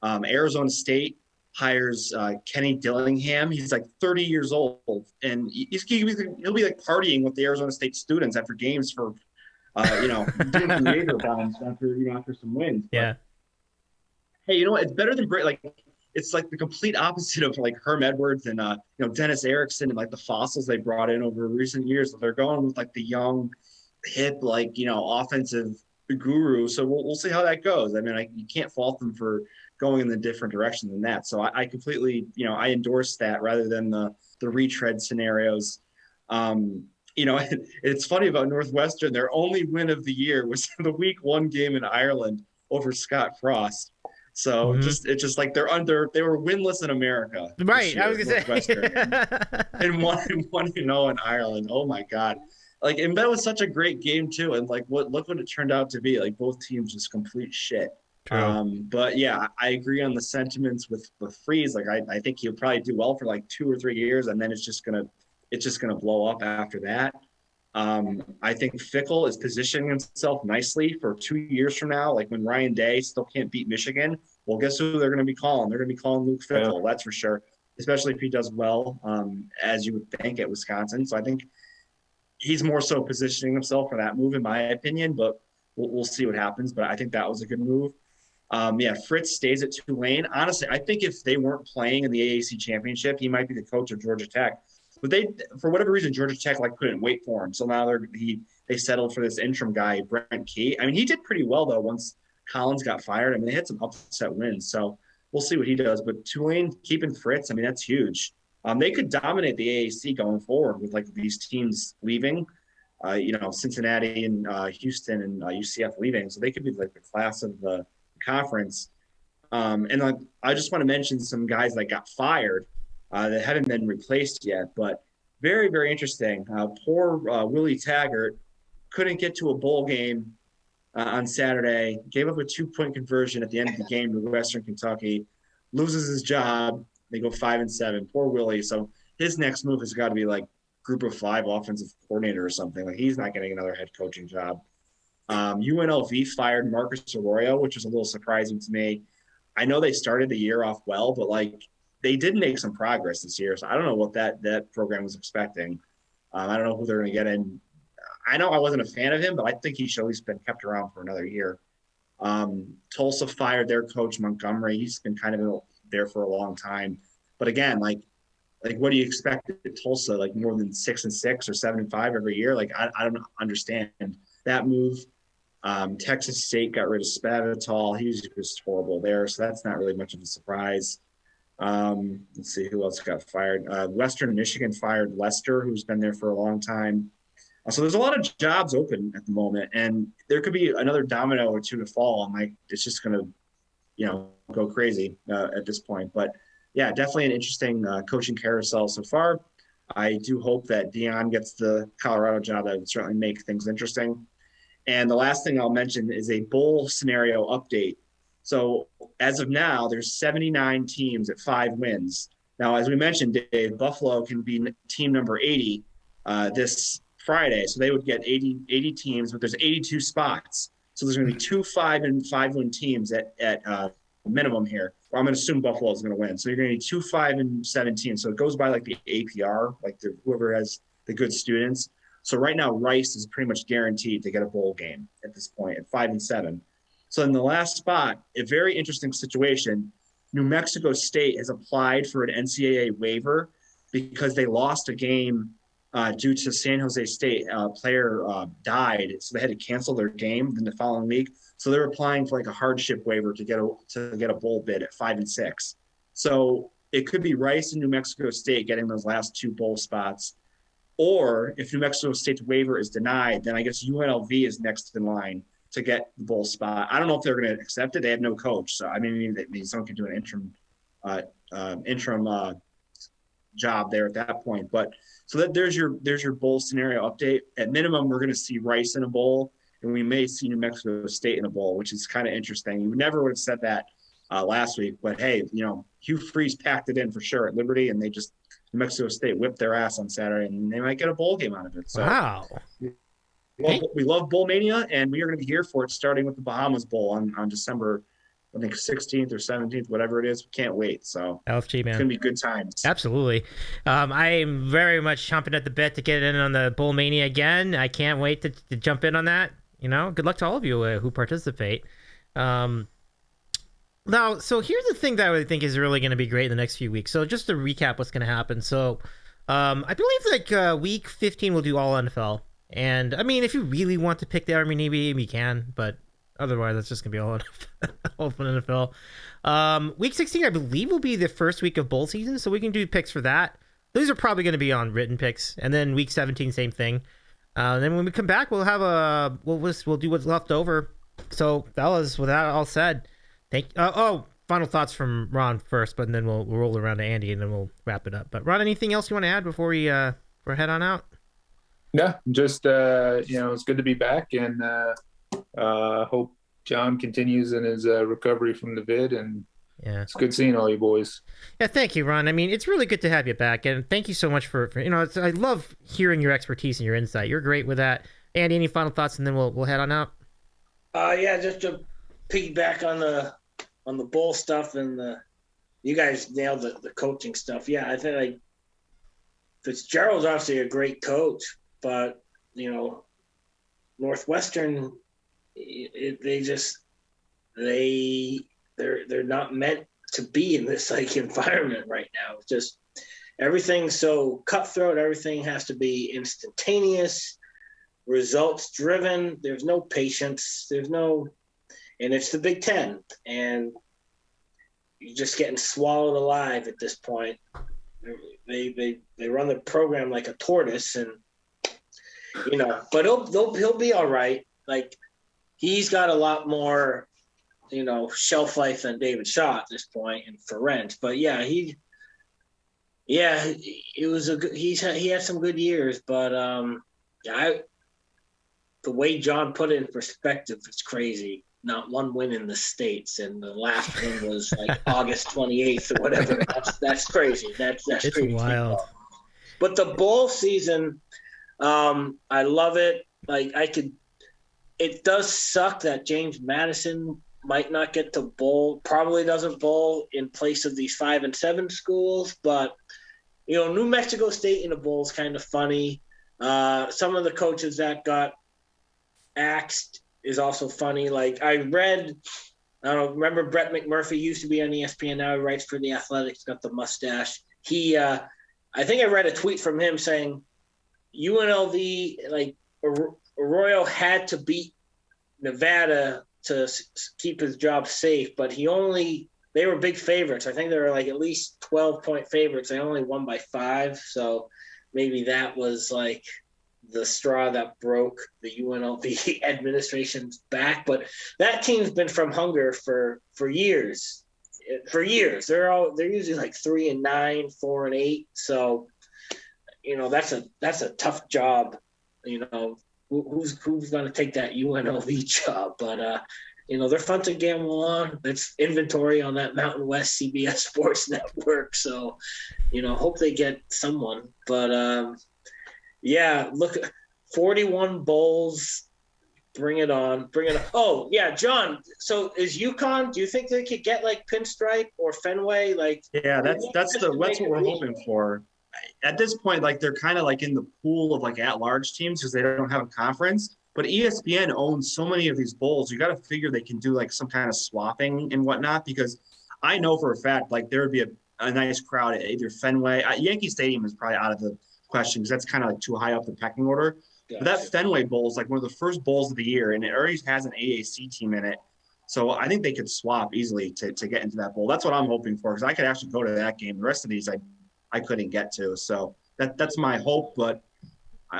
Arizona State hires Kenny Dillingham. He's like 30 years old, and he'll be like partying with the Arizona State students after games for, doing behavior balance after some wins. But, yeah. Hey, it's better than great. Like, it's like the complete opposite of like Herm Edwards and Dennis Erickson and like the fossils they brought in over recent years. They're going with like the young, hip, like offensive guru. So we'll see how that goes. I mean, you can't fault them for going in a different direction than that. So I completely, I endorse that rather than the retread scenarios. It's funny about Northwestern. Their only win of the year was the week 1 game in Ireland over Scott Frost. So it's just like they were winless in America. Right. Year, I was gonna say and one in Ireland. Oh my God. Like, and that was such a great game too. And like, look what it turned out to be. Like, both teams just complete shit. But yeah, I agree on the sentiments with Freeze. Like, I think he'll probably do well for like 2 or 3 years, and then it's just gonna blow up after that. I think Fickle is positioning himself nicely for 2 years from now. Like, when Ryan Day still can't beat Michigan, well, guess who they're going to be calling? They're going to be calling Luke Fickle. Yeah. That's for sure. Especially if he does well, as you would think, at Wisconsin. So I think he's more so positioning himself for that move, in my opinion. But we'll see what happens. But I think that was a good move. Fritz stays at Tulane. Honestly, I think if they weren't playing in the AAC championship, he might be the coach of Georgia Tech. But they, for whatever reason, Georgia Tech couldn't wait for him. So now they settled for this interim guy, Brent Key. I mean, he did pretty well though once Collins got fired. I mean, they had some upset wins. So we'll see what he does. But Tulane keeping Fritz, I mean, that's huge. They could dominate the AAC going forward with these teams leaving. Cincinnati and Houston and UCF leaving. So they could be like the class of the conference. I just want to mention some guys that got fired that haven't been replaced yet, but very, very interesting. Poor Willie Taggart couldn't get to a bowl game on Saturday, gave up a 2-point conversion at the end of the game to Western Kentucky, loses his job. They go 5-7. Poor Willie. So his next move has got to be like group of 5 offensive coordinator or something. Like he's not getting another head coaching job. UNLV fired Marcus Arroyo, which was a little surprising to me. I know they started the year off well, but like they did make some progress this year. So I don't know what that program was expecting. I don't know who they're going to get in. I know I wasn't a fan of him, but I think he should at least been kept around for another year. Tulsa fired their coach Montgomery. He's been kind of there for a long time. But again, like what do you expect at Tulsa? Like more than 6-6 or 7-5 every year? Like I don't understand that move. Texas State got rid of Spavital. He was just horrible there, so that's not really much of a surprise. Let's see who else got fired. Western Michigan fired Lester, who's been there for a long time. So there's a lot of jobs open at the moment, and there could be another domino or two to fall, and like it's just going to, go crazy at this point. But yeah, definitely an interesting coaching carousel so far. I do hope that Dion gets the Colorado job. That would certainly make things interesting. And the last thing I'll mention is a bowl scenario update. So as of now, there's 79 teams at 5 wins. Now, as we mentioned, Dave, Buffalo can be team number 80 this Friday. So they would get 80 teams, but there's 82 spots. So there's going to be 2 5 and 5 win teams at minimum here. Well, I'm going to assume Buffalo is going to win. So you're going to need 2 5 and 17. So it goes by like the APR, like whoever has the good students. So right now, Rice is pretty much guaranteed to get a bowl game at this point at 5-7. So in the last spot, a very interesting situation. New Mexico State has applied for an NCAA waiver because they lost a game due to San Jose State. A player died, so they had to cancel their game in the following week. So they're applying for like a hardship waiver to get a bowl bid at 5-6. So it could be Rice and New Mexico State getting those last 2 bowl spots. Or if New Mexico State's waiver is denied, then I guess UNLV is next in line to get the bowl spot. I don't know if they're going to accept it. They have no coach, so I mean, someone can do an interim job there at that point. But so there's your bowl scenario update. At minimum, we're going to see Rice in a bowl, and we may see New Mexico State in a bowl, which is kind of interesting. You never would have said that last week, but hey, Hugh Freeze packed it in for sure at Liberty, and New Mexico State whipped their ass on Saturday, and they might get a bowl game out of it. So, wow. We love Bowl Mania, and we are going to be here for it, starting with the Bahamas Bowl on December, I think 16th or 17th, whatever it is. We can't wait. So LFG, man, it's going to be good times. Absolutely. I am very much chomping at the bit to get in on the Bowl Mania again. I can't wait to jump in on that. Good luck to all of you who participate. Now, so here's the thing that I think is really going to be great in the next few weeks. So just to recap what's going to happen. So I believe like week 15 we'll do all NFL. And I mean, if you really want to pick the Army Navy, you can, but otherwise that's just going to be all NFL. Week 16, I believe, will be the first week of bowl season. So we can do picks for that. Those are probably going to be on written picks. And then week 17, same thing. Then when we come back, we'll have we'll do what's left over. So fellas, with that all said, final thoughts from Ron first, but then we'll roll around to Andy and then we'll wrap it up. But Ron, anything else you want to add before we head on out? No, just it's good to be back, and hope John continues in his recovery from the vid, and it's good seeing all you boys. Yeah, thank you, Ron. I mean, it's really good to have you back, and thank you so much for I love hearing your expertise and your insight. You're great with that. Andy, any final thoughts, and then we'll head on out. Just to piggyback on the bowl stuff, and you guys nailed the coaching stuff. Yeah, I think like Fitzgerald's obviously a great coach, but Northwestern, they're not meant to be in this like environment right now. It's just everything's so cutthroat. Everything has to be instantaneous, results driven. There's no patience. And it's the Big Ten, and you're just getting swallowed alive at this point. They run the program like a tortoise, and but he'll be all right. Like he's got a lot more, shelf life than David Shaw at this point, and Ferenc. But he had some good years, but the way John put it in perspective, it's crazy. not one win in the States, and the last one was like August 28th or whatever. That's crazy. That's It's crazy. wild. But the bowl season, I love it. It does suck that James Madison might not get to bowl, probably doesn't bowl in place of these 5 and 7 schools, but New Mexico State in a bowl is kind of funny. Some of the coaches that got axed is also funny. Like I don't remember Brett McMurphy used to be on ESPN, now he writes for The Athletics, got the mustache. I think I read a tweet from him saying UNLV, like Arroyo had to beat Nevada to keep his job safe, but they were big favorites. I think they were like at least 12-point favorites. They only won by 5. So maybe that was like the straw that broke the UNLV administration's back. But that team's been from hunger for years. For years. They're usually like 3-9, 4-8. So, that's a tough job. Who's going to take that UNLV job? But they're fun to gamble on. It's inventory on that Mountain West CBS Sports Network. So, hope they get someone. But look, 41 bowls. Bring it on. Oh, yeah, John. So is UConn, do you think they could get like Pinstripe or Fenway? Yeah, that's what we're hoping for. At this point, like they're kind of like in the pool of like at-large teams because they don't have a conference. But ESPN owns so many of these bowls. You got to figure they can do like some kind of swapping and whatnot, because I know for a fact like there would be a nice crowd at either Fenway. Yankee Stadium is probably out of the question because that's kind of like too high up the pecking order. Gotcha. But that Fenway Bowl is like one of the first bowls of the year, and it already has an AAC team in it. So I think they could swap easily to get into that bowl. That's what I'm hoping for, because I could actually go to that game. The rest of these I couldn't get to. So that's my hope, but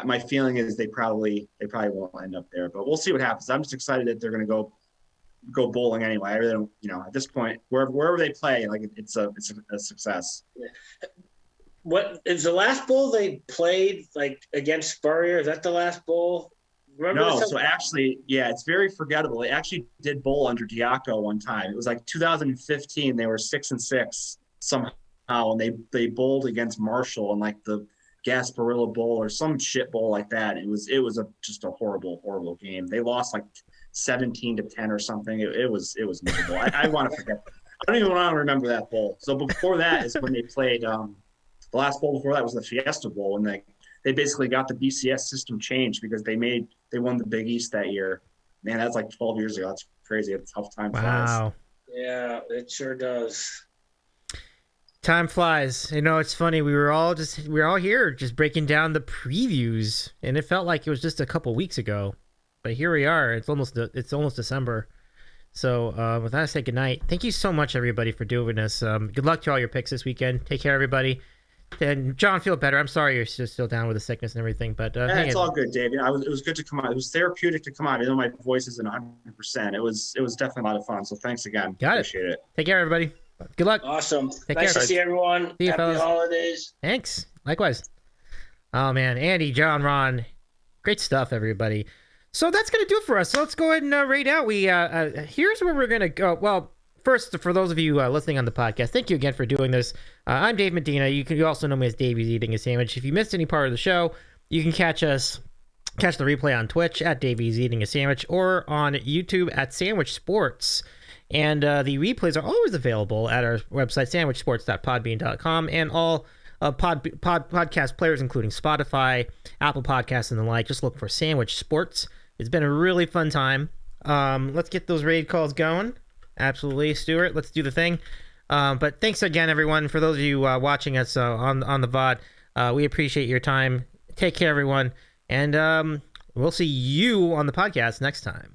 my feeling is they probably won't end up there. But we'll see what happens. I'm just excited that they're going to go bowling anyway. I really don't, at this point, wherever they play, like it's a success. What is the last bowl they played like against Spurrier? Is that the last bowl? No, so actually, yeah, it's very forgettable. They actually did bowl under Diaco one time. It was like 2015. They were 6-6 somehow, and they bowled against Marshall in like the Gasparilla Bowl or some shit bowl like that. It was just a horrible game. They lost like 17-10 or something. It was miserable. I want to forget. I don't even want to remember that bowl. So before that is when they played. The last bowl before that was the Fiesta Bowl, and they basically got the BCS system changed because they won the Big East that year. Man, that's like 12 years ago. That's crazy. It's a tough time. Wow. Flies. Yeah, it sure does. Time flies. It's funny. We were all here just breaking down the previews, and it felt like it was just a couple weeks ago, but here we are. It's almost December. So with that, I say good night. Thank you so much, everybody, for doing this. Good luck to all your picks this weekend. Take care, everybody. And John, feel better. I'm sorry you're still down with the sickness and everything, but it's all good, Dave. It was good to come out. It was therapeutic to come out. My voice isn't 100%. It was definitely a lot of fun. So thanks again. Appreciate it. Take care, everybody. Good luck. Awesome. Take nice care. to see everyone. See you, Happy fellas. holidays. Thanks. Likewise. Oh man, Andy, John, Ron, great stuff, everybody. So that's gonna do it for us. So let's go ahead and rate out. We here's where we're gonna go. Well, first, for those of you listening on the podcast, thank you again for doing this. I'm Dave Medina. You also know me as Davey's Eating a Sandwich. If you missed any part of the show, you can catch the replay on Twitch at Davey's Eating a Sandwich or on YouTube at Sandwich Sports. And the replays are always available at our website, sandwichsports.podbean.com, and all podcast players, including Spotify, Apple Podcasts, and the like. Just look for Sandwich Sports. It's been a really fun time. Let's get those raid calls going. Absolutely, Stuart. Let's do the thing. But thanks again, everyone. For those of you watching us on the VOD, we appreciate your time. Take care, everyone. And we'll see you on the podcast next time.